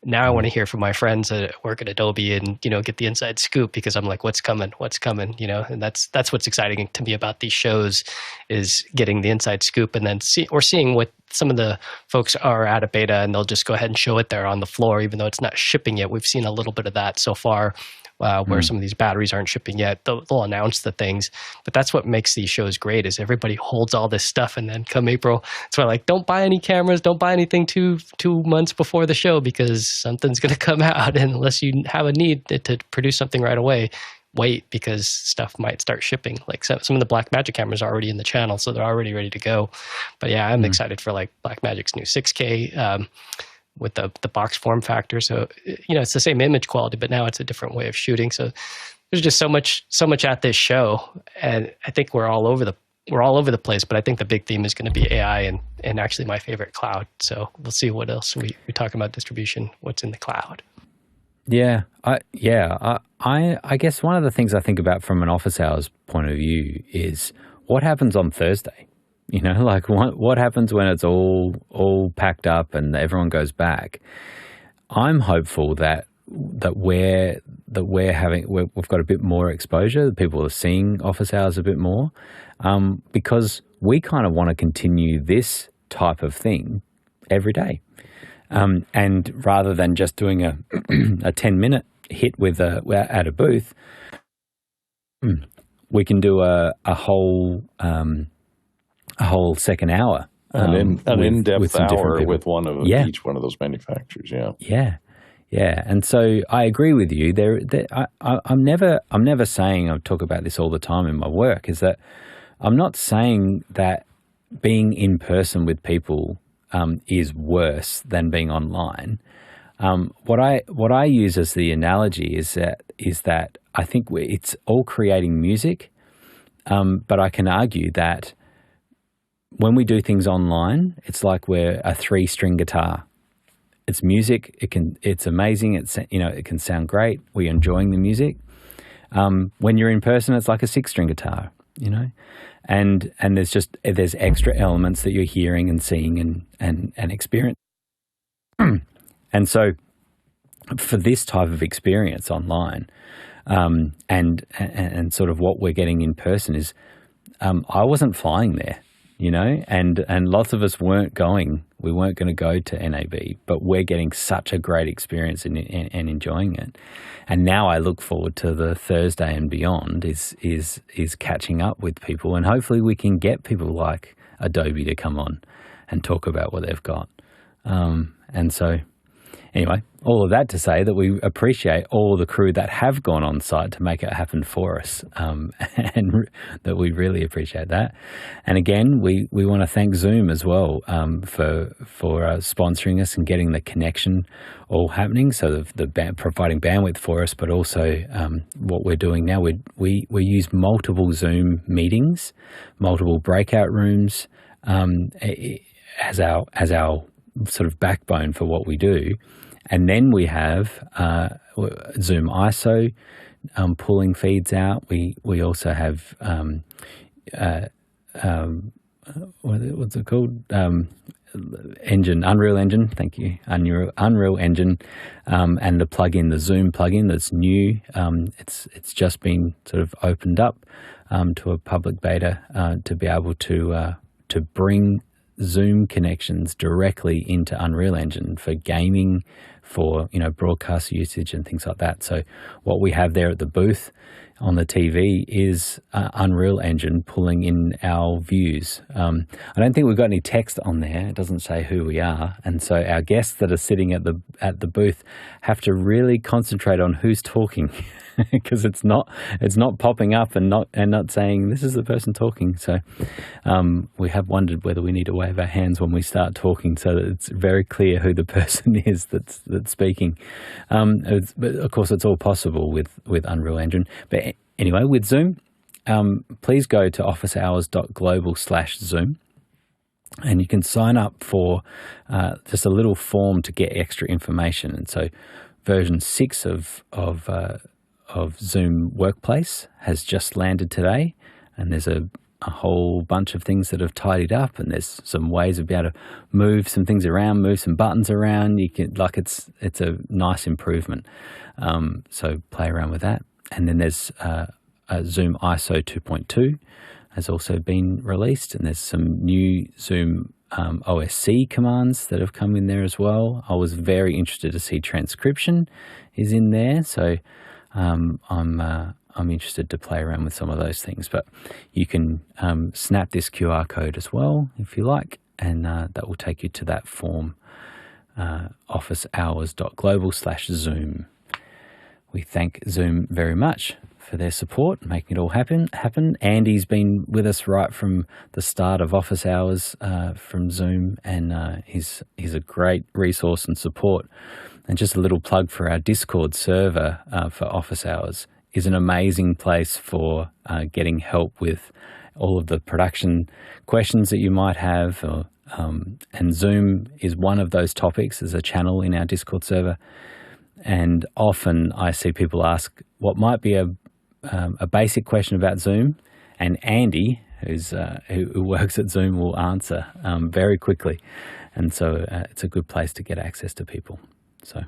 Speaker 4: now I want to hear from my friends that work at Adobe and, get the inside scoop, because I'm like, what's coming, and that's what's exciting to me about these shows, is getting the inside scoop and then seeing what some of the folks are at a beta, and they'll just go ahead and show it there on the floor, even though it's not shipping yet. We've seen a little bit of that so far. Where some of these batteries aren't shipping yet. They'll announce the things. But that's what makes these shows great, is everybody holds all this stuff, and then come April, it's why, like, don't buy any cameras, don't buy anything 2 months before the show, because something's going to come out. And unless you have a need to produce something right away, wait, because stuff might start shipping. Like some of the Blackmagic cameras are already in the channel, so they're already ready to go. But yeah, I'm excited for like Blackmagic's new 6K. With the box form factor. So, it's the same image quality, but now it's a different way of shooting. So there's just so much at this show. And I think we're all over the place, but I think the big theme is going to be AI and actually my favorite, cloud. So we'll see what else we talk about distribution, what's in the cloud.
Speaker 1: Yeah. I guess one of the things I think about from an office hours point of view is what happens on Thursday. Like what happens when it's all packed up and everyone goes back. I'm hopeful that we've got a bit more exposure. People are seeing office hours a bit more, because we kind of want to continue this type of thing every day. And rather than just doing a 10-minute hit at a booth, we can do a whole second hour,
Speaker 5: an in-depth hour with one of each one of those manufacturers.
Speaker 1: Yeah. And so I agree with you. I'm never saying, I talk about this all the time in my work, is that I'm not saying that being in person with people is worse than being online. What I use as the analogy is that I think it's all creating music, but I can argue that when we do things online, it's like we're a 3-string guitar. It's music. It's amazing. It can sound great. We're enjoying the music. When you're in person, it's like a 6-string guitar, and there's extra elements that you're hearing and seeing and experience. And so for this type of experience online, and sort of what we're getting in person is, I wasn't flying there, and lots of us weren't going. We weren't going to go to NAB, but we're getting such a great experience and enjoying it. And now I look forward to the Thursday and beyond is catching up with people, and hopefully we can get people like Adobe to come on and talk about what they've got. And so, anyway, all of that to say that we appreciate all the crew that have gone on site to make it happen for us, and that we really appreciate that. And again, we want to thank Zoom as well for sponsoring us and getting the connection all happening. So providing bandwidth for us, but also what we're doing now, we use multiple Zoom meetings, multiple breakout rooms as our sort of backbone for what we do. And then we have Zoom ISO pulling feeds out. We also have what's it called? Unreal Engine. Thank you, Unreal Engine, and the plugin, the Zoom plugin that's new. It's just been sort of opened up to a public beta to be able to bring Zoom connections directly into Unreal Engine for gaming, for broadcast usage and things like that. So what we have there at the booth on the TV is Unreal Engine pulling in our views. I don't think we've got any text on there. It doesn't say who we are, and so our guests that are sitting at the booth have to really concentrate on who's talking because it's not popping up and not saying this is the person talking. So we have wondered whether we need to wave our hands when we start talking so that it's very clear who the person is that's speaking. But of course, it's all possible with Unreal Engine. But anyway, with Zoom, please go to officehours.global/Zoom. And you can sign up for just a little form to get extra information. And so version 6 of Zoom Workplace has just landed today, and there's a whole bunch of things that have tidied up, and there's some ways of being able to move some things around, move some buttons around. You can it's a nice improvement. So play around with that. And then there's a Zoom ISO 2.2 has also been released, and there's some new Zoom OSC commands that have come in there as well. I was very interested to see transcription is in there, so I'm interested to play around with some of those things. But you can snap this QR code as well if you like, and that will take you to that form, officehours.global/Zoom. We thank Zoom very much for their support, making it all happen. Andy's been with us right from the start of Office Hours from Zoom, and he's a great resource and support. And just a little plug for our Discord server for Office Hours is an amazing place for getting help with all of the production questions that you might have. And Zoom is one of those topics as a channel in our Discord server. And often I see people ask what might be a basic question about Zoom, and Andy, who works at Zoom, will answer very quickly. And so it's a good place to get access to people. So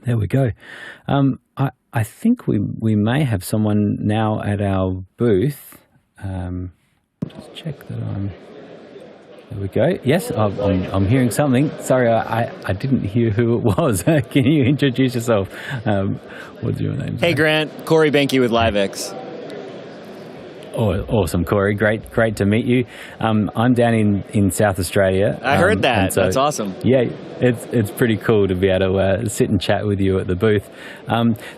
Speaker 1: there we go. I think we may have someone now at our booth. Just check that I'm... There we go. Yes, I'm hearing something. Sorry, I didn't hear who it was. Can you introduce yourself? What's your name?
Speaker 16: Hey, Grant. Corey Benke with LiveX.
Speaker 1: Oh, awesome, Corey. Great to meet you. I'm down in South Australia.
Speaker 16: I heard that. So, that's awesome.
Speaker 1: Yeah, it's pretty cool to be able to sit and chat with you at the booth.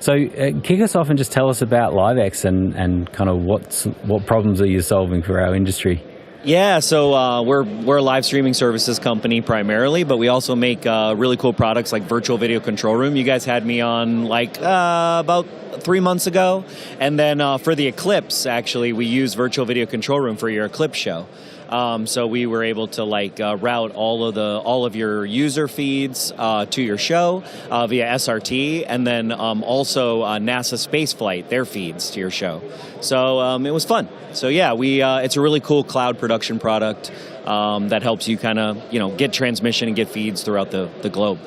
Speaker 1: So kick us off and just tell us about LiveX and kind of what problems are you solving for our industry?
Speaker 16: Yeah, so we're a live streaming services company primarily, but we also make really cool products like Virtual Video Control Room. You guys had me on about 3 months ago. And then for the Eclipse, actually, we use Virtual Video Control Room for your Eclipse show. So we were able to route all of your user feeds to your show via SRT, and then also NASA spaceflight, their feeds to your show. So it was fun. So yeah, it's a really cool cloud production product that helps you kind of get transmission and get feeds throughout the globe.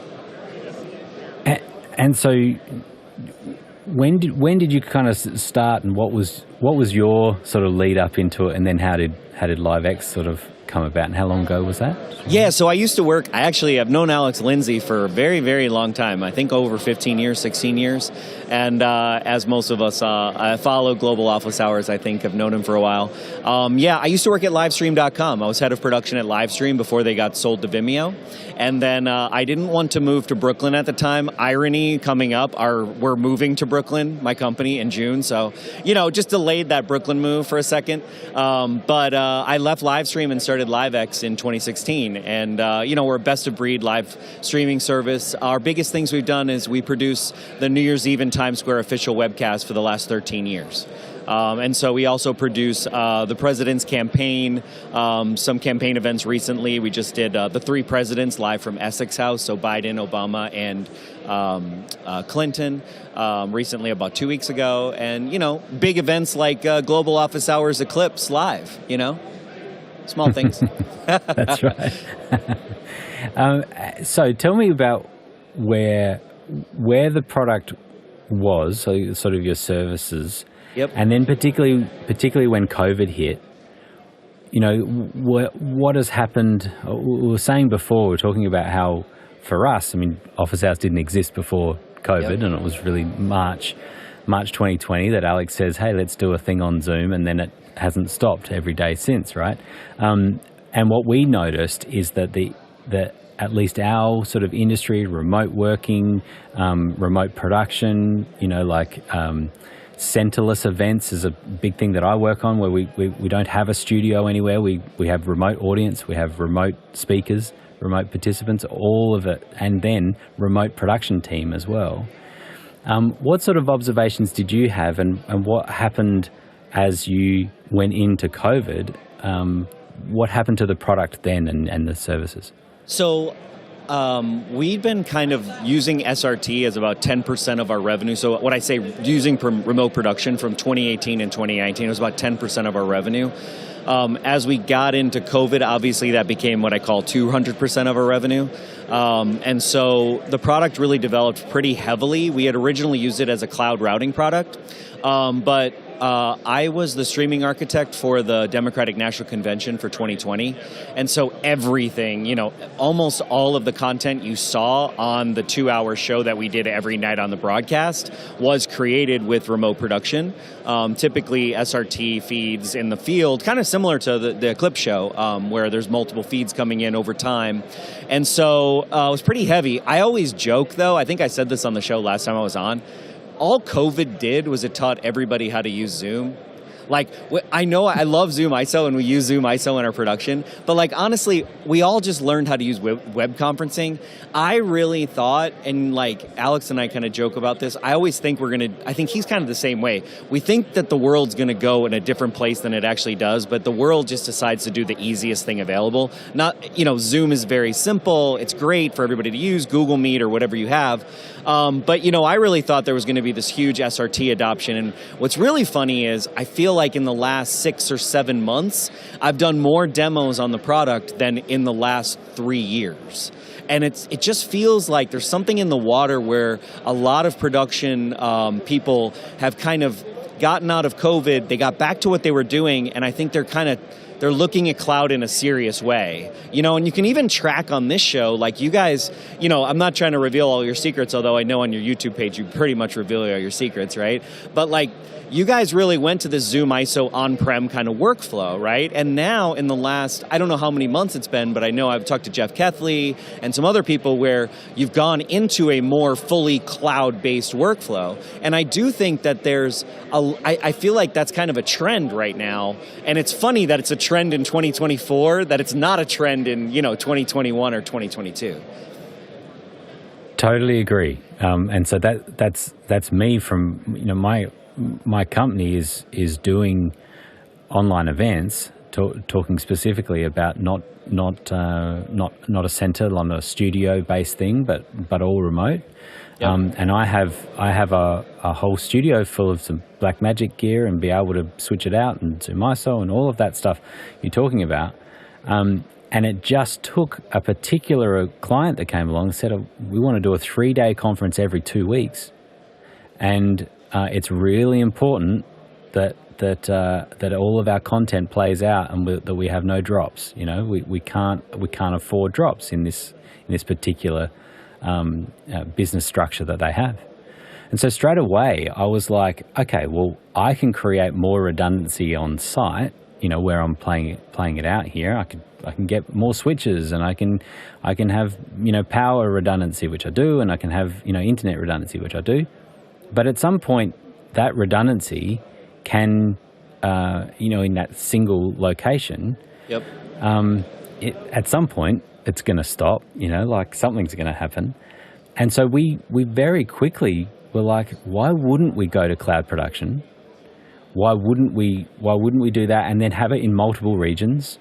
Speaker 1: And so, when did you kind of start, and what was your sort of lead up into it, and then how did LiveX sort of come about, and how long ago was that?
Speaker 16: Yeah, so I used to work, I actually have known Alex Lindsay for a very, very long time. I think over 15 years, 16 years. And as most of us, I follow Global Office Hours, I think, have known him for a while. I used to work at Livestream.com. I was head of production at Livestream before they got sold to Vimeo. And then I didn't want to move to Brooklyn at the time. Irony coming up, we're moving to Brooklyn, my company, in June. So, just delayed that Brooklyn move for a second. But I left Livestream and started LiveX in 2016. And, we're a best-of-breed live streaming service. Our biggest things we've done is we produce the New Year's Eve in Times Square official webcast for the last 13 years. And so we also produce the President's Campaign, some campaign events recently. We just did the Three Presidents live from Essex House, so Biden, Obama, and Clinton, recently about 2 weeks ago. And, big events like Global Office Hours Eclipse live, small things.
Speaker 1: That's right. So tell me about where the product was, so sort of your services.
Speaker 16: Yep.
Speaker 1: And then particularly when COVID hit, what has happened? We were saying before, we were talking about how for us, Office Hours didn't exist before COVID, yep. And it was really March 2020 that Alex says, hey, let's do a thing on Zoom, and then it hasn't stopped every day since, right? And what we noticed is that at least our sort of industry, remote working, remote production, centerless events is a big thing that I work on, where we don't have a studio anywhere. We have remote audience, we have remote speakers, remote participants, all of it, and then remote production team as well. What sort of observations did you have, and what happened as you went into COVID? What happened to the product then and the services?
Speaker 16: So we've been kind of using SRT as about 10% of our revenue. So what I say using remote production from 2018 and 2019, it was about 10% of our revenue. As we got into COVID, obviously that became what I call 200% of our revenue. And so the product really developed pretty heavily. We had originally used it as a cloud routing product, but I was the streaming architect for the Democratic National Convention for 2020. And so everything, almost all of the content you saw on the 2-hour show that we did every night on the broadcast was created with remote production. Typically SRT feeds in the field, kind of similar to the Eclipse show, where there's multiple feeds coming in over time. And so it was pretty heavy. I always joke, though, I think I said this on the show last time I was on, all COVID did was it taught everybody how to use Zoom. I know I love Zoom ISO and we use Zoom ISO in our production, but honestly, we all just learned how to use web conferencing. I really thought, and Alex and I kind of joke about this, I always think I think he's kind of the same way. We think that the world's going to go in a different place than it actually does, but the world just decides to do the easiest thing available. Zoom is very simple. It's great for everybody to use, Google Meet or whatever you have. But I really thought there was going to be this huge SRT adoption. And what's really funny is I feel like in the last 6 or 7 months, I've done more demos on the product than in the last 3 years. And it just feels like there's something in the water where a lot of production people have kind of gotten out of COVID. They got back to what they were doing, and I think they're looking at cloud in a serious way, and you can even track on this show, you guys, I'm not trying to reveal all your secrets, although I know on your YouTube page you pretty much reveal all your secrets, right? But you guys really went to this Zoom ISO on-prem kind of workflow, right? And now in the last, I don't know how many months it's been, but I know I've talked to Jeff Kethley and some other people where you've gone into a more fully cloud-based workflow. And I do think that I feel like that's kind of a trend right now. And it's funny that it's a trend in 2024, that it's not a trend in, 2021 or 2022.
Speaker 1: Totally agree. And so that's me from, my company is doing online events talking specifically about not a center, not a studio based thing, but all remote. Yep. And I have a whole studio full of some Blackmagic gear and be able to switch it out and Zoom ISO and all of that stuff you're talking about. And it just took a particular client that came along and said, we want to do a 3-day conference every 2 weeks. And it's really important that all of our content plays out and that we have no drops. You know, we can't afford drops in this particular business structure that they have. And so straight away I was like, okay, well, I can create more redundancy on site, you know, where I'm playing it out here. I can get more switches, and I can have, you know, power redundancy, which I do, and I can have, you know, internet redundancy, which I do. But at some point that redundancy can, you know, in that single location, yep. At some point it's going to stop, you know, like something's going to happen. And so we very quickly were like, why wouldn't we go to cloud production? Why wouldn't we do that and then have it in multiple regions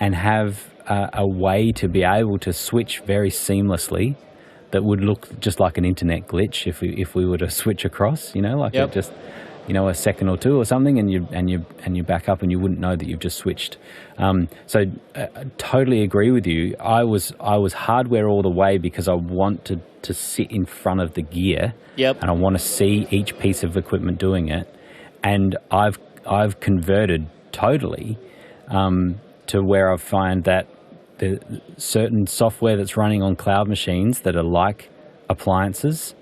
Speaker 1: and have a way to be able to switch very seamlessly that would look just like an internet glitch if we were to switch across, you know, like yep. Just, you know, a second or two or something, and you back up and you wouldn't know that you've just switched. So totally agree with you. I was hardware all the way because I want to sit in front of the gear, yep. And I want to see each piece of equipment doing it. And I've converted totally to where I find that the certain software that's running on cloud machines that are like appliances,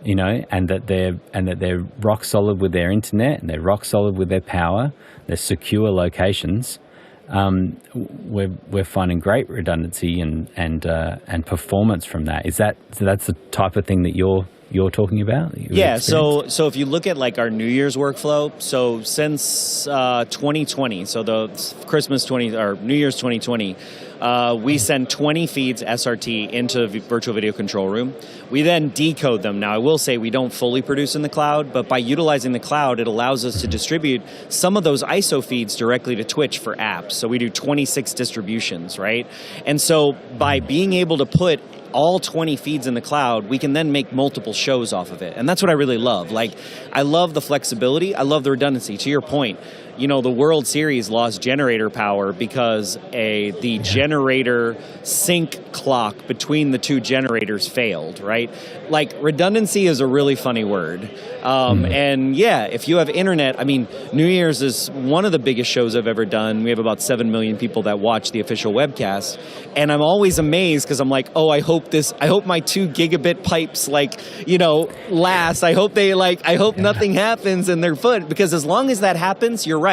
Speaker 1: you know, and that they're rock solid with their internet and they're rock solid with their power, they're secure locations. We're finding great redundancy and performance from that. That's the type of thing that you're talking about?
Speaker 16: Yeah, so if you look at like our New Year's workflow, so since 2020, so the Christmas or New Year's 2020, we send 20 feeds SRT into the virtual video control room. We then decode them. Now, I will say we don't fully produce in the cloud, but by utilizing the cloud, it allows us to distribute some of those ISO feeds directly to Twitch for apps. So we do 26 distributions, right? And so by being able to put all 20 feeds in the cloud, we can then make multiple shows off of it. And that's what I really love. Like, I love the flexibility. I love the redundancy. To your point, you know, the World Series lost generator power because the generator sync clock between the two generators failed, right? Like, redundancy is a really funny word. And yeah, if you have internet, I mean, New Year's is one of the biggest shows I've ever done. We have about 7 million people that watch the official webcast. And I'm always amazed because I'm like, oh, I hope my 2 gigabit pipes, like, you know, last. I hope nothing happens in their foot, because as long as that happens, you're right.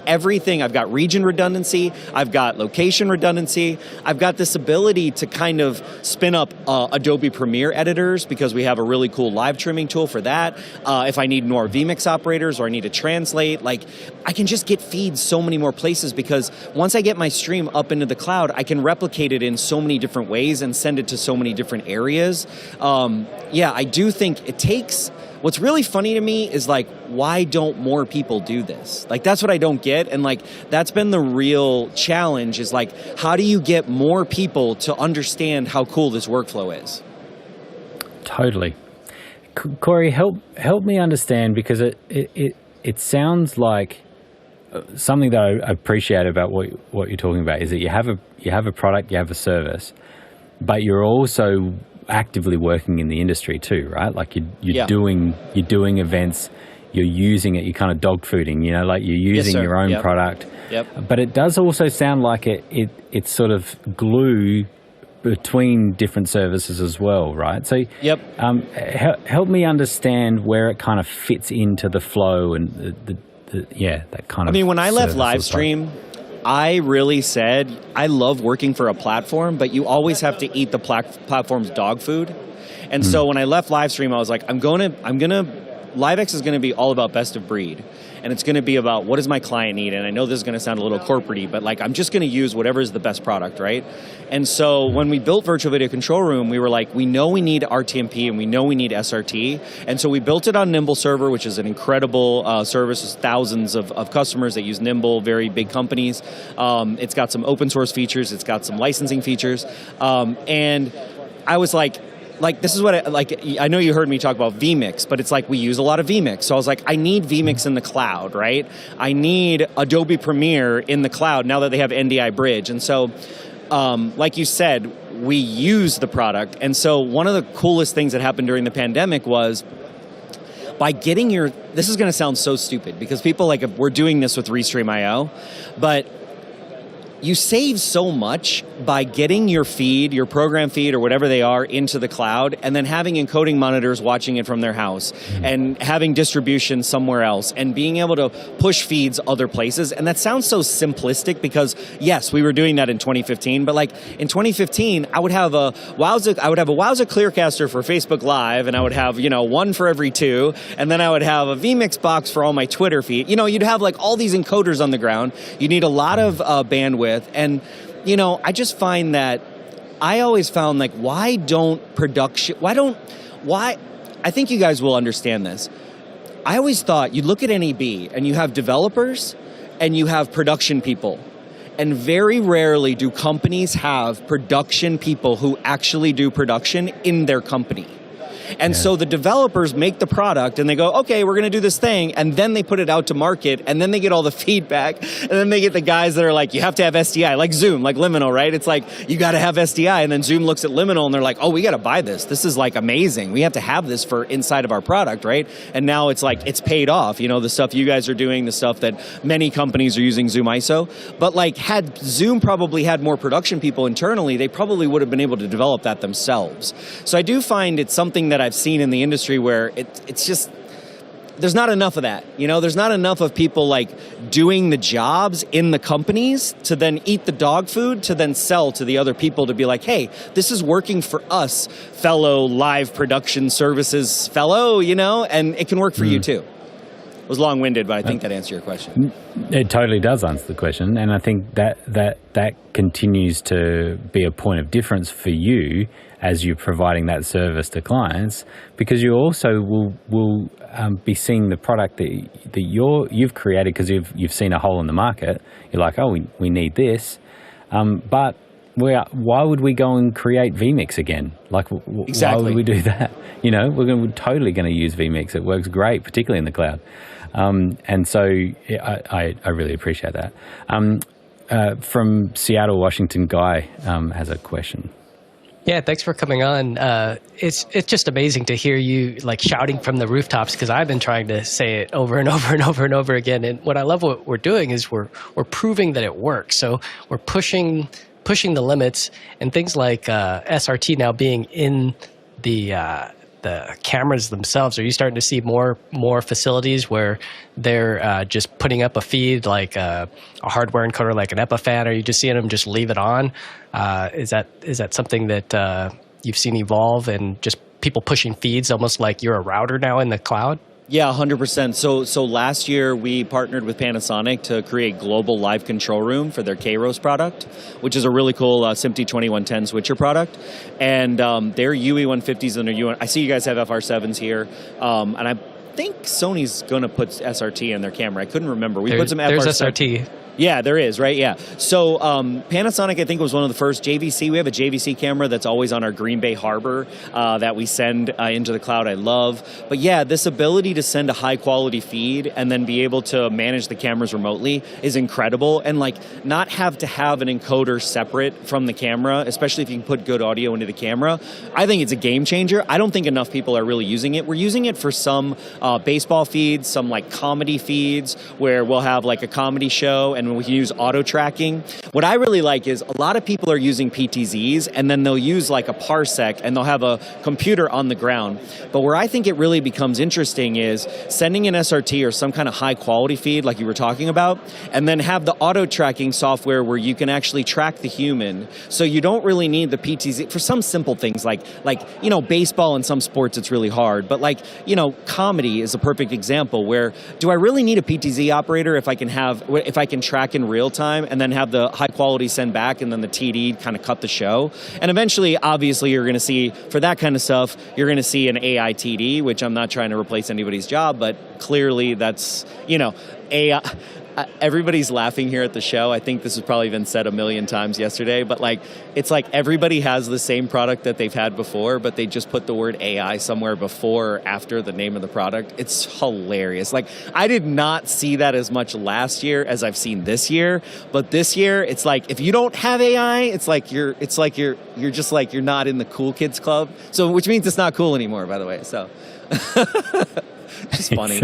Speaker 16: Everything, I've got region redundancy, I've got location redundancy, I've got this ability to kind of spin up Adobe Premiere editors because we have a really cool live trimming tool for that. If I need more vMix operators or I need to translate, like, I can just get feeds so many more places, because once I get my stream up into the cloud, I can replicate it in so many different ways and send it to so many different areas. Yeah, I do think it takes... What's really funny to me is, like, why don't more people do this? Like, that's what I don't get. And, like, that's been the real challenge, is, like, how do you get more people to understand how cool this workflow is?
Speaker 1: Totally. Corey, help me understand, because it sounds like something that I appreciate about what you're talking about is that you have a product, you have a service, but you're also actively working in the industry too, right? Like you're doing events, you're using it, you're kind of dog fooding, you know, like you're using your own product. Yep. But it does also sound like it's sort of glue between different services as well, right? So help me understand where it kind of fits into the flow and that kind of... I
Speaker 16: mean, when I left Livestream, I really said, I love working for a platform, but you always have to eat the platform's dog food. And so when I left Livestream, I was like, I'm gonna LiveX is going to be all about best of breed. And it's going to be about what does my client need? And I know this is going to sound a little corporate-y, but like I'm just going to use whatever is the best product, right? And so when we built Virtual Video Control Room, we were like, we know we need RTMP and we know we need SRT. And so we built it on Nimble Server, which is an incredible service. There's thousands of customers that use Nimble, very big companies. It's got some open source features. It's got some licensing features. And I was like, this is what I know you heard me talk about vMix, but it's like we use a lot of vMix. So I was like, I need vMix in the cloud, right? I need Adobe Premiere in the cloud now that they have NDI Bridge. And so, like you said, we use the product. And so one of the coolest things that happened during the pandemic was by getting this is going to sound so stupid because people we're doing this with Restream.io, but you save so much by getting your feed, your program feed or whatever they are into the cloud and then having encoding monitors watching it from their house and having distribution somewhere else and being able to push feeds other places. And that sounds so simplistic because yes, we were doing that in 2015, but like in 2015, I would have a Wowza Clearcaster for Facebook Live and I would have, one for every two. And then I would have a vMix box for all my Twitter feed. You have like all these encoders on the ground. You need a lot of bandwidth. And, I just find that I always found I think you guys will understand this. I always thought you look at NAB and you have developers and you have production people. And very rarely do companies have production people who actually do production in their company. And so the developers make the product and they go, okay, we're going to do this thing. And then they put it out to market and then they get all the feedback. And then they get the guys that are like, you have to have SDI, like Zoom, like Liminal, right? It's like, you got to have SDI. And then Zoom looks at Liminal and they're like, oh, we got to buy this. This is like amazing. We have to have this for inside of our product, right? And now it's like, it's paid off. The stuff you guys are doing, the stuff that many companies are using Zoom ISO. But like had Zoom probably had more production people internally, they probably would have been able to develop that themselves. So I do find it's something that I've seen in the industry where it's just, there's not enough of that. There's not enough of people like doing the jobs in the companies to then eat the dog food to then sell to the other people to be like, hey, this is working for us, fellow live production services fellow, and it can work for you too. It was long-winded, but I think that answered your question.
Speaker 1: It totally does answer the question, and I think that continues to be a point of difference for you as you're providing that service to clients, because you also will be seeing the product that you've created because you've seen a hole in the market. You're like, oh, we need this, but why would we go and create vMix again? Like,
Speaker 16: exactly.
Speaker 1: Why would we do that? We're totally going to use vMix. It works great, particularly in the cloud. And so I really appreciate that. From Seattle, Washington, Guy has a question.
Speaker 4: Yeah, thanks for coming on. It's just amazing to hear you like shouting from the rooftops because I've been trying to say it over and over and over and over again. And what I love what we're doing is we're proving that it works. So we're pushing the limits and things like SRT now being in the cameras themselves. Are you starting to see more facilities where they're just putting up a feed like a hardware encoder like an Epiphan? Or are you just seeing them just leave it on? Is that something that you've seen evolve and just people pushing feeds almost like you're a router now in the cloud?
Speaker 16: Yeah, 100%. So last year we partnered with Panasonic to create global live control room for their Kairos product, which is a really cool SMPTE 2110 switcher product. And their UE150s and their UI. I see you guys have FR7s here, and I think Sony's going to put SRT in their camera. I couldn't remember. We put some FR7.
Speaker 4: There's SRT.
Speaker 16: Yeah, there is, right? Yeah. So Panasonic, I think, was one of the first JVC. We have a JVC camera that's always on our Green Bay Harbor that we send into the cloud. I love. But yeah, this ability to send a high-quality feed and then be able to manage the cameras remotely is incredible. And like not have to have an encoder separate from the camera, especially if you can put good audio into the camera. I think it's a game changer. I don't think enough people are really using it. We're using it for some baseball feeds, some like comedy feeds where we'll have like a comedy show and and we can use auto tracking. What I really like is a lot of people are using PTZs, and then they'll use like a parsec, and they'll have a computer on the ground. But where I think it really becomes interesting is sending an SRT or some kind of high quality feed like you were talking about, and then have the auto tracking software where you can actually track the human. So you don't really need the PTZ for some simple things like baseball and some sports it's really hard. But comedy is a perfect example where do I really need a PTZ operator if I can track in real time and then have the high quality send back and then the TD kind of cut the show. And eventually, obviously, you're going to see for that kind of stuff, you're going to see an AI TD, which I'm not trying to replace anybody's job, but clearly that's, AI. Everybody's laughing here at the show. I think this has probably been said a million times yesterday, but it's like everybody has the same product that they've had before, but they just put the word AI somewhere before or after the name of the product. It's hilarious. I did not see that as much last year as I've seen this year, but this year it's like if you don't have AI, you're just like you're not in the cool kids club. So which means it's not cool anymore, by the way. So just funny.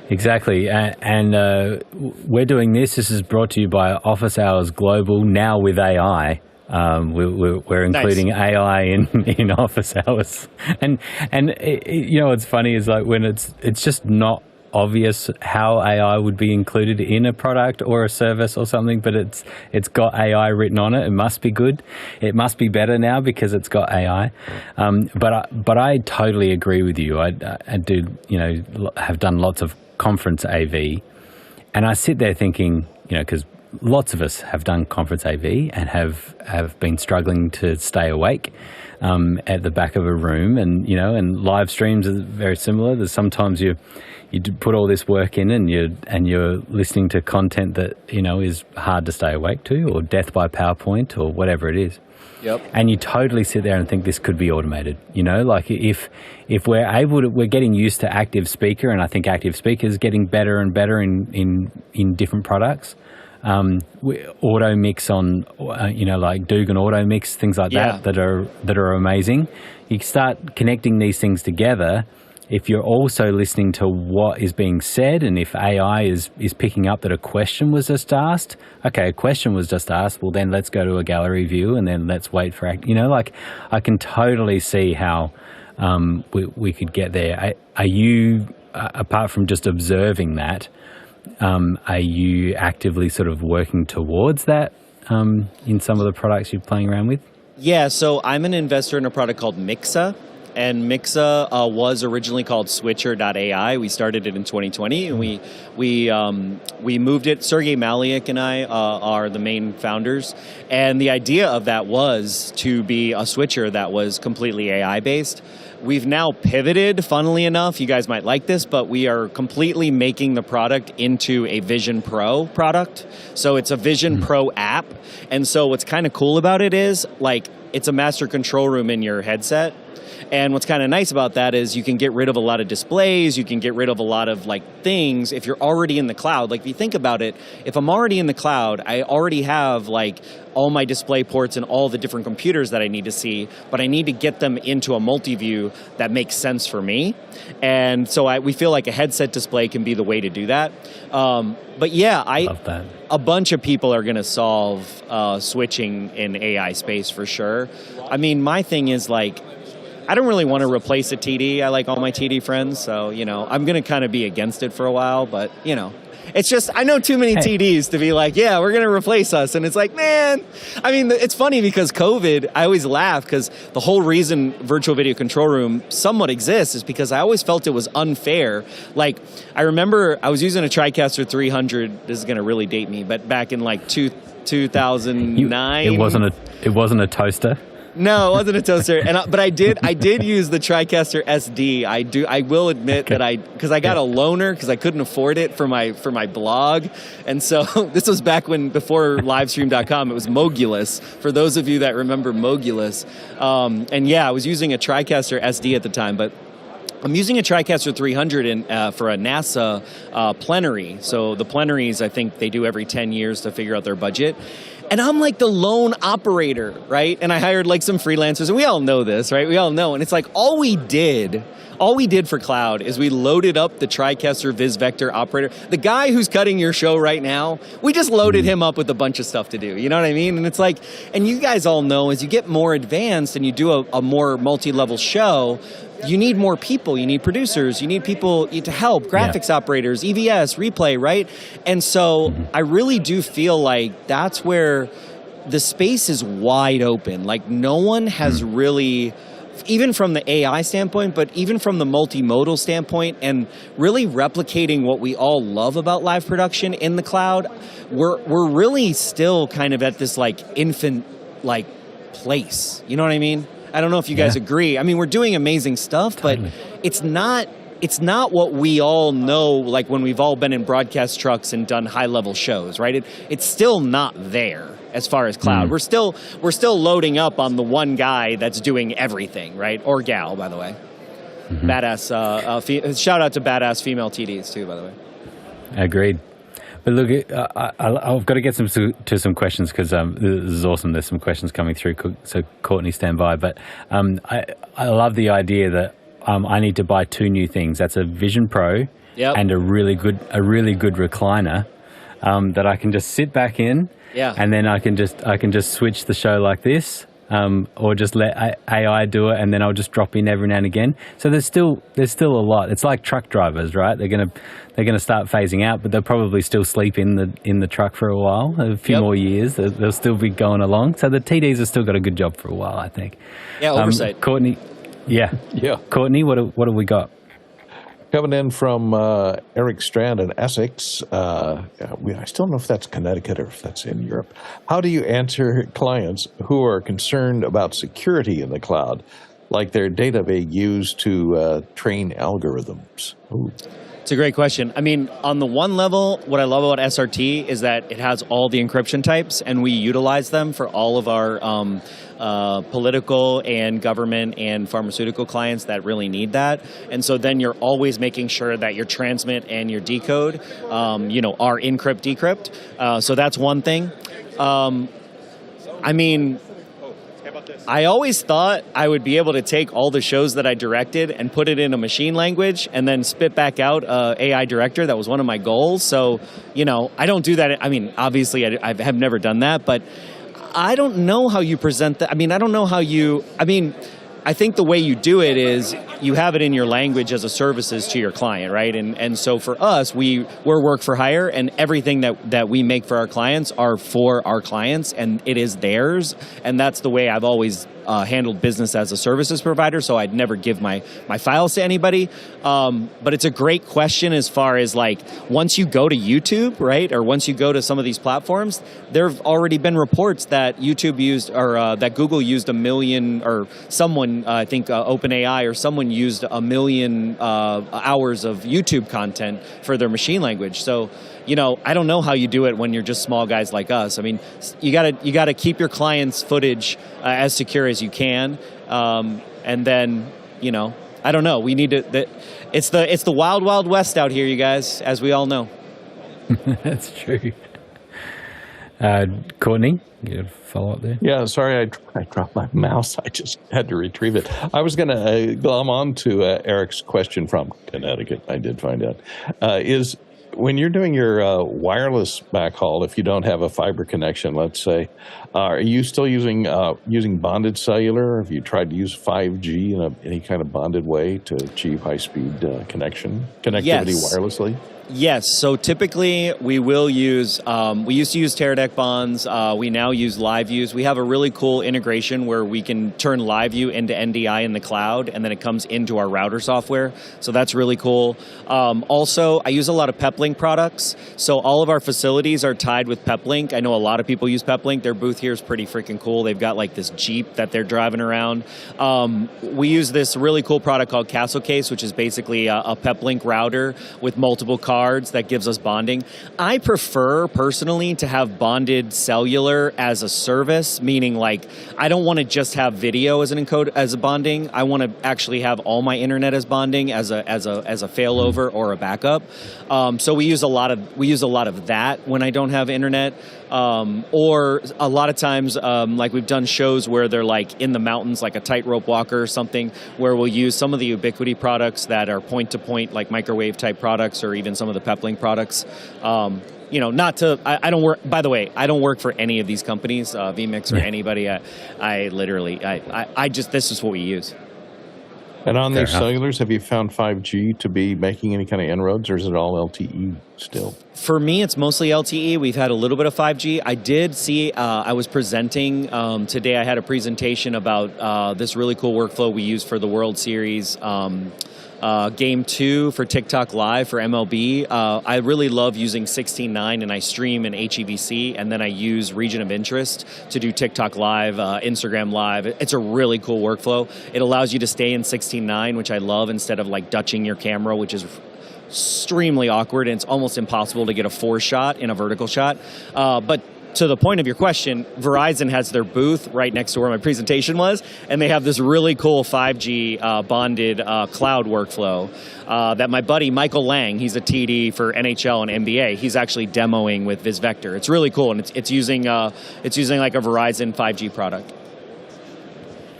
Speaker 1: Exactly. And we're doing this. This is brought to you by Office Hours Global, now with AI. We're including nice. AI in Office Hours. And what's funny is when it's just not obvious how AI would be included in a product or a service or something, but it's got AI written on it. It must be good. It must be better now because it's got AI. But I totally agree with you. I do have done lots of conference AV, and I sit there thinking, because lots of us have done conference AV and have been struggling to stay awake at the back of a room, and live streams are very similar. There's sometimes you put all this work in and you're listening to content that is hard to stay awake to, or death by PowerPoint or whatever it is.
Speaker 16: Yep. And
Speaker 1: you totally sit there and think this could be automated. If we're able to, we're getting used to Active Speaker, and I think Active Speaker is getting better and better in different products. Auto mix on, like Dugan Auto Mix, things like that are amazing. You start connecting these things together. If you're also listening to what is being said, and if AI is picking up that a question was just asked, okay, a question was just asked, well then let's go to a gallery view and then let's wait for I can totally see how we could get there. Are you, apart from just observing that, are you actively sort of working towards that in some of the products you're playing around with?
Speaker 16: Yeah, so I'm an investor in a product called Mixa. And Mixa was originally called Switcher.ai. We started it in 2020, and we moved it. Sergey Maliak and I are the main founders. And the idea of that was to be a switcher that was completely AI-based. We've now pivoted, funnily enough, you guys might like this, but we are completely making the product into a Vision Pro product. So it's a Vision Pro app. And so what's kind of cool about it is, it's a master control room in your headset. And what's kind of nice about that is you can get rid of a lot of displays, you can get rid of a lot of things if you're already in the cloud. If you think about it, if I'm already in the cloud, I already have all my display ports and all the different computers that I need to see, but I need to get them into a multi-view that makes sense for me. And so we feel like a headset display can be the way to do that. But yeah,
Speaker 1: love that.
Speaker 16: A bunch of people are going to solve switching in AI space for sure. I mean, my thing is I don't really want to replace a TD. I like all my TD friends, so, I'm going to kind of be against it for a while, but, it's just, I know too many TDs to be yeah, we're going to replace us. And it's man, I mean, it's funny because COVID, I always laugh because the whole reason Virtual Video Control Room somewhat exists is because I always felt it was unfair. I remember I was using a TriCaster 300, this is going to really date me, but back in 2009.
Speaker 1: It wasn't a toaster.
Speaker 16: No, it wasn't a toaster, but I did use the TriCaster SD. I will admit that because I got a loaner because I couldn't afford it for my blog, and so this was before livestream.com. It was Mogulus. For those of you that remember Mogulus, and yeah, I was using a TriCaster SD at the time, but I'm using a TriCaster 300 for a NASA plenary. So the plenaries, I think they do every 10 years to figure out their budget. And I'm like the lone operator, right? And I hired like some freelancers, and we all know this, right? We all know. And it's like all we did for cloud is we loaded up the TriCaster VisVector operator. The guy who's cutting your show right now, we just loaded him up with a bunch of stuff to do. You know what I mean? And it's like, and you guys all know, as you get more advanced and you do a more multi-level show, you need more people. You need producers. You need people to help, graphics operators, EVS, replay, right? And so I really do feel like that's where the space is wide open. Like no one has really, even from the AI standpoint, but even from the multimodal standpoint, and really replicating what we all love about live production in the cloud, we're really still kind of at this like infant like place. You know what I mean? I don't know if you guys agree. I mean, we're doing amazing stuff, but it's not what we all know, like when we've all been in broadcast trucks and done high-level shows, right? It's still not there as far as cloud. We're still loading up on the one guy that's doing everything, right? Or gal, by the way. Badass. Shout out to badass female TDs too, by the way.
Speaker 1: Agreed. But look, I've got to get to some questions because this is awesome. There's some questions coming through, so Courtney, stand by. But I love the idea that I need to buy two new things. That's a Vision Pro and a really good recliner that I can just sit back in, and then I can just switch the show like this. Or just let AI do it, and then I'll just drop in every now and again. So there's still a lot. It's like truck drivers, right? They're gonna start phasing out, but they'll probably still sleep in the truck for a while, a few more years. They'll still be going along. So the TDs have still got a good job for a while, I think.
Speaker 16: Yeah, oversight.
Speaker 1: Courtney. Yeah. Courtney, what have we got?
Speaker 5: Coming in from Eric Strand in Essex. I still don't know if that's Connecticut or if that's in Europe. How do you answer clients who are concerned about security in the cloud, like their data being used to train algorithms? Ooh.
Speaker 16: It's a great question. I mean, on the one level, what I love about SRT is that it has all the encryption types, and we utilize them for all of our political and government and pharmaceutical clients that really need that. And so then you're always making sure that your transmit and your decode, are encrypt, decrypt. So that's one thing. I mean, I always thought I would be able to take all the shows that I directed and put it in a machine language and then spit back out AI director. That was one of my goals. So, I don't do that. I mean, obviously I have never done that, but I don't know how you present that. I mean, I don't know how I think the way you do it is you have it in your language as a services to your client, right? And so for us, we're work for hire, and everything that we make for our clients are for our clients, and it is theirs. And that's the way I've always handled business as a services provider, so I'd never give my files to anybody. But it's a great question as far as like, once you go to YouTube, right, or once you go to some of these platforms, there have already been reports that YouTube used, or that Google used 1 million, or someone, I think OpenAI or someone used 1 million hours of YouTube content for their machine language. So, I don't know how you do it when you're just small guys like us. I mean, you gotta keep your clients' footage as secure as you can, and then I don't know. We need to. It's the wild, wild west out here, you guys, as we all know.
Speaker 1: That's true. Courtney, you have a follow up there?
Speaker 5: Yeah, sorry, I dropped my mouse. I just had to retrieve it. I was going to glom on to Eric's question from Connecticut. I did find out is, when you're doing your wireless backhaul, if you don't have a fiber connection, let's say, are you still using bonded cellular? Have you tried to use 5G in any kind of bonded way to achieve high-speed connectivity wirelessly?
Speaker 16: Yes. So typically we will use, we used to use Teradek bonds. We now use LiveViews. We have a really cool integration where we can turn LiveView into NDI in the cloud, and then it comes into our router software. So that's really cool. Also, I use a lot of Peplink products. So all of our facilities are tied with Peplink. I know a lot of people use Peplink. Their booth here is pretty freaking cool. They've got like this Jeep that they're driving around. We use this really cool product called Castle Case, which is basically a Peplink router with multiple cards that gives us bonding. I prefer personally to have bonded cellular as a service, meaning like I don't want to just have video as a bonding. I want to actually have all my internet as bonding as a failover or a backup. So we use a lot of that when I don't have internet. Or a lot of times, like we've done shows where they're like in the mountains, like a tightrope walker or something, where we'll use some of the Ubiquiti products that are point-to-point, like microwave type products, or even some of the Peplink products. Not to, I don't work, by the way, I don't work for any of these companies, vMix or anybody. I literally, this is what we use.
Speaker 5: And on these cellulars, have you found 5G to be making any kind of inroads, or is it all LTE still?
Speaker 16: For me, it's mostly LTE. We've had a little bit of 5G. I did see, I was presenting today. I had a presentation about this really cool workflow we use for the World Series. Game 2 for TikTok Live for MLB. I really love using 16.9, and I stream in HEVC, and then I use region of interest to do TikTok Live, Instagram Live. It's a really cool workflow. It allows you to stay in 16.9, which I love, instead of like Dutching your camera, which is extremely awkward, and it's almost impossible to get a 4 shot in a vertical shot. But to the point of your question, Verizon has their booth right next to where my presentation was, and they have this really cool 5G bonded cloud workflow that my buddy Michael Lang, he's a TD for NHL and NBA, he's actually demoing with VisVector. It's really cool, and it's using like a Verizon 5G product.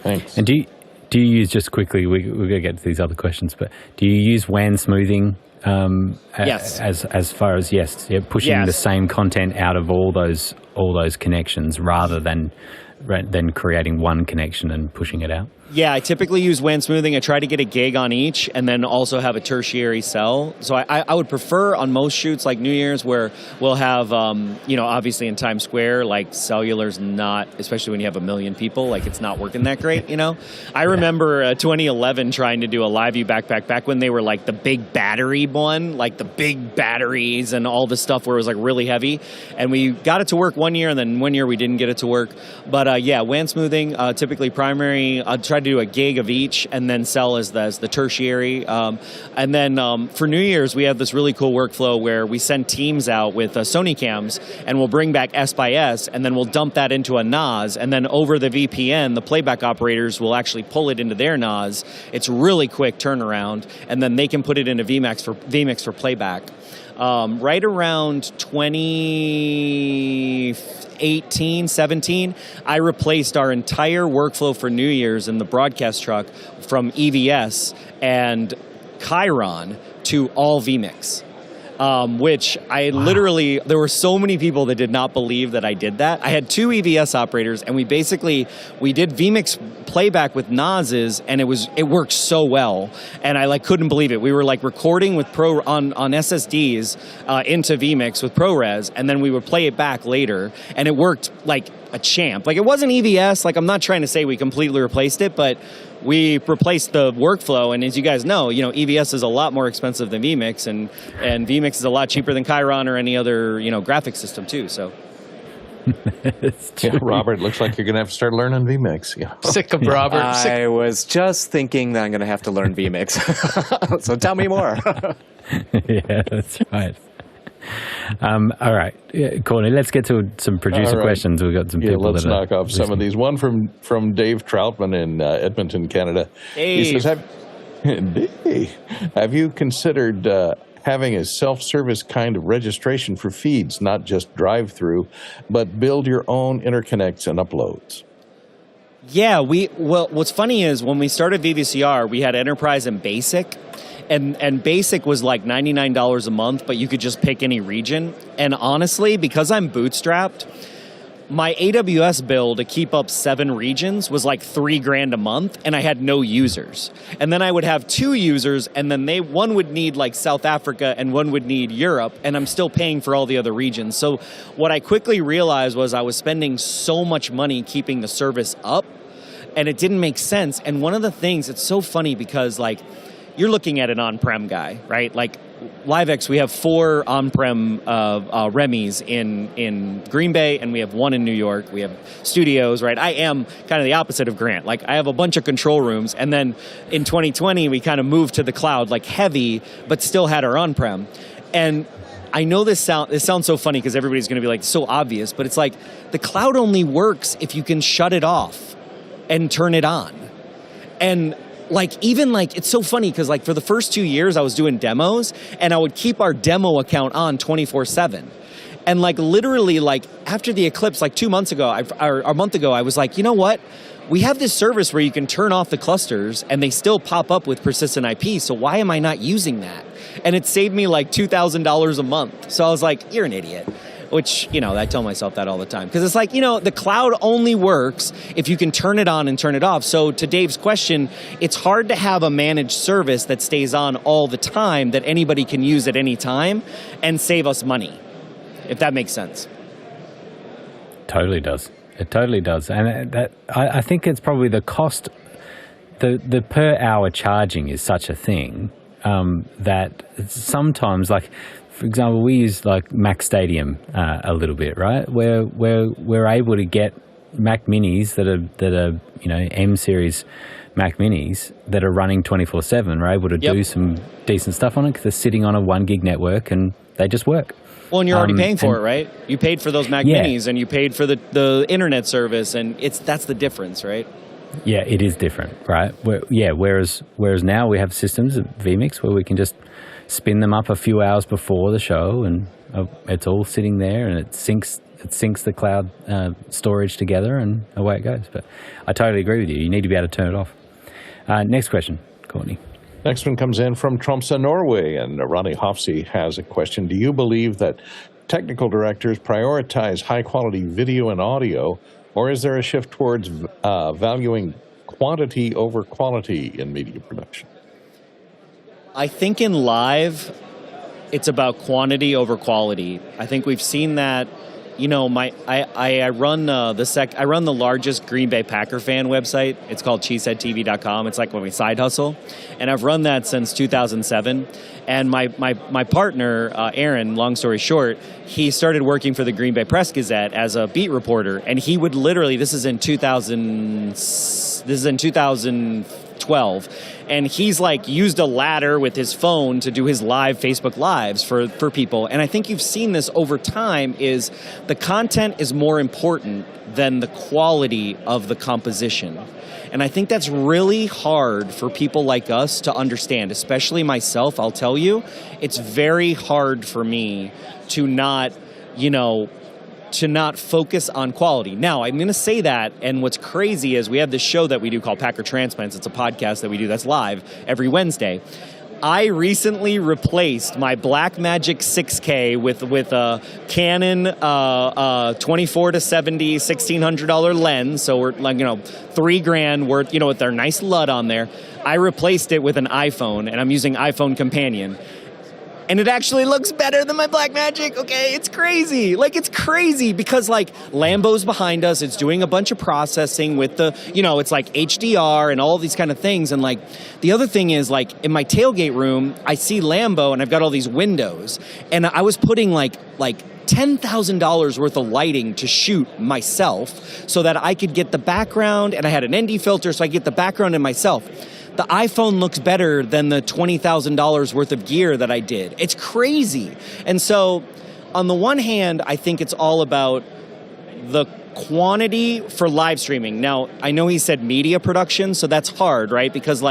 Speaker 5: Thanks.
Speaker 1: And do you use, just quickly, we're going to get to these other questions, but do you use WAN smoothing?
Speaker 16: Yes.
Speaker 1: As far as pushing the same content out of all those connections rather than creating one connection and pushing it out.
Speaker 16: Yeah, I typically use WAN smoothing. I try to get a gig on each and then also have a tertiary cell. So I would prefer on most shoots like New Year's where we'll have, obviously in Times Square, like cellular's not, especially when you have 1 million people, like it's not working that great, I remember 2011 trying to do a live view back when they were like the big battery one, like the big batteries and all this stuff where it was like really heavy. And we got it to work 1 year, and then 1 year we didn't get it to work. But WAN smoothing, typically primary, I'd try to do a gig of each and then sell as the tertiary. And then for New Year's, we have this really cool workflow where we send teams out with Sony cams, and we'll bring back S by S, and then we'll dump that into a NAS, and then over the VPN, the playback operators will actually pull it into their NAS. It's really quick turnaround, and then they can put it into vMix for playback. Right around 2018, 17, I replaced our entire workflow for New Year's in the broadcast truck from EVS and Chiron to all vMix. Which I literally, there were so many people that did not believe that I did that. I had 2 EVS operators, and we did vMix playback with NASs, and it worked so well, and I couldn't believe it. We were recording with on SSDs into vMix with ProRes, and then we would play it back later, and it worked like a champ. It wasn't EVS. I'm not trying to say we completely replaced it, but we replaced the workflow, and as you guys know, EVS is a lot more expensive than vMix, and vMix is a lot cheaper than Chiron or any other graphics system too. So,
Speaker 5: Robert, looks like you're going to have to start learning vMix. Yeah.
Speaker 13: Sick of Robert.
Speaker 6: I was just thinking that I'm going to have to learn vMix. So tell me more.
Speaker 1: Yeah, that's right. All right, Courtney, let's get to some producer questions. We've got some people.
Speaker 5: Let's knock off some of these. One from Dave Troutman in Edmonton, Canada.
Speaker 16: Dave.
Speaker 5: He says, have you considered having a self-service kind of registration for feeds, not just drive-through, but build your own interconnects and uploads?
Speaker 16: Yeah, what's funny is when we started VVCR, we had Enterprise and Basic. And Basic was like $99 a month, but you could just pick any region. And honestly, because I'm bootstrapped, my AWS bill to keep up 7 regions was like $3,000 a month, and I had no users. And then I would have 2 users, and then one would need like South Africa and one would need Europe, and I'm still paying for all the other regions. So what I quickly realized was I was spending so much money keeping the service up, and it didn't make sense. And one of the things, it's so funny because you're looking at an on-prem guy, right? Like LiveX, we have 4 on-prem Remis in Green Bay, and we have 1 in New York. We have studios, right? I am kind of the opposite of Grant. I have a bunch of control rooms, and then in 2020, we kind of moved to the cloud, heavy, but still had our on-prem. And I know this sounds so funny because everybody's going to be so obvious, but it's the cloud only works if you can shut it off and turn it on. And it's so funny because for the first 2 years I was doing demos, and I would keep our demo account on 24/7. And like literally like after the eclipse, like 2 months ago, or a month ago, I was like, you know what? We have this service where you can turn off the clusters and they still pop up with persistent IP. So why am I not using that? And it saved me like $2,000 a month. So I was like, you're an idiot. Which, you know, I tell myself that all the time. Because it's like, you know, the cloud only works if you can turn it on and turn it off. So to Dave's question, it's hard to have a managed service that stays on all the time that anybody can use at any time and save us money, if that makes sense.
Speaker 1: Totally does. It totally does. And that I think it's probably the cost, the per hour charging is such a thing that sometimes, like, for example, we use like Mac Stadium a little bit, right? Where we're able to get Mac Minis that are you know M series Mac Minis that are running 24/7. We're able to do some decent stuff on it because they're sitting on a 1 gig network and they just work.
Speaker 16: Well, and you're already paying for it, right? You paid for those Mac Minis and you paid for the internet service, and that's the difference, right?
Speaker 1: Yeah, it is different, right? Whereas now we have systems at vMix where we can just spin them up a few hours before the show, and it's all sitting there, and it syncs the cloud storage together, and away it goes. But I totally agree with you. You need to be able to turn it off. Next question, Courtney.
Speaker 5: Next one comes in from Tromsø, Norway, and Ronnie Hofsey has a question. Do you believe that technical directors prioritize high-quality video and audio, or is there a shift towards valuing quantity over quality in media production?
Speaker 16: I think in live, it's about quantity over quality. I think we've seen that. You know, I run the largest Green Bay Packer fan website. It's called cheeseheadtv.com. It's like my side hustle, and I've run that since 2007. And my partner Aaron, long story short, he started working for the Green Bay Press Gazette as a beat reporter, and he would literally this is in 2012. And he's like used a ladder with his phone to do his live Facebook Lives for people. And I think you've seen this over time is the content is more important than the quality of the composition. And I think that's really hard for people like us to understand, especially myself. I'll tell you, it's very hard for me to not focus on quality. Now, I'm going to say that, and what's crazy is we have this show that we do called Packer Transplants. It's a podcast that we do that's live every Wednesday. I recently replaced my Blackmagic 6K with a Canon 24-70 $1,600 lens. So we're like, $3,000 worth, with their nice LUT on there. I replaced it with an iPhone, and I'm using iPhone Companion. And it actually looks better than my Blackmagic. Okay, it's crazy. It's crazy because Lambo's behind us. It's doing a bunch of processing with the, it's like HDR and all these kind of things. And the other thing is in my tailgate room, I see Lambo and I've got all these windows. And I was putting $10,000 worth of lighting to shoot myself so that I could get the background, and I had an ND filter so I could get the background in myself. The iPhone looks better than the $20,000 worth of gear that I did. It's crazy. And so, on the one hand, I think it's all about the quantity for live streaming. Now, I know he said media production, so that's hard, right? Because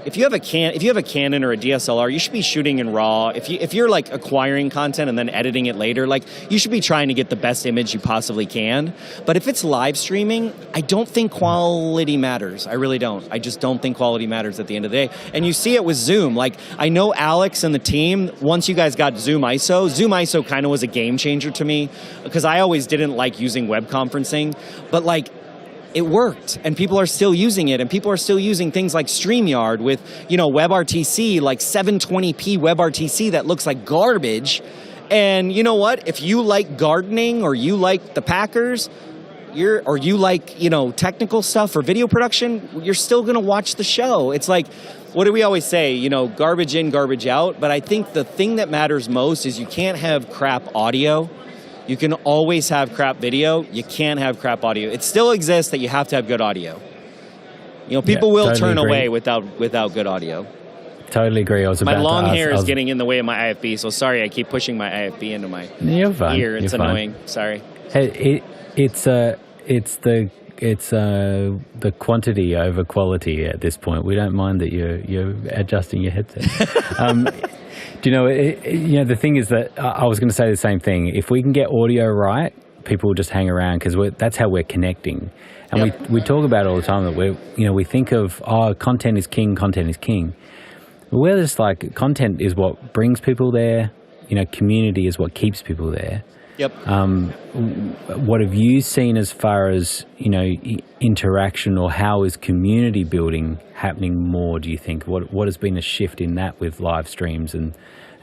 Speaker 16: if you have a Canon or a DSLR, you should be shooting in RAW. If you're acquiring content and then editing it later, you should be trying to get the best image you possibly can. But if it's live streaming, I don't think quality matters. I really don't. I just don't think quality matters at the end of the day. And you see it with Zoom. I know Alex and the team, once you guys got Zoom ISO kind of was a game changer to me because I always didn't like using web conferencing, but it worked, and people are still using it, and people are still using things like StreamYard with, WebRTC, 720p WebRTC that looks like garbage. And you know what? If you like gardening, or you like the Packers, or you like, technical stuff for video production, you're still going to watch the show. It's what do we always say? Garbage in, garbage out. But I think the thing that matters most is you can't have crap audio. You can always have crap video. You can't have crap audio. It still exists that you have to have good audio. People will totally turn away without good audio.
Speaker 1: Totally agree.
Speaker 16: My long hair is getting in the way of my IFB, so sorry I keep pushing my IFB into my ear. It's annoying. Sorry.
Speaker 1: Hey, it's the quantity over quality at this point. We don't mind that you're adjusting your headset. Do you know, the thing is that I was going to say the same thing. If we can get audio right, people will just hang around because that's how we're connecting. And we talk about it all the time that we think of, content is king, content is king. But we're just like, content is what brings people there. Community is what keeps people there.
Speaker 16: Yep.
Speaker 1: What have you seen as far as, interaction, or how is community building happening more, do you think? What has been a shift in that with live streams and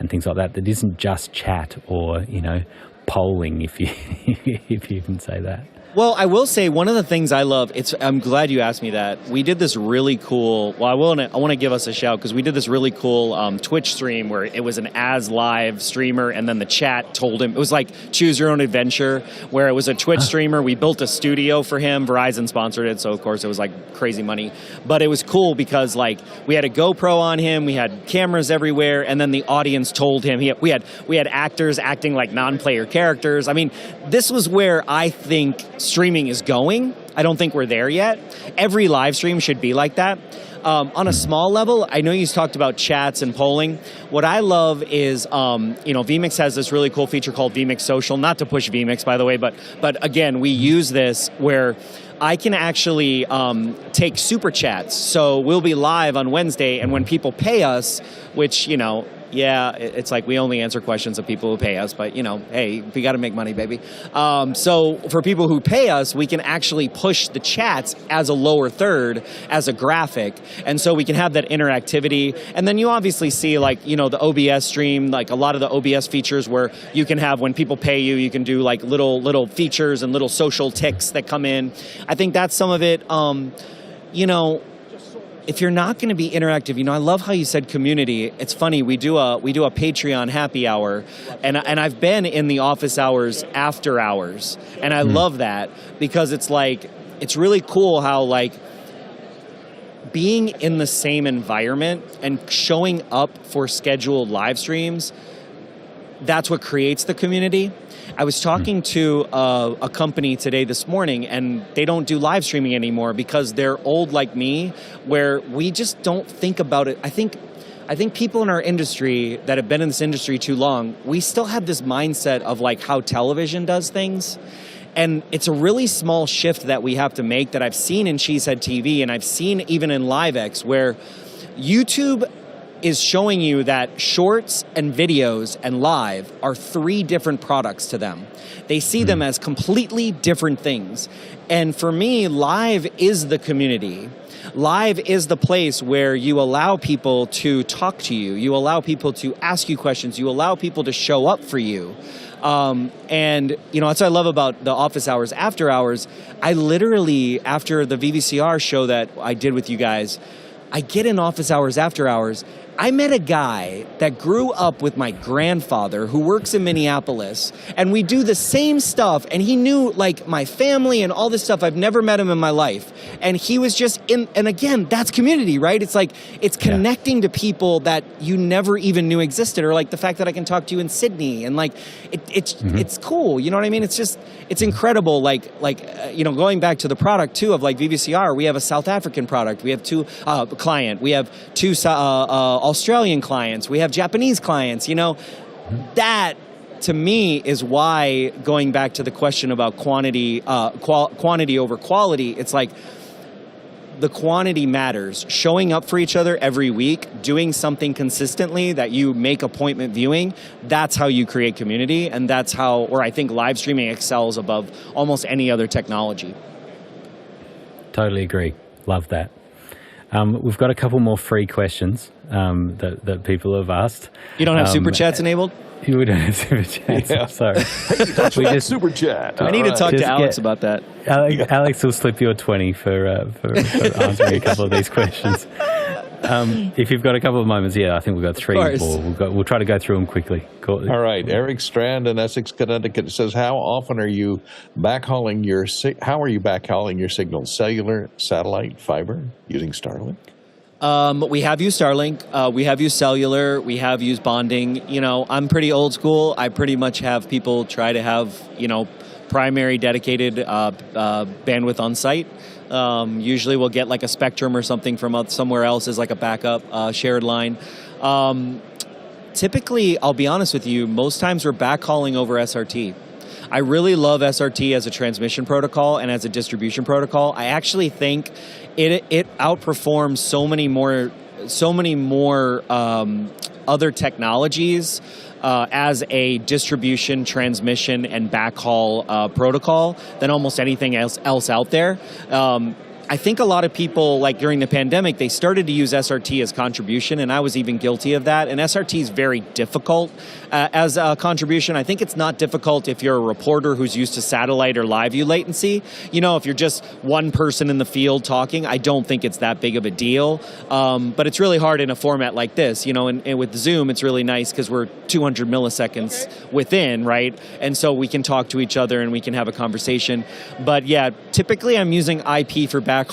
Speaker 1: things like that isn't just chat or, polling, if you if you can say that?
Speaker 16: Well, I will say one of the things I love, I'm glad you asked me that. We did this really cool, I want to give us a shout because we did this really cool Twitch stream where it was an as live streamer and then the chat told him, it was like choose your own adventure, where it was a Twitch streamer. We built a studio for him. Verizon sponsored it, so of course it was like crazy money. But it was cool because like we had a GoPro on him, we had cameras everywhere, and then the audience told him, we had actors acting like non-player characters. I mean, this was where I think streaming is going. I don't think we're there yet. Every live stream should be like that. On a small level, I know you talked about chats and polling. What I love is, vMix has this really cool feature called vMix Social. Not to push vMix, by the way, but again, we use this where I can actually take super chats. So we'll be live on Wednesday, and when people pay us, which, it's like we only answer questions of people who pay us, but, hey, we got to make money, baby. So for people who pay us, we can actually push the chats as a lower third, as a graphic, and so we can have that interactivity. And then you obviously see, the OBS stream, like a lot of the OBS features where you can have, when people pay you, you can do like little features and little social ticks that come in. I think that's some of it. If you're not going to be interactive, I love how you said community. It's funny, we do a Patreon happy hour, and I've been in the office hours after hours, and I love that because it's like, it's really cool how like being in the same environment and showing up for scheduled live streams, that's what creates the community. I was talking to a company today this morning, and they don't do live streaming anymore because they're old like me, where we just don't think about it. I think people in our industry that have been in this industry too long, we still have this mindset of like how television does things. And it's a really small shift that we have to make that I've seen in Cheesehead TV, and I've seen even in LiveX, where YouTube is showing you that shorts and videos and live are 3 different products to them. They see them as completely different things. And for me, live is the community. Live is the place where you allow people to talk to you. You allow people to ask you questions. You allow people to show up for you. And that's what I love about the office hours after hours. I literally, after the VVCR show that I did with you guys, I get in office hours after hours. I met a guy that grew up with my grandfather who works in Minneapolis, and we do the same stuff, and he knew like my family and all this stuff. I've never met him in my life. And he was just and again, that's community, right? It's like, it's connecting to people that you never even knew existed, or like the fact that I can talk to you in Sydney, and like, it's cool. You know what I mean? It's just, it's incredible. Going back to the product too of like VVCR, we have a South African product. We have 2 client. We have 2 Australian clients, we have Japanese clients, that to me is why, going back to the question about quantity over quality, it's like the quantity matters. Showing up for each other every week, doing something consistently that you make appointment viewing, that's how you create community, and that's how, or I think live streaming excels above almost any other technology.
Speaker 1: Totally agree. Love that. We've got a couple more free questions that people have asked.
Speaker 16: You don't have super chats enabled?
Speaker 1: We don't have super chats. Yeah. Sorry.
Speaker 5: We just super chat.
Speaker 16: I need to talk to Alex about that.
Speaker 1: Alex will slip you a 20 for answering a couple of these questions. If you've got a couple of moments, I think we've got 3 more. We'll try to go through them quickly.
Speaker 5: All right. Eric Strand in Essex, Connecticut says, how are you backhauling your signals? Cellular, satellite, fiber, using Starlink?
Speaker 16: We have used Starlink. We have used cellular. We have used bonding. I'm pretty old school. I pretty much have people try to have, primary dedicated bandwidth on site. Usually we'll get like a Spectrum or something from somewhere else as like a backup shared line. typically, I'll be honest with you, most times we're backhauling over SRT. I really love SRT as a transmission protocol and as a distribution protocol. I actually think it outperforms so many more other technologies as a distribution, transmission, and backhaul protocol than almost anything else out there. I think a lot of people, like during the pandemic, they started to use SRT as contribution, and I was even guilty of that. And SRT is very difficult as a contribution. I think it's not difficult if you're a reporter who's used to satellite or live view latency. You know, if you're just one person in the field talking, I don't think it's that big of a deal. But it's really hard in a format like this. You know, and with Zoom, it's really nice because we're 200 milliseconds within, right? And so we can talk to each other and we can have a conversation. But yeah, typically I'm using IP for backhaul.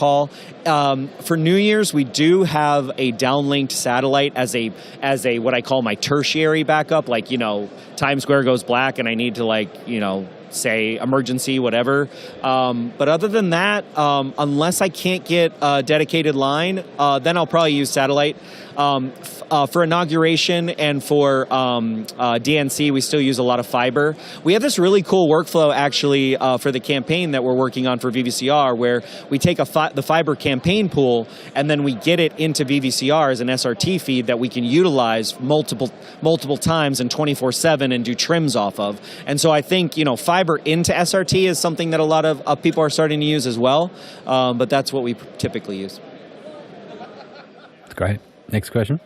Speaker 16: For New Year's, we do have a downlinked satellite as a what I call my tertiary backup. Like, you know, Times Square goes black and I need to, like, you know, say emergency, whatever. But other than that, unless I can't get a dedicated line, then I'll probably use satellite. For inauguration and for DNC, we still use a lot of fiber. We have this really cool workflow, actually, for the campaign that we're working on for VVCR, where we take the fiber campaign pool and then we get it into VVCR as an SRT feed that we can utilize multiple times and 24/7 and do trims off of. And so I think, you know, fiber into SRT is something that a lot of people are starting to use as well. But that's what we typically use.
Speaker 1: That's great. Next question.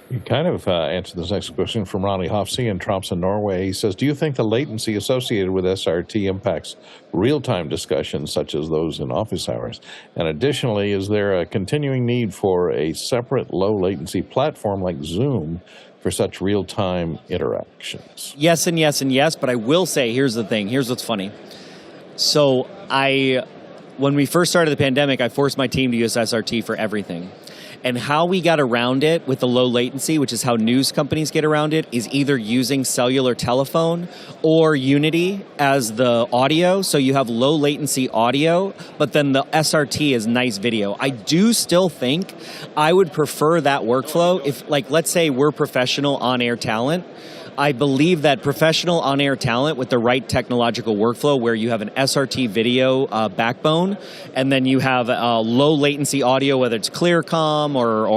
Speaker 5: You kind of answered this next question from Ronnie Hofsey in Tromsø, Norway. He says, do you think the latency associated with SRT impacts real-time discussions such as those in office hours? And additionally, is there a continuing need for a separate low-latency platform like Zoom for such real-time interactions?
Speaker 16: Yes and yes and yes, but I will say, here's the thing. Here's what's funny. So when we first started the pandemic, I forced my team to use SRT for everything. And how we got around it with the low latency, which is how news companies get around it, is either using cellular telephone or Unity as the audio. So you have low latency audio, but then the SRT is nice video. I do still think I would prefer that workflow if, like, let's say we're professional on-air talent. I believe that professional on-air talent with the right technological workflow where you have an SRT video backbone and then you have low latency audio, whether it's ClearCom or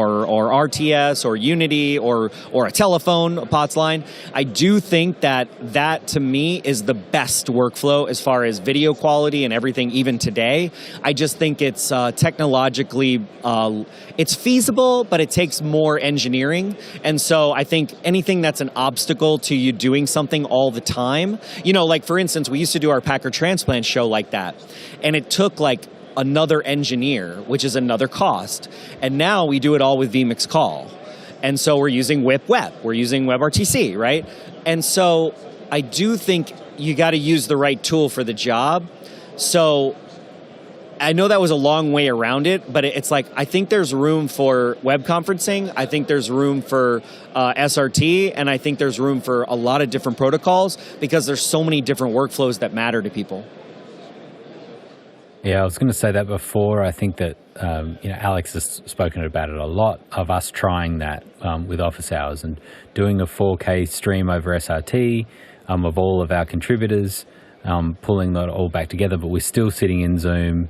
Speaker 16: RTS or Unity or a telephone, a POTS line. I do think that to me is the best workflow as far as video quality and everything even today. I just think it's technologically, it's feasible, but it takes more engineering. And so I think anything that's an obstacle to you doing something all the time. You know, like for instance, we used to do our Packer transplant show like that. And it took like another engineer, which is another cost. And now we do it all with vMix Call. And so we're using WIP Web. We're using WebRTC, right? And so I do think you got to use the right tool for the job. So I know that was a long way around it, but it's like, I think there's room for web conferencing. I think there's room for SRT, and I think there's room for a lot of different protocols because there's so many different workflows that matter to people.
Speaker 1: Yeah, I was going to say that before. I think that Alex has spoken about it a lot, of us trying that with office hours and doing a 4K stream over SRT of all of our contributors. Pulling that all back together, but we're still sitting in Zoom,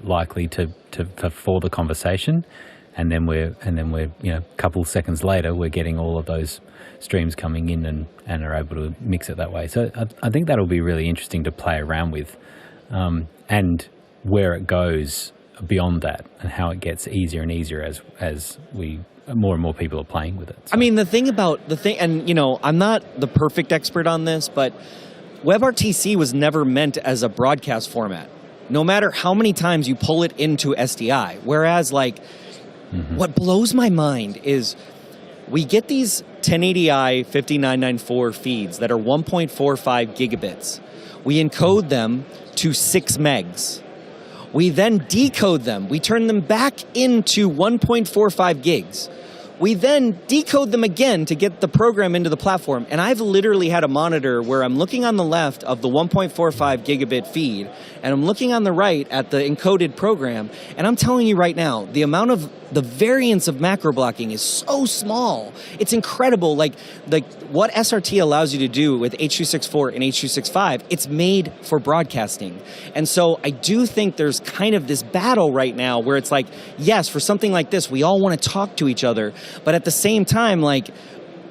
Speaker 1: likely for the conversation, and then we're a couple seconds later we're getting all of those streams coming in and are able to mix it that way. So I think that'll be really interesting to play around with, and where it goes beyond that, and how it gets easier and easier as more and more people are playing with it. So.
Speaker 16: I mean, and I'm not the perfect expert on this, but WebRTC was never meant as a broadcast format, no matter how many times you pull it into SDI. Whereas, what blows my mind is we get these 1080i 5994 feeds that are 1.45 gigabits. We encode them to 6 megs. We then decode them. We turn them back into 1.45 gigs. We then decode them again to get the program into the platform. And I've literally had a monitor where I'm looking on the left of the 1.45 gigabit feed, and I'm looking on the right at the encoded program. And I'm telling you right now, the amount of the variance of macro blocking is so small. It's incredible. Like what SRT allows you to do with H.264 and H.265, it's made for broadcasting. And so I do think there's kind of this battle right now where it's like, yes, for something like this, we all want to talk to each other. But at the same time, like,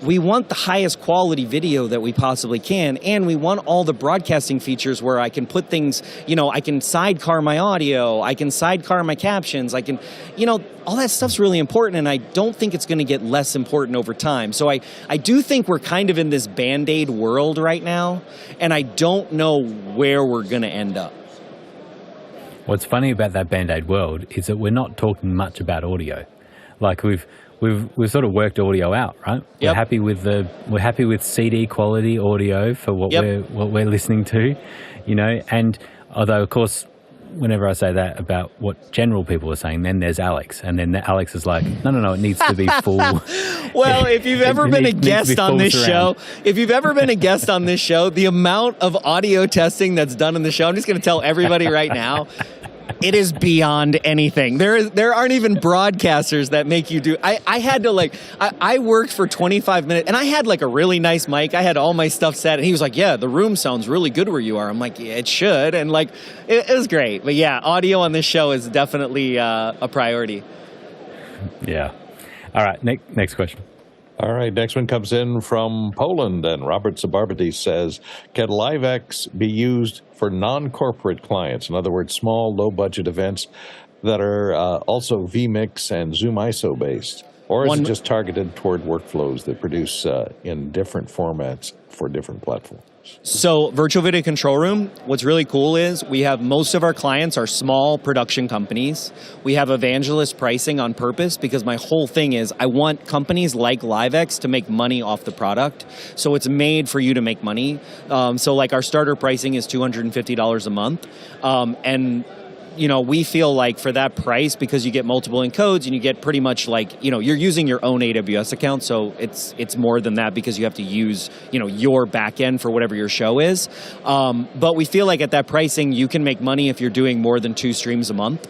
Speaker 16: we want the highest quality video that we possibly can, and we want all the broadcasting features where I can put things, I can sidecar my audio, I can sidecar my captions, I can, all that stuff's really important, and I don't think it's going to get less important over time. So I do think we're kind of in this Band-Aid world right now, and I don't know where we're going to end up.
Speaker 1: What's funny about that Band-Aid world is that we're not talking much about audio. Like we've sort of worked audio out, right?
Speaker 16: Yep.
Speaker 1: We're happy with CD quality audio for what we're listening to, And although, of course, whenever I say that about what general people are saying, then there's Alex, and then Alex is like, no, it needs to be full.
Speaker 16: Well, if you've ever been a guest on this show, the amount of audio testing that's done in the show, I'm just going to tell everybody right now. It is beyond anything. There aren't even broadcasters that make you do. I had to I worked for 25 minutes, and I had like a really nice mic. I had all my stuff set, and he was like, "Yeah, the room sounds really good where you are." I'm like, "Yeah, it should," and like it was great. But yeah, audio on this show is definitely a priority.
Speaker 1: Yeah. All right. Next question.
Speaker 5: All right, next one comes in from Poland, and Robert Zabarbity says, can LiveX be used for non-corporate clients? In other words, small, low-budget events that are also vMix and Zoom ISO based? Or is it just targeted toward workflows that produce in different formats for different platforms?
Speaker 16: So Virtual Video Control Room, what's really cool is we have most of our clients are small production companies. We have evangelist pricing on purpose because my whole thing is I want companies like LiveX to make money off the product. So it's made for you to make money. So like our starter pricing is $250 a month. And we feel like for that price, because you get multiple encodes and you get pretty much like, you're using your own AWS account, so it's more than that because you have to use, your back end for whatever your show is. But we feel like at that pricing, you can make money if you're doing more than 2 streams a month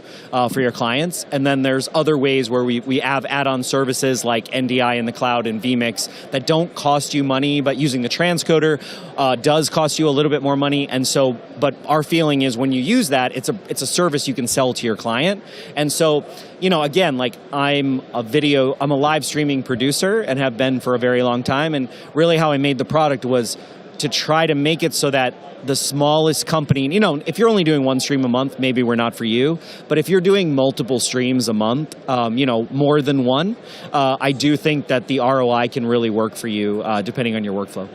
Speaker 16: for your clients. And then there's other ways where we have add-on services like NDI in the cloud and vMix that don't cost you money, but using the transcoder does cost you a little bit more money. And so, but our feeling is when you use that, it's a service you can sell to your client. And so, again, like I'm a live streaming producer and have been for a very long time. And really how I made the product was to try to make it so that the smallest company, if you're only doing 1 stream a month, maybe we're not for you. But if you're doing multiple streams a month, more than one, I do think that the ROI can really work for you depending on your workflow.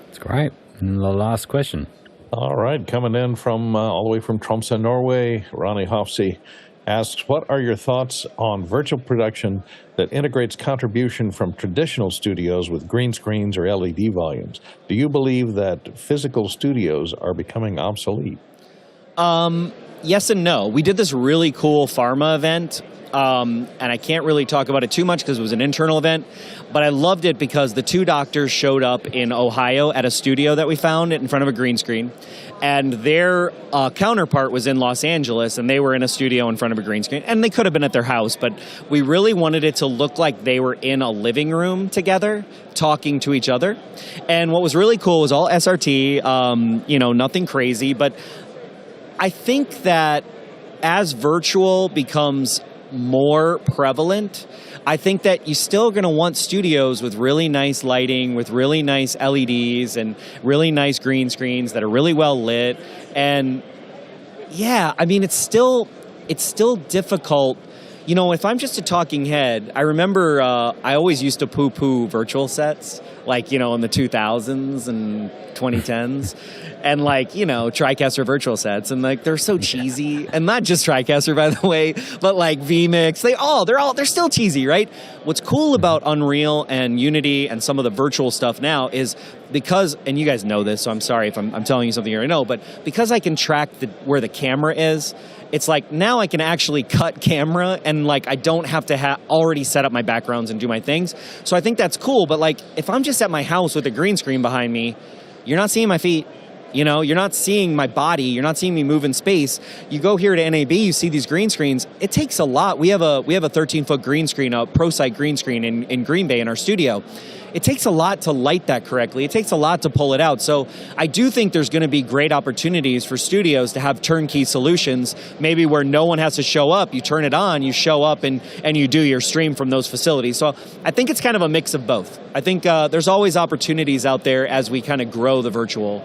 Speaker 1: That's great. And the last question.
Speaker 5: All right, coming in from all the way from Tromsø, Norway, Ronnie Hofsey asks, what are your thoughts on virtual production that integrates contribution from traditional studios with green screens or LED volumes? Do you believe that physical studios are becoming obsolete?
Speaker 16: Yes and no. We did this really cool pharma event, and I can't really talk about it too much because it was an internal event, but I loved it because the 2 doctors showed up in Ohio at a studio that we found in front of a green screen, and their counterpart was in Los Angeles, and they were in a studio in front of a green screen, and they could have been at their house, but we really wanted it to look like they were in a living room together, talking to each other. And what was really cool was all SRT, nothing crazy, but I think that as virtual becomes more prevalent, I think that you're still going to want studios with really nice lighting, with really nice LEDs and really nice green screens that are really well lit. And yeah, I mean, it's still difficult. If I'm just a talking head, I remember I always used to poo-poo virtual sets, like, in the 2000s and 2010s. And TriCaster virtual sets, and they're so cheesy, and not just TriCaster, by the way, but like vMix, they're still cheesy, right? What's cool about Unreal and Unity and some of the virtual stuff now is because, and you guys know this, so I'm sorry if I'm telling you something you already know, but because I can track where the camera is, it's like now I can actually cut camera and I don't have to already set up my backgrounds and do my things. So I think that's cool, but if I'm just at my house with a green screen behind me, you're not seeing my feet. You know, you're not seeing my body. You're not seeing me move in space. You go here to NAB, you see these green screens. It takes a lot. We have a 13-foot green screen, a ProSight green screen in Green Bay in our studio. It takes a lot to light that correctly. It takes a lot to pull it out. So I do think there's going to be great opportunities for studios to have turnkey solutions, maybe where no one has to show up. You turn it on, you show up, and you do your stream from those facilities. So I think it's kind of a mix of both. I think there's always opportunities out there as we kind of grow the virtual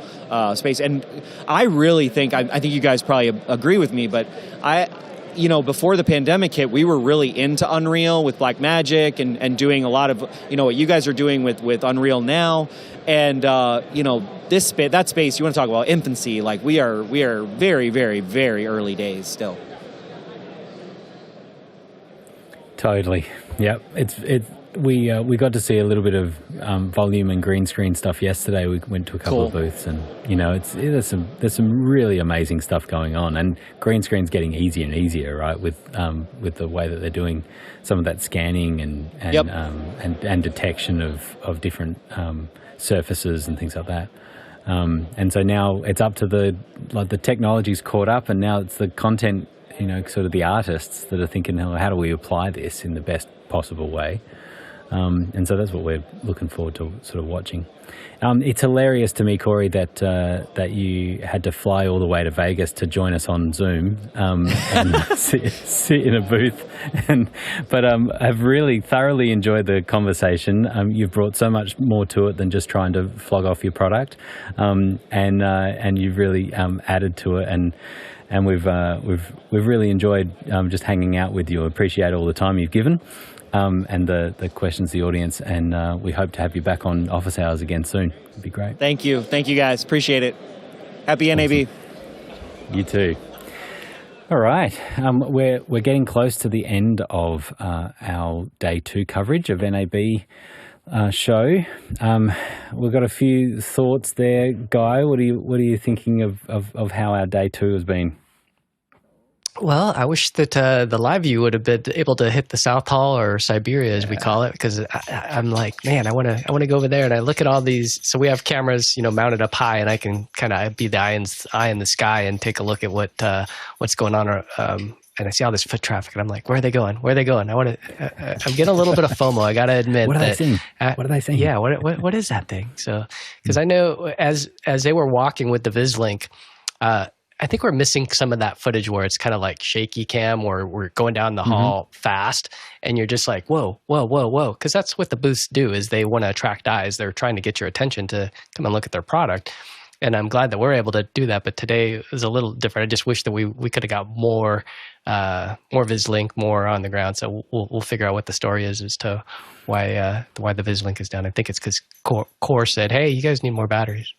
Speaker 16: space. And I really think, I think you guys probably agree with me, but you know, before the pandemic hit, we were really into Unreal with Blackmagic and doing a lot of, you know, what you guys are doing with Unreal now. And, you know, that space, you want to talk about infancy, like we are very, very, very early days still.
Speaker 1: Totally. Yep. We got to see a little bit of volume and green screen stuff yesterday. We went to a couple of booths, and you know, there's some really amazing stuff going on. And green screen's getting easier and easier, right? With the way that they're doing some of that scanning and detection of different surfaces and things like that. And so now it's up to the technology's caught up, and now it's the content, you know, sort of the artists that are thinking, how do we apply this in the best possible way? And so that's what we're looking forward to sort of watching. It's hilarious to me, Corey, that you had to fly all the way to Vegas to join us on Zoom and sit in a booth. But I've really thoroughly enjoyed the conversation. You've brought so much more to it than just trying to flog off your product, and you've really added to it. And we've really enjoyed just hanging out with you. I appreciate all the time you've given. And the questions, the audience, and we hope to have you back on office hours again soon. It'd be great.
Speaker 16: Thank you guys, appreciate it. Happy NAB.
Speaker 1: You too. All right, we're getting close to the end of our day 2 coverage of NAB show. We've got a few thoughts there, Guy. What are you thinking of how our day 2 has been?
Speaker 4: Well, I wish that the live view would have been able to hit the South Hall or Siberia, as we call it, because I'm like, man, I want to go over there, and I look at all these. So we have cameras, you know, mounted up high, and I can kind of be the eye in the sky and take a look at what's going on. And I see all this foot traffic, and I'm like, where are they going? Where are they going? I'm getting a little bit of FOMO. I got to admit.
Speaker 1: What are they saying? What are they saying?
Speaker 4: Yeah, what is that thing? So, because I know as they were walking with the VisLink, I think we're missing some of that footage where it's kind of like shaky cam, where we're going down the hall fast, and you're just like, whoa, whoa, whoa, whoa. Because that's what the booths do, is they want to attract eyes. They're trying to get your attention to come and look at their product. And I'm glad that we're able to do that. But today is a little different. I just wish that we could have got more VisLink, more on the ground. So we'll figure out what the story is as to why the VisLink is down. I think it's because Core said, hey, you guys need more batteries.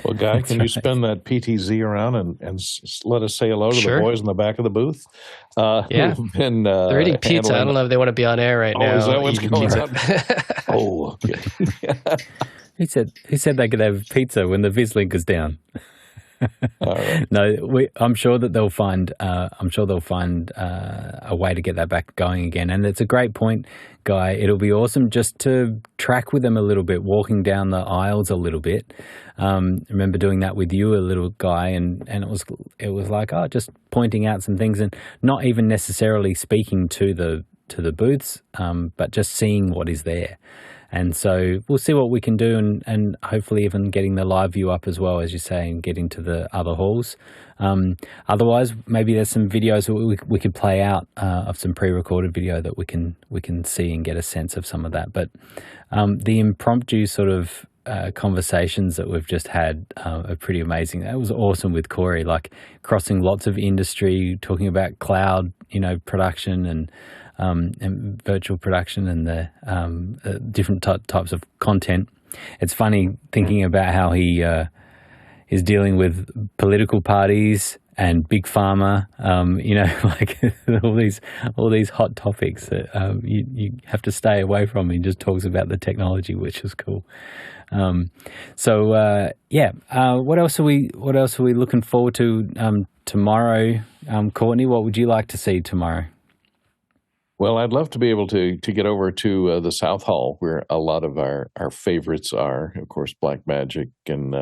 Speaker 5: Well, Guy, can you spin that PTZ around and let us say hello to the boys in the back of the booth?
Speaker 4: Yeah. They're eating pizza. I don't know if they want to be on air right now.
Speaker 5: Is that what's going on? Oh, okay.
Speaker 1: Who said they could have pizza when the VisLink is down?
Speaker 5: All right.
Speaker 1: No, I'm sure that they'll find. A way to get that back going again. And it's a great point, Guy. It'll be awesome just to track with them a little bit, walking down the aisles a little bit. Remember doing that with you, a little guy, and it was like, just pointing out some things and not even necessarily speaking to the booths, but just seeing what is there. And so we'll see what we can do, and hopefully even getting the live view up as well, as you say, and get into the other halls. Otherwise, maybe there's some videos we could play out of some pre-recorded video that we can see and get a sense of some of that. But the impromptu sort of conversations that we've just had are pretty amazing. That was awesome with Corey, like crossing lots of industry, talking about cloud, production and virtual production and the different types of content. It's funny thinking about how he is dealing with political parties and big pharma, like all these hot topics that you have to stay away from. He just talks about the technology, which is cool. What else are we looking forward to tomorrow? Courtney, what would you like to see tomorrow?
Speaker 5: Well, I'd love to be able to get over to the South Hall, where a lot of our favorites are. Of course, Blackmagic and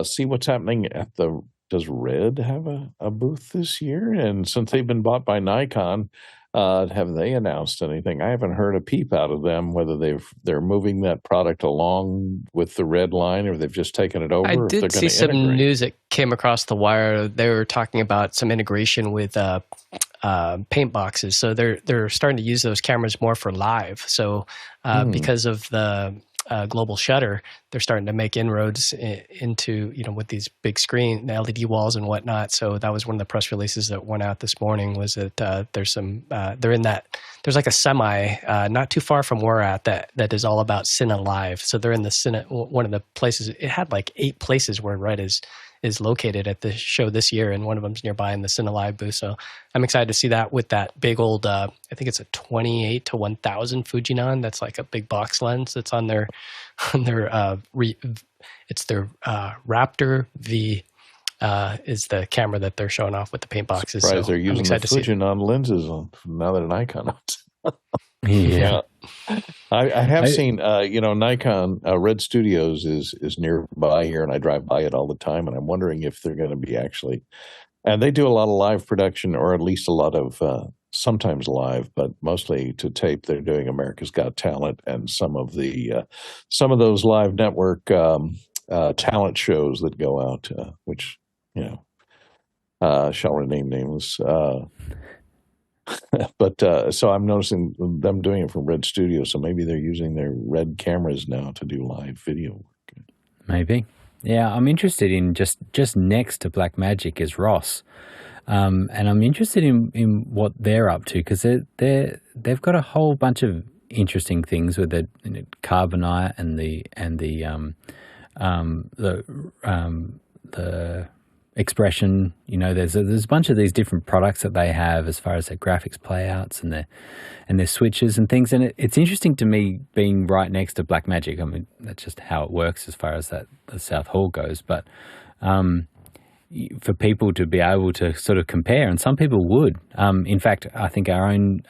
Speaker 5: see what's happening at the. Does Red have a booth this year? And since they've been bought by Nikon, have they announced anything? I haven't heard a peep out of them. Whether they're moving that product along with the Red line, or they've just taken it over.
Speaker 4: I
Speaker 5: if
Speaker 4: did
Speaker 5: they're
Speaker 4: see some
Speaker 5: integrate.
Speaker 4: news that came across the wire. They were talking about some integration with paint boxes. So they're starting to use those cameras more for live. So because of the global shutter, they're starting to make inroads into, with these big screen, the LED walls and whatnot. So that was one of the press releases that went out this morning, was that there's some, they're in that, there's like a semi, not too far from where we're at, that is all about Cine Live. So they're in the Cine, one of the places, it had like 8 places where Red is located at the show this year, and one of them's nearby in the Cine Live booth. So I'm excited to see that with that big old, I think it's a 28 to 1000 Fujinon. That's like a big box lens that's on their it's their Raptor V is the camera that they're showing off with the paint boxes.
Speaker 5: Surprised
Speaker 4: so
Speaker 5: they're using the Fujinon lenses now that Nikon owns.
Speaker 1: Yeah.
Speaker 5: I have seen, Nikon Red Studios is nearby here, and I drive by it all the time, and I'm wondering if they're going to be actually, and they do a lot of live production, or at least a lot of, sometimes live, but mostly to tape. They're doing America's Got Talent and some of those live network talent shows that go out, which, shall remain nameless. But so I'm noticing them doing it from Red Studios, so maybe they're using their Red cameras now to do live video work.
Speaker 1: Maybe. Yeah, I'm interested in just next to Blackmagic is Ross, and I'm interested in what they're up to, because they've got a whole bunch of interesting things with the carbonite and the expression. There's a bunch of these different products that they have as far as their graphics playouts and their switches and things. And it's interesting to me being right next to Blackmagic. I mean, that's just how it works as far as the South Hall goes. But for people to be able to sort of compare, and some people would. In fact, I think our own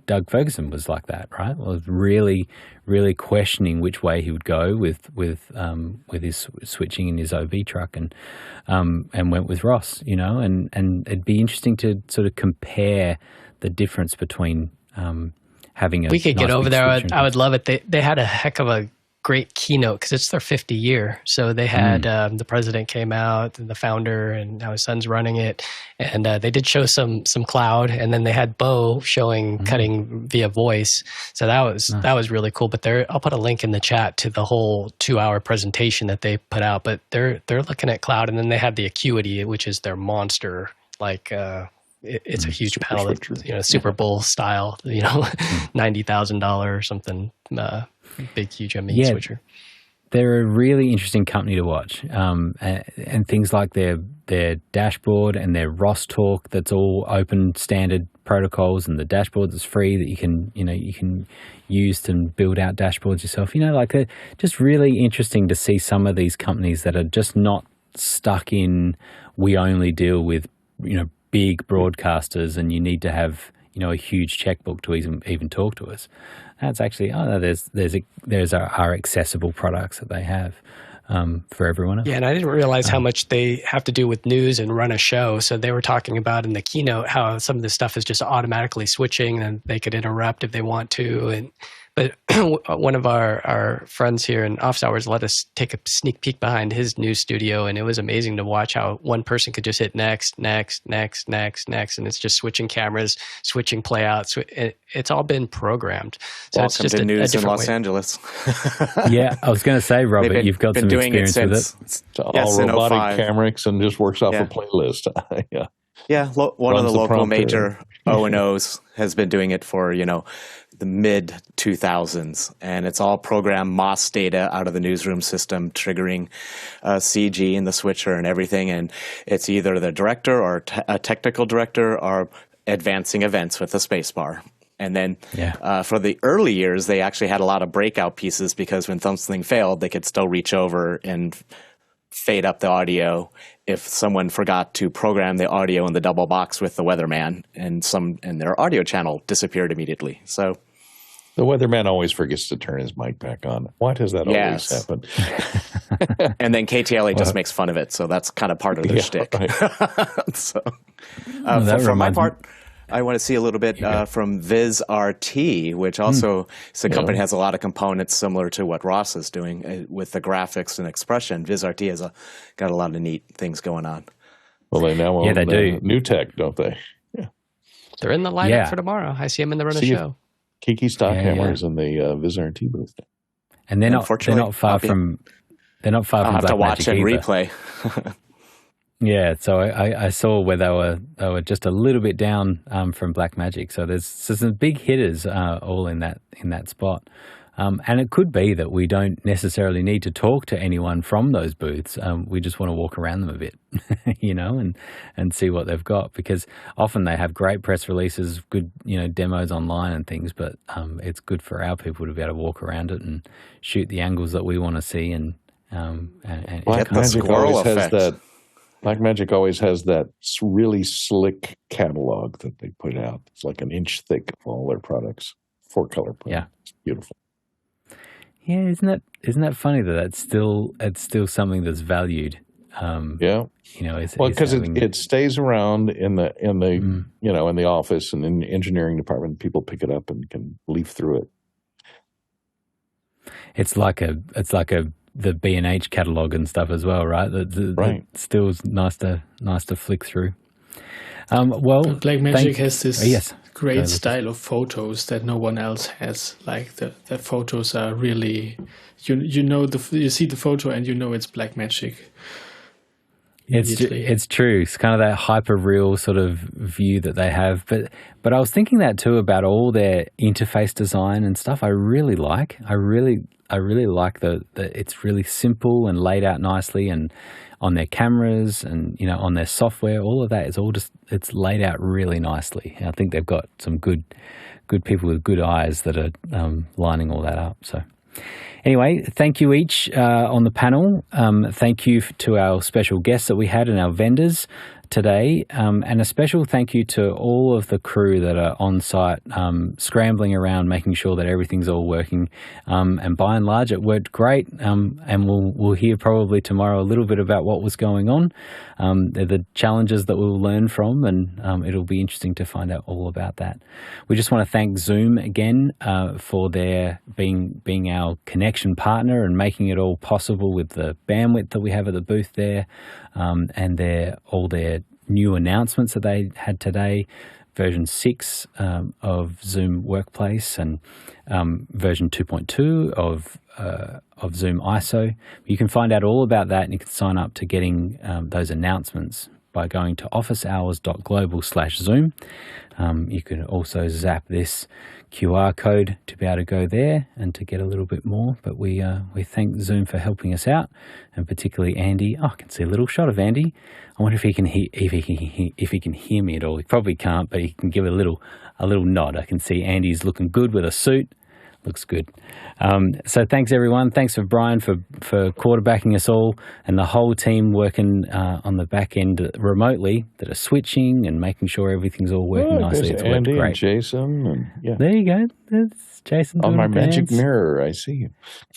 Speaker 1: Doug Ferguson was like that, right? Was really, really questioning which way he would go with his switching in his OB truck, and went with Ross, and it'd be interesting to sort of compare the difference between having a.
Speaker 4: We could
Speaker 1: nice
Speaker 4: get over there. I would
Speaker 1: switcher.
Speaker 4: love it. They had a heck of a great keynote, because it's their 50 year. So they had the president came out, and the founder, and now his son's running it, and they did show some cloud, and then they had Bo showing cutting via voice. So that was really cool. But I'll put a link in the chat to the whole 2-hour presentation that they put out. But they're looking at cloud, and then they have the Acuity, which is their monster, like. It's a huge panel, Super Bowl style, $90,000 or something, big, huge switcher.
Speaker 1: They're a really interesting company to watch, and things like their dashboard and their Ross Talk, that's all open standard protocols, and the dashboard that's free that you can use to build out dashboards yourself. They're just really interesting to see some of these companies that are just not stuck in, we only deal with big broadcasters, and you need to have a huge checkbook to even talk to us. That's actually there's our accessible products that they have for everyone else.
Speaker 4: Yeah, and I didn't realize how much they have to do with news and run a show. So they were talking about in the keynote how some of this stuff is just automatically switching, and they could interrupt if they want to. But one of our friends here in Office Hours let us take a sneak peek behind his new studio, and it was amazing to watch how one person could just hit next, and it's just switching cameras, switching playouts. It's all been programmed. So
Speaker 6: Welcome
Speaker 4: it's just
Speaker 6: to news in
Speaker 4: different
Speaker 6: Los
Speaker 4: way.
Speaker 6: Angelis.
Speaker 1: Yeah, I was going to say, Robert, you've got some experience with it.
Speaker 5: It's all robotic cameras and just works off a playlist. Yeah.
Speaker 6: Yeah, one of
Speaker 5: Runs
Speaker 6: the local
Speaker 5: prompter.
Speaker 6: major O&Os has been doing it for, the mid 2000s, and it's all programmed MOS data out of the newsroom system, triggering CG in the switcher and everything. And it's either the director or a technical director or advancing events with a spacebar. And then for the early years, they actually had a lot of breakout pieces, because when something failed, they could still reach over and fade up the audio if someone forgot to program the audio in the double box with the weatherman, and their audio channel disappeared immediately. So
Speaker 5: The weatherman always forgets to turn his mic back on. Why does that always happen?
Speaker 6: And then KTLA just makes fun of it, so that's kind of part of their shtick.
Speaker 5: Right.
Speaker 6: So,
Speaker 1: that
Speaker 6: for my part, I want to see a little bit from VizRT, which also is a company that has a lot of components similar to what Ross is doing with the graphics and expression. VizRT has got a lot of neat things going on.
Speaker 5: Well, they now own
Speaker 1: they do.
Speaker 5: New Tech, don't they? Yeah.
Speaker 4: They're in the lineup for tomorrow. I see them in the run of show.
Speaker 5: Kiki Stockhammer is in the VizRT booth.
Speaker 1: And they're not far from
Speaker 6: I'll have to watch and replay.
Speaker 1: Yeah, so I saw where they were just a little bit down from Blackmagic. So there's some big hitters all in that spot. And it could be that we don't necessarily need to talk to anyone from those booths. We just want to walk around them a bit, and see what they've got, because often they have great press releases, good, demos online and things, but it's good for our people to be able to walk around it and shoot the angles that we want to see and
Speaker 5: Blackmagic always has that really slick catalog that they put out. It's like an inch thick of all their products, 4-color print.
Speaker 1: Yeah,
Speaker 5: it's beautiful.
Speaker 1: Yeah, isn't that funny that it's still something that's valued?
Speaker 5: Because it stays around in the in the office and in the engineering department. People pick it up and can leaf through it.
Speaker 1: It's like the B&H catalog and stuff as well, right? Right. Still is nice to flick through.
Speaker 8: Blackmagic has this great style of photos that no one else has. Like the photos are really, you see the photo and it's Blackmagic.
Speaker 1: It's true. It's kind of that hyper real sort of view that they have. But I was thinking that too about all their interface design and stuff. I really like that it's really simple and laid out nicely, and on their cameras and on their software, all of that is all it's laid out really nicely. And I think they've got some good people with good eyes that are lining all that up. So. Anyway, thank you each on the panel. Thank you to our special guests that we had and our vendors today. And a special thank you to all of the crew that are on site, scrambling around, making sure that everything's all working. And by and large, it worked great. And we'll hear probably tomorrow a little bit about what was going on. They're the challenges that we'll learn from, and it'll be interesting to find out all about that. We just want to thank Zoom again for their being our connection partner and making it all possible with the bandwidth that we have at the booth there, and all their new announcements that they had today, version 6 of Zoom Workplace and version 2.2 of Zoom ISO. You can find out all about that, and you can sign up to getting those announcements by going to officehours.global/Zoom. You can also zap this QR code to be able to go there and to get a little bit more. But we thank Zoom for helping us out, and particularly Andy. Oh, I can see a little shot of Andy. I wonder if he can hear me at all. He probably can't, but he can give a little nod. I can see Andy's looking good with a suit. Looks good. So thanks, everyone. Thanks for Brian for quarterbacking us all, and the whole team working on the back end remotely that are switching and making sure everything's all working nicely. It's worked
Speaker 5: Andy
Speaker 1: great.
Speaker 5: and Jason. And,
Speaker 1: There you go. That's Jason
Speaker 5: on my magic
Speaker 1: dance.
Speaker 5: mirror, I see you.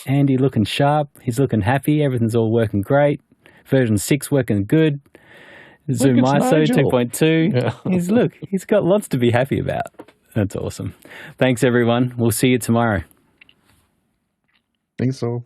Speaker 1: Andy looking sharp. He's looking happy. Everything's all working great. Version 6 working good. Zoom ISO 2.2. Yeah. He's got lots to be happy about. That's awesome. Thanks, everyone. We'll see you tomorrow.
Speaker 7: Thanks all.